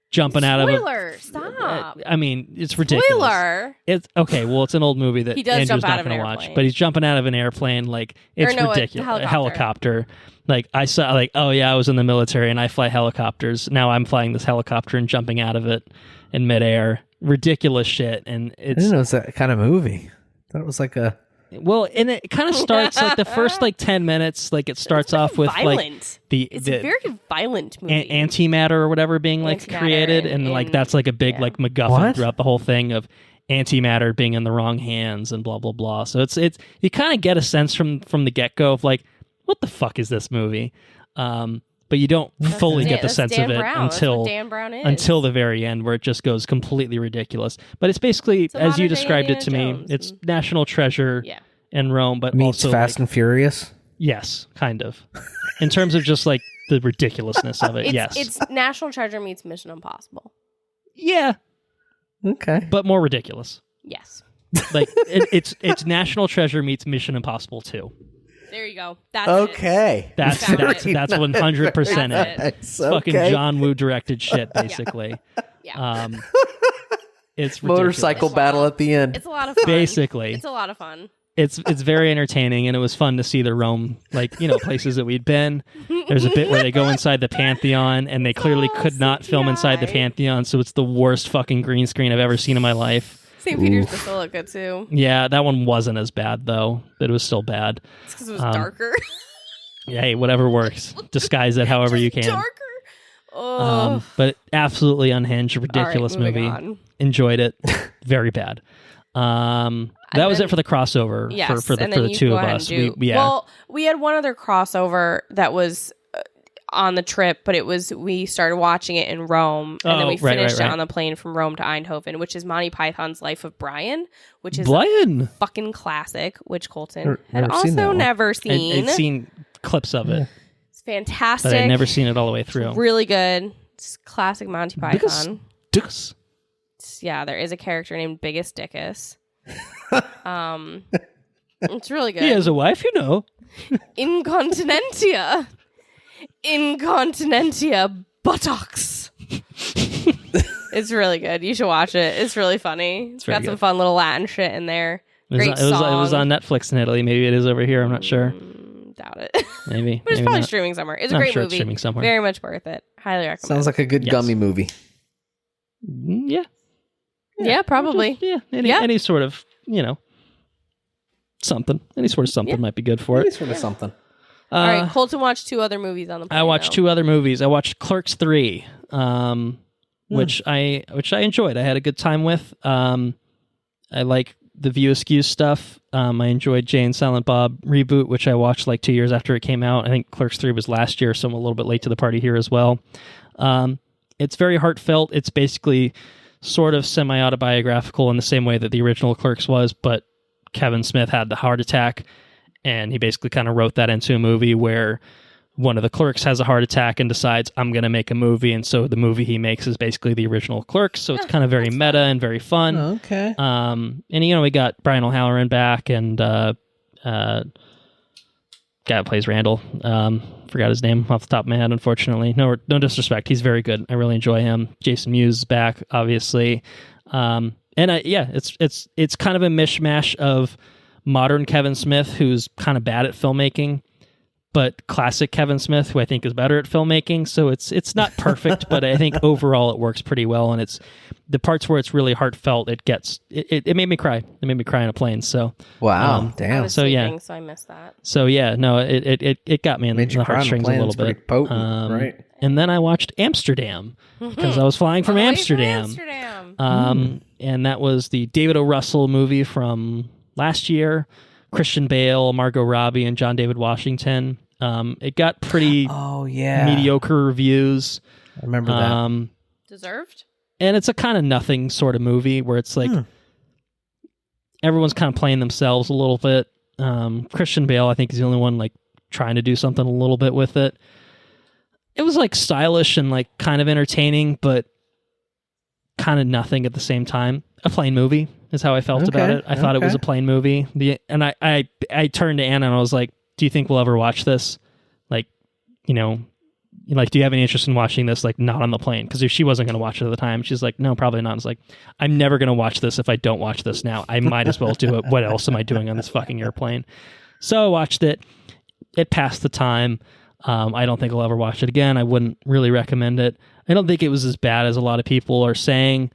jumping out of Spoiler! Stop. I mean, it's ridiculous. Spoiler! It's okay. Well, it's an old movie that He does Andrew's jump out not of an going to watch, airplane. but he's jumping out of an airplane. It's ridiculous. A Helicopter. I saw oh yeah, I was in the military and I fly helicopters. Now I'm flying this helicopter and jumping out of it in midair. Ridiculous shit, and I didn't know it was that kind of movie. I thought it was and it kind of starts the first 10 minutes. It starts off with violent. It's a very violent movie. Antimatter or whatever being Antimatter created, and that's a big MacGuffin throughout the whole thing of antimatter being in the wrong hands and blah blah blah. So it's you kind of get a sense from the get go of what the fuck is this movie, but you don't fully get the sense of it until the very end, where it just goes completely ridiculous. But it's basically, as you described it to me, it's National Treasure in Rome, but meets also Fast and Furious. Yes, kind of. In terms of just the ridiculousness of it. Yes, it's National Treasure meets Mission Impossible. Yeah. Okay. But more ridiculous. Yes. It's National Treasure meets Mission Impossible 2. There you go. That's okay. That's 100% it. Nice. Fucking Okay. John Woo directed shit, basically. Yeah. It's ridiculous. Motorcycle battle at the end. It's a lot of fun. Basically. It's a lot of fun. It's very entertaining, and it was fun to see the Rome, places that we'd been. There's a bit where they go inside the Pantheon, and they clearly could not film inside the Pantheon, so it's the worst fucking green screen I've ever seen in my life. St. Peter's Basilica, too. Yeah, that one wasn't as bad, though. It was still bad. It's because it was darker. Yeah, hey, whatever works. Disguise it however you can. Darker. But absolutely unhinged, ridiculous All right, moving movie. on. Enjoyed it. Very bad. That was it for the crossover. Yes, for the two of us. Well, we had one other crossover that was on the trip, but we started watching it in Rome, and then we finished it on the plane from Rome to Eindhoven, which is Monty Python's Life of Brian, which is a fucking classic, which Colton had also never seen. I'd seen clips of it. It's fantastic. But I'd never seen it all the way through. It's really good. It's classic Monty Python. Dickus. Yeah, there is a character named Biggest Dickus. It's really good. He has a wife, you know. Incontinentia buttocks. It's really good. You should watch it. It's really funny. It's got some fun little Latin shit in there. Great song. It was on Netflix in Italy. Maybe it is over here. I'm not sure. Doubt it. Maybe. But it's probably streaming somewhere. It's a great movie. It's streaming somewhere. Very much worth it. Highly recommend. Sounds like a good gummy movie. Yeah. Yeah, probably. Any sort of, something. Any sort of something might be good for it. Any sort of something. All right, Colton watched 2 other movies on the plane. I watched 2 other movies. I watched Clerks 3, which I enjoyed. I had a good time with. I like the View Askew stuff. I enjoyed Jay and Silent Bob reboot, which I watched like 2 years after it came out. I think Clerks 3 was last year, so I'm a little bit late to the party here as well. It's very heartfelt. It's basically sort of semi-autobiographical in the same way that the original Clerks was, but Kevin Smith had the heart attack, and he basically kind of wrote that into a movie where one of the clerks has a heart attack and decides, I'm going to make a movie, and so the movie he makes is basically the original Clerks, so it's kind of very meta and very fun. Oh, okay. And, we got Brian O'Halloran back, and guy that plays Randall. Forgot his name off the top of my head, unfortunately. No disrespect. He's very good. I really enjoy him. Jason Mewes is back, obviously. It's kind of a mishmash of modern Kevin Smith, who's kind of bad at filmmaking, but classic Kevin Smith, who I think is better at filmmaking. So it's not perfect, but I think overall it works pretty well. And it's the parts where it's really heartfelt. It made me cry. It made me cry on a plane. So wow, damn. I was sleeping, so I missed that. So yeah, no, it got me in the heartstrings a little bit. Potent, right? And then I watched Amsterdam because I was flying from Amsterdam. And that was the David O. Russell movie from last year. Christian Bale, Margot Robbie, and John David Washington. It got pretty mediocre reviews. I remember that. Deserved? And it's a kind of nothing sort of movie where it's like everyone's kind of playing themselves a little bit. Christian Bale, I think, is the only one like trying to do something a little bit with it. It was like stylish and like kind of entertaining, but kind of nothing at the same time. A plain movie is how I felt about it. I thought it was a plain movie. And I turned to Anna and I was like, do you think we'll ever watch this? Like, do you have any interest in watching this, like, not on the plane? Because if she wasn't going to watch it at the time, she's like, no, probably not. I was like, I'm never going to watch this if I don't watch this now. I might as well do it. What else am I doing on this fucking airplane? So I watched it. It passed the time. I don't think I'll ever watch it again. I wouldn't really recommend it. I don't think it was as bad as a lot of people are saying,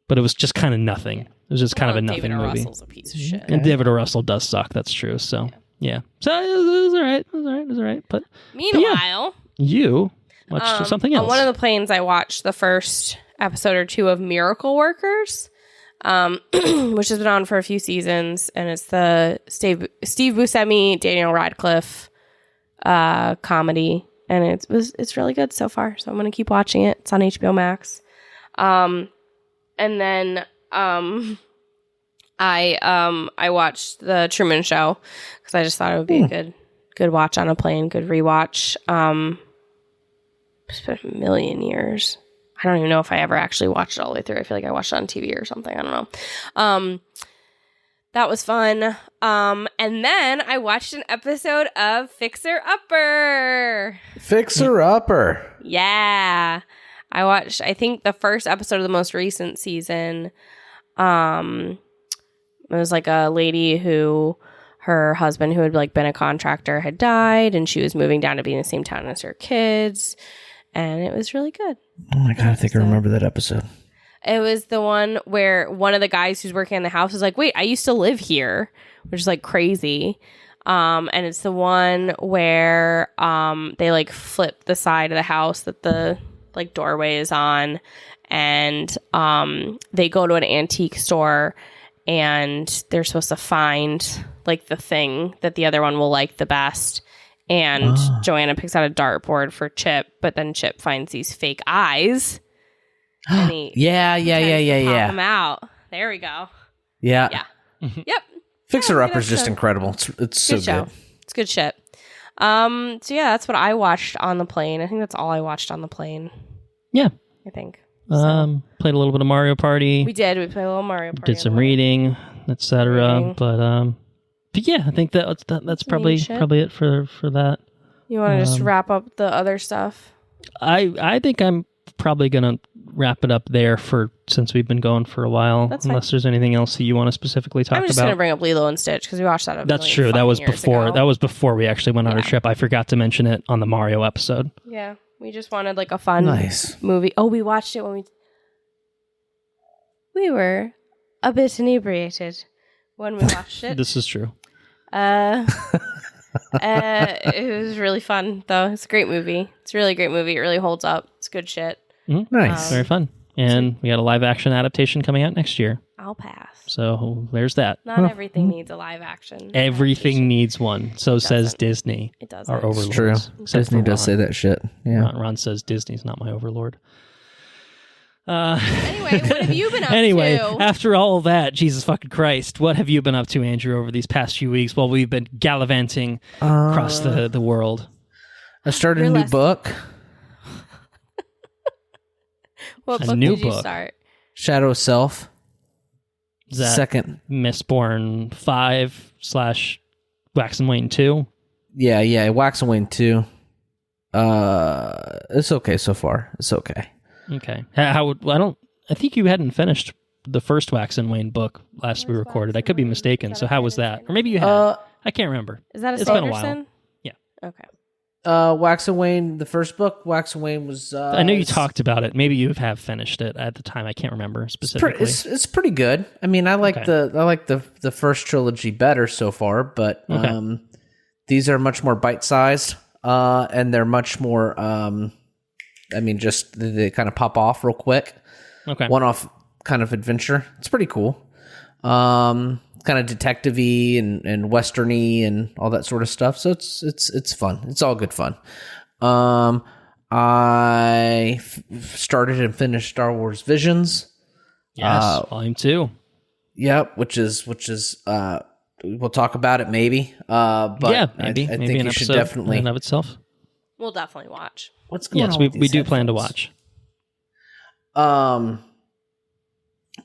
but it was just kind of nothing. It was just kind of a nothing David movie. Russell's a piece of shit. And David O. Russell does suck. That's true. So, yeah. So it was all right. It was all right. But meanwhile, you watched something else. On one of the planes, I watched the first episode or 2 of Miracle Workers, which has been on for a few seasons, and it's the Steve Buscemi, Daniel Radcliffe comedy, and it's really good so far. So I'm gonna keep watching it. It's on HBO Max. And then I watched the Truman Show because I just thought it would be a good watch on a plane, good rewatch. It's been a million years. I don't even know if I ever actually watched it all the way through. I feel like I watched it on TV or something. I don't know. That was fun. And then I watched an episode of Fixer Upper. Fixer Upper. Yeah. I watched, I think, the first episode of the most recent season. It was like a lady who, her husband, who had like been a contractor, had died, and she was moving down to be in the same town as her kids. And it was really good. Oh my God, I think I remember that episode. It was the one where one of the guys who's working in the house was like, wait, I used to live here, which is like crazy. And it's the one where they like flip the side of the house that the like doorway is on, and they go to an antique store, and they're supposed to find like the thing that the other one will like the best. And Joanna picks out a dartboard for Chip, but then Chip finds these fake eyes. And he yeah. pop them out. There we go. Yeah. Yep. Fixer Upper's just incredible. It's so show. good. It's good shit. So yeah, that's what I watched on the plane. I think that's all I watched on the plane. Yeah. I think. Played a little bit of Mario Party. We did. We played a little Mario Party. Did some reading, etc. But yeah, I think that's probably it for that. You want to just wrap up the other stuff? I think I'm probably gonna wrap it up there since we've been going for a while. That's unless there's anything else that you want to specifically talk about. I'm just gonna bring up Lilo and Stitch because we watched that. That's true. That was before. That was before we actually went on our trip. I forgot to mention it on the Mario episode. Yeah, we just wanted like a fun movie. Oh, we watched it when we were a bit inebriated when we watched it. This is true. It was really fun though. It's a great movie. It's a really great movie. It really holds up. It's good shit. Mm-hmm. Nice. Very fun. And we got a live action adaptation coming out next year. I'll pass. So there's that. Not everything needs a live action. Everything needs one. So says Disney. It doesn't. Our overlords. It's true. Disney does say that shit. Yeah. Ron says Disney's not my overlord. Anyway, what have you been up to? After all that, Jesus fucking Christ, what have you been up to, Andrew, over these past few weeks while we've been gallivanting across the world? I started a new book. What book did you start? Shadow of Self. Is that second Mistborn 5 / Wax and Wane 2? Yeah, Wax and Wane 2. It's okay so far. It's okay. Okay. I think you hadn't finished the first Wax and Wane book last we recorded. I could be mistaken. So how was that? Or maybe you had. I can't remember. Is that a It's Sanderson? been a while. Yeah. Okay. Wax and Wane, the first book, Wax and Wane was... I know you talked about it. Maybe you have finished it at the time. I can't remember specifically. It's pretty good. I mean, I like the first trilogy better so far, but these are much more bite-sized, and they're much more... just they kind of pop off real quick. Okay. One-off kind of adventure. It's pretty cool. Kind of detective-y and western-y and all that sort of stuff. So it's fun. It's all good fun. I started and finished Star Wars Visions. Yes, Volume 2. Yep, which is we'll talk about it maybe. But yeah, maybe. I maybe think an you should episode definitely in and of itself. We'll definitely watch. What's going on? Yes, with we these do plan to headphones? watch.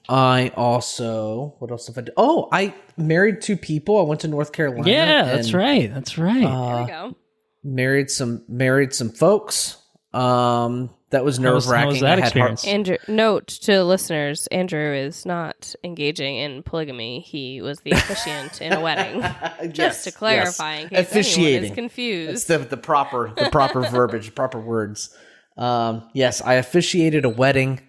I also, what else have I done? Oh, I married 2 people. I went to North Carolina. Yeah, that's right. There we go. Married some folks. That was nerve wracking. How was that experience? Andrew, note to listeners: Andrew is not engaging in polygamy. He was the officiant in a wedding. Just to clarify, in case officiating anyone is confused. It's the proper verbiage, proper words. Yes, I officiated a wedding.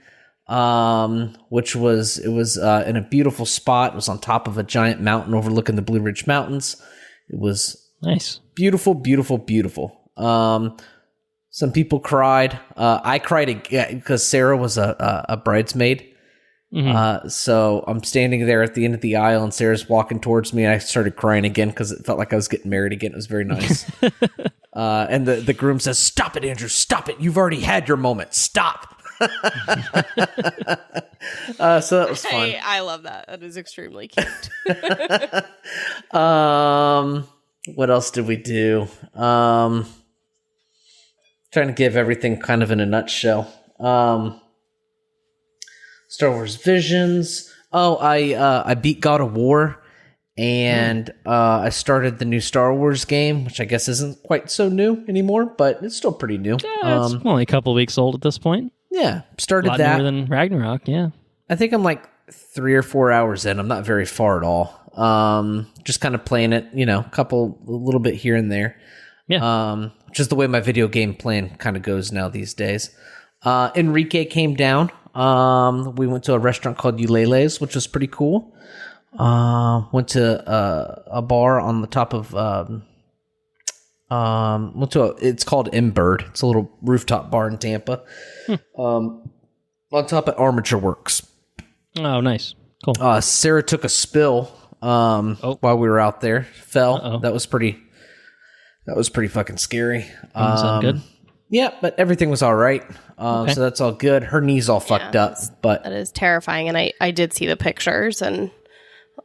Which was in a beautiful spot. It was on top of a giant mountain overlooking the Blue Ridge Mountains. It was nice, beautiful, beautiful, beautiful. Some people cried. I cried again because Sarah was a bridesmaid. Mm-hmm. So I'm standing there at the end of the aisle, and Sarah's walking towards me, and I started crying again because it felt like I was getting married again. It was very nice. And the groom says, "Stop it, Andrew! Stop it! You've already had your moment. Stop." So that was fun. I love that. That is extremely cute. What else did we do? Trying to give everything kind of in a nutshell. Star Wars Visions. Oh, I beat God of War, and I started the new Star Wars game, which I guess isn't quite so new anymore, but it's still pretty new. Yeah, it's only a couple weeks old at this point. Yeah, started a lot that. newer than Ragnarok. Yeah, I think I'm like 3 or 4 hours in. I'm not very far at all. Just kind of playing it, a little bit here and there. Yeah. Just the way my video game plan kind of goes now these days. Enrique came down. We went to a restaurant called Ulele's, which was pretty cool. Went to a bar on the top of it's called Imbird. It's a little rooftop bar in Tampa. On top of Armature Works. Oh, nice. Cool. Sarah took a spill while we were out there. Fell. Uh-oh. That was pretty fucking scary. Sound good? Yeah, but everything was all right. So that's all good. Her knee's all fucked up, but that is terrifying. And I did see the pictures, and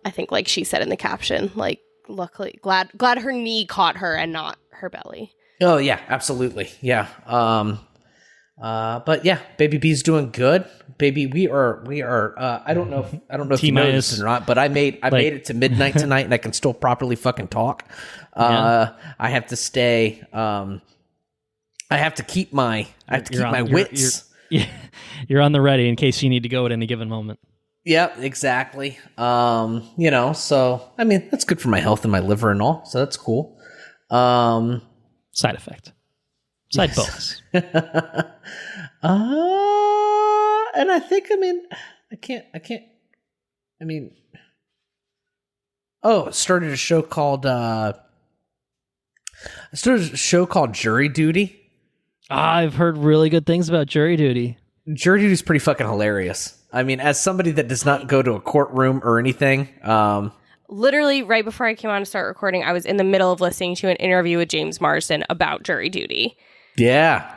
I think, like she said in the caption, like, luckily, glad her knee caught her and not her belly. oh yeah, absolutely, yeah. But yeah, Baby B's doing good. Baby, we are. I don't know if you know this or not, but I made it to midnight tonight, and I can still properly fucking talk. I have to stay. I have to keep my wits. You're on the ready in case you need to go at any given moment. Yep, exactly. So I mean that's good for my health and my liver and all. So that's cool. Side effect. Side bonus. And I think I can't. Oh, it started a show called Jury Duty. I've heard really good things about Jury Duty. Jury Duty is pretty fucking hilarious. I mean, as somebody that does not go to a courtroom or anything, literally right before I came on to start recording, I was in the middle of listening to an interview with James Marsden about Jury Duty. Yeah.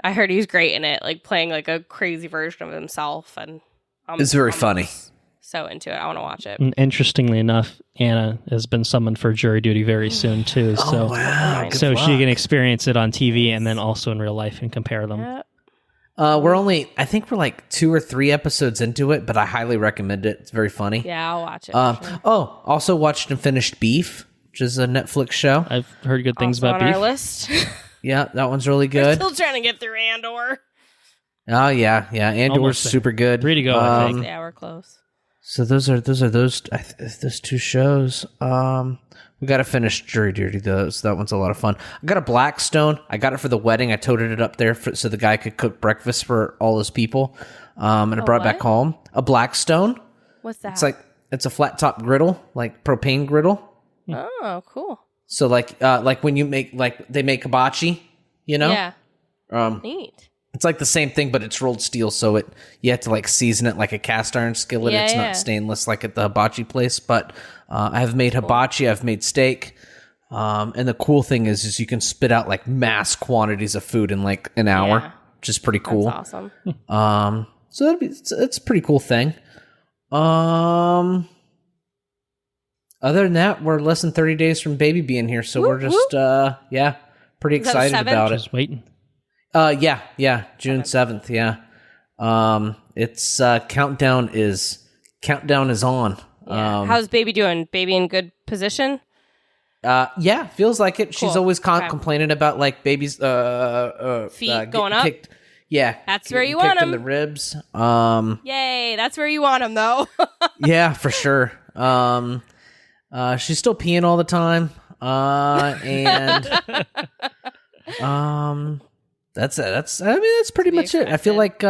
I heard he's great in it, like playing like a crazy version of himself, and it's very funny. So into it, I want to watch it. And interestingly enough, Anna has been summoned for jury duty very soon too. So, wow! So she can experience it on TV and then also in real life and compare them. Yep. I think we're like 2 or 3 episodes into it, but I highly recommend it. It's very funny. Yeah, I'll watch it. Sure. Oh, also watched and finished Beef, which is a Netflix show. I've heard good things Also about on Beef. our list. Yeah, that one's really We're good. still trying to get through Andor. Oh yeah. Andor's Almost there. super good. 3 to go, I think. Yeah, we're close. So those two shows. We got to finish Jury Duty though. So that one's a lot of fun. I got a Blackstone. I got it for the wedding. I toted it up there so the guy could cook breakfast for all his people. And I brought it back home. A Blackstone. What's that? It's a flat top griddle, like propane griddle. Oh, cool. So like when you make they make hibachi, you know? Yeah. Neat. It's like the same thing, but it's rolled steel, so you have to like season it like a cast iron skillet. Yeah, it's not stainless like at the hibachi place. But I have made hibachi, I've made steak, and the cool thing is you can spit out like mass quantities of food in like an hour, which is pretty cool. That's awesome. So it's a pretty cool thing. Other than that, we're less than 30 days from baby being here, so we're just pretty excited about it. Just waiting. June 7th, yeah. It's countdown is on. Yeah. How's baby doing? Baby in good position? Feels like it. Cool. She's always complaining about like baby's feet going up. Kicked. Yeah, that's where you want them. In the ribs. Yay, that's where you want them though. Yeah, for sure. She's still peeing all the time. And that's pretty much it. I feel like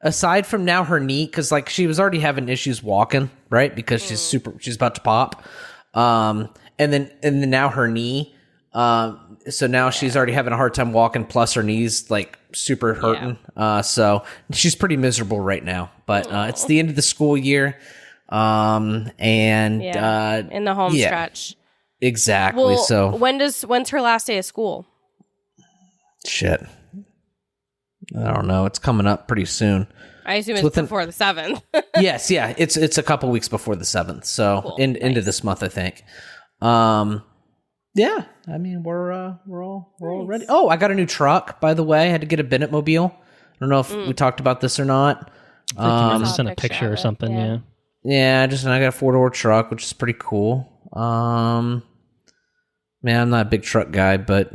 aside from now her knee, because like she was already having issues walking, right? Because she's about to pop. And then now her knee. So now she's already having a hard time walking, plus her knees like super hurting. So she's pretty miserable right now. But it's the end of the school year. And in the home stretch. Exactly. Well, so when's her last day of school? Shit. I don't know. It's coming up pretty soon. I assume it's before the 7th. Yes, yeah. It's a couple weeks before the 7th. So cool. Into this month, I think. Yeah. I mean, we're all ready. Oh, I got a new truck, by the way. I had to get a Bennett mobile. I don't know if we talked about this or not. I think you might have sent a picture or something, yeah. Yeah, I got a 4-door truck, which is pretty cool. Man, I'm not a big truck guy, but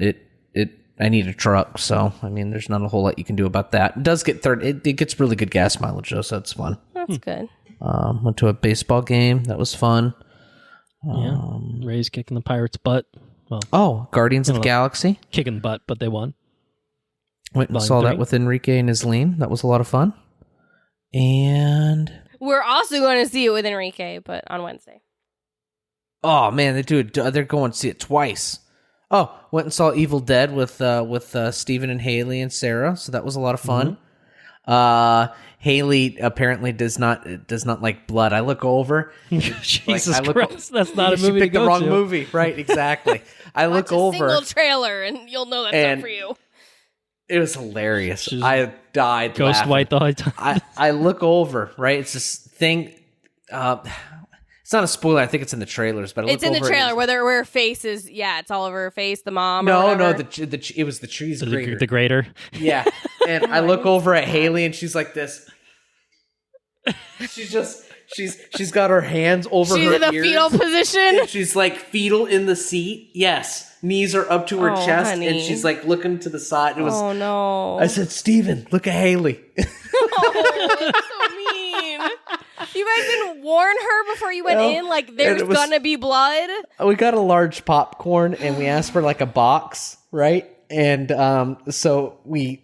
I need a truck, so I mean, there's not a whole lot you can do about that. It does get it gets really good gas mileage, though, so that's fun. That's good. Went to a baseball game. That was fun. Ray's kicking the Pirates' butt. Well, Guardians of the Galaxy. Kicking butt, but they won. Went and saw that with Enrique and Isleen. That was a lot of fun. And we're also going to see it with Enrique, but on Wednesday. Oh man, they're going to see it twice. Oh, went and saw Evil Dead with Steven and Haley and Sarah, so that was a lot of fun. Haley apparently does not like blood. I look over. Jesus I look Christ, that's not a she movie to picked the go wrong to. movie, right? Exactly. I look Watch a over. single trailer, and you'll know that's not for you. It was hilarious. I died Ghost laughing. white the whole time. I look over, right? It's this thing. It's not a spoiler. I think it's in the trailers, but I It's in the trailer. Where her face is, it's all over her face. The mom. No, or no, whatever. it was the cheese grater. The grater. Yeah, and I look over at Haley, and she's like this. She's got her hands over her She's in a ears, fetal position. and she's like fetal in the seat. Yes, knees are up to her chest, honey. and she's like looking to the side. It was. Oh no! I said, Steven, look at Haley. Oh, that's so mean. You guys didn't warn her before you went in? Like, there's gonna be blood? We got a large popcorn, and we asked for like a box, right? And so we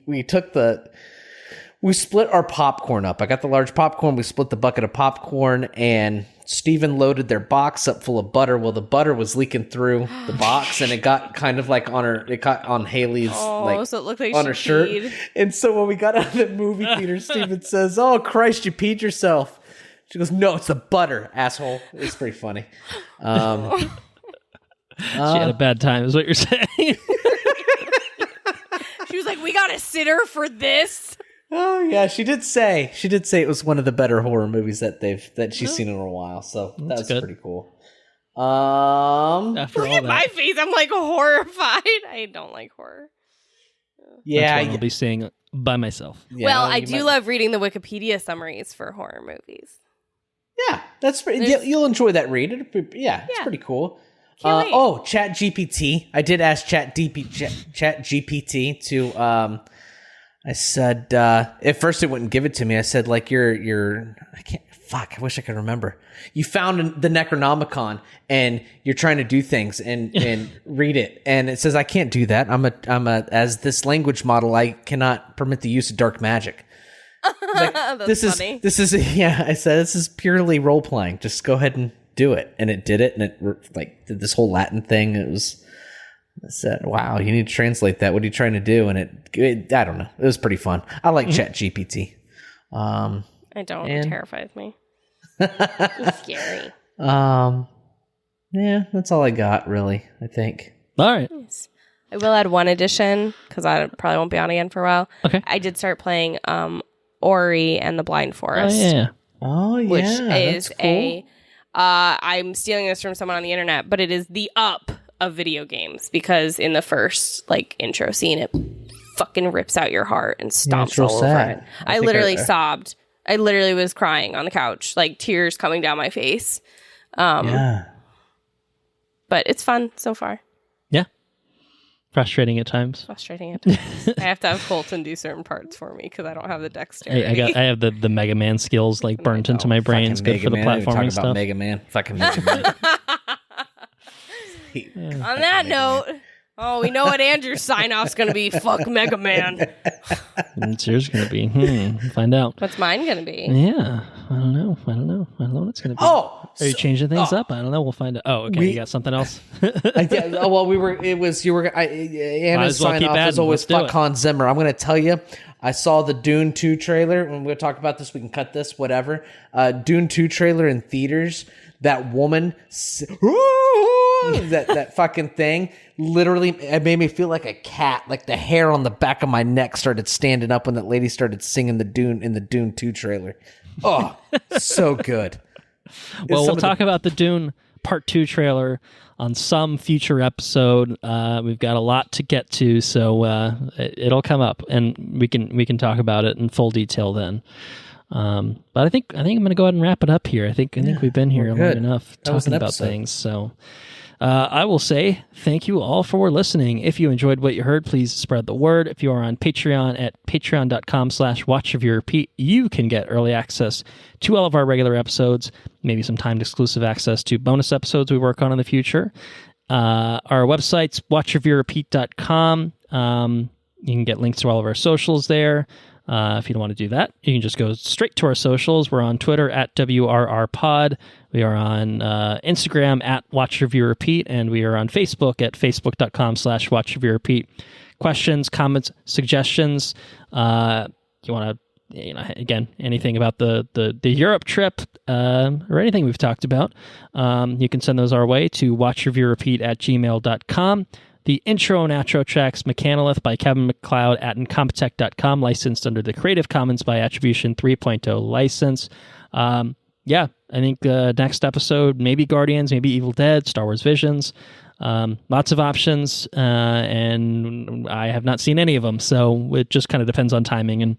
split our popcorn up. I got the large popcorn. We split the bucket of popcorn, and Steven loaded their box up full of butter. Well, the butter was leaking through the box, and it got kind of like it got on Haley's so it looked like on she her shirt. peed. And so when we got out of the movie theater, Steven says, "Oh Christ, you peed yourself." She goes, "No, it's the butter, asshole." It's pretty funny. She had a bad time, is what you're saying. She was like, "We got a sitter for this." Oh yeah, she did say it was one of the better horror movies that she's seen in a while. So that's good. pretty cool. After Look all at my face. I'm like horrified. I don't like horror. Yeah, I'll be seeing by myself. yeah, Well, I you do love reading the Wikipedia summaries for horror movies. Yeah, that's pretty. You'll enjoy that read. It's pretty cool. Can't wait. Chat GPT. I did ask Chat GPT to. I said at first it wouldn't give it to me. I said like you're. I can't. Fuck. I wish I could remember. You found the Necronomicon and you're trying to do things and read it, and it says I can't do that. I'm a as this language model. I cannot permit the use of dark magic. Like, That's funny. This is I said this is purely role playing. Just go ahead and do it, and it did it, and it like did this whole Latin thing. I said, "Wow, you need to translate that. What are you trying to do?" And it I don't know. It was pretty fun. I like Chat GPT. I don't. It terrifies me. It's scary. Yeah, that's all I got really. I think. All right. Nice. I will add one addition because I probably won't be on again for a while. Okay. I did start playing Ori and the Blind Forest. Oh yeah, Which that's is cool. I'm stealing this from someone on the internet, but it is the up of video games because in the first intro scene, it fucking rips out your heart and stomps all over it. I literally sobbed. I literally was crying on the couch, like tears coming down my face. Yeah. But it's fun so far. Yeah. Frustrating at times. Frustrating at times. I have to have Colton do certain parts for me because I don't have the dexterity. I have the Mega Man skills burnt into my brain. It's good for the platforming stuff. About Mega Man. Fucking Mega Man. On that note, we know what Andrew's sign-off's going to be. Fuck Mega Man. It's yours going to be. Find out. What's mine going to be? Yeah. I don't know what it's going to be. Oh! Are you changing things up? I don't know. We'll find out. Oh, okay. You got something else? Anna's sign off is always fuck Hans Zimmer. I'm going to tell you, I saw the Dune 2 trailer. And we're going to talk about this. We can cut this, whatever. Dune 2 trailer in theaters. That woman, that fucking thing, literally, it made me feel like a cat. Like the hair on the back of my neck started standing up when that lady started singing the Dune 2 trailer. Oh, so good. Well, we'll talk about the Dune Part 2 trailer on some future episode. We've got a lot to get to, so it'll come up, and we can talk about it in full detail then. But I think I'm going to go ahead and wrap it up here. I think we've been here long enough talking about things. So I will say thank you all for listening. If you enjoyed what you heard, please spread the word. If you are on Patreon at patreon.com/watchreviewrepeat, you can get early access to all of our regular episodes, maybe some timed exclusive access to bonus episodes we work on in the future. Our website's watchreviewrepeat.com. You can get links to all of our socials there. If you don't want to do that, you can just go straight to our socials. We're on Twitter at WRRPod. We are on Instagram at WatchReviewRepeat, and we are on Facebook at facebook.com/WatchReviewRepeat. Questions, comments, suggestions. You want to again, anything about the Europe trip or anything we've talked about, you can send those our way to watchreviewrepeat@gmail.com. The intro and outro tracks, Mechanolith by Kevin MacLeod at incompetech.com, licensed under the Creative Commons by Attribution 3.0 license. Yeah, I think next episode, maybe Guardians, maybe Evil Dead, Star Wars Visions. Lots of options, and I have not seen any of them, so it just kind of depends on timing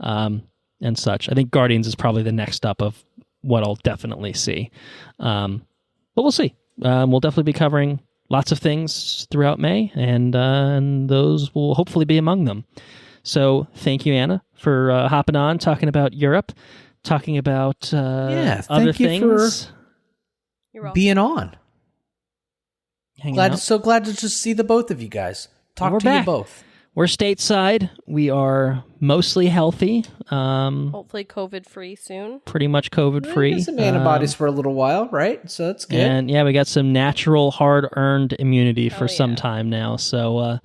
and such. I think Guardians is probably the next up of what I'll definitely see. But we'll see. We'll definitely be covering lots of things throughout May, and those will hopefully be among them. So thank you, Anna, for hopping on, talking about Europe, talking about other things. You're welcome. Being on. Hanging out. So glad to just see the both of you guys. Talk We're to back. you both. We're stateside. We are mostly healthy. Hopefully COVID-free soon. Pretty much COVID-free. Some antibodies for a little while, right? So that's good. And yeah, we got some natural, hard-earned immunity for some yeah. time now. So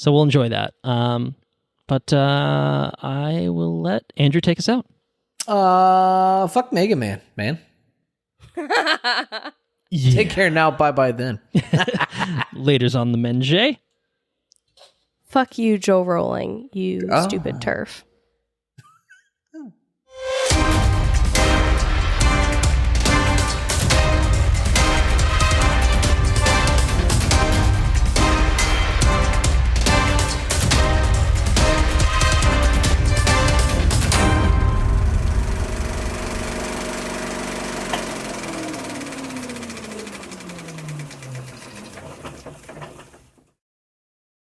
we'll enjoy that. But I will let Andrew take us out. Fuck Mega Man, man. Take care now. Bye-bye then. Later's on the Menjay. Fuck you, Joe Rowling, you stupid turf.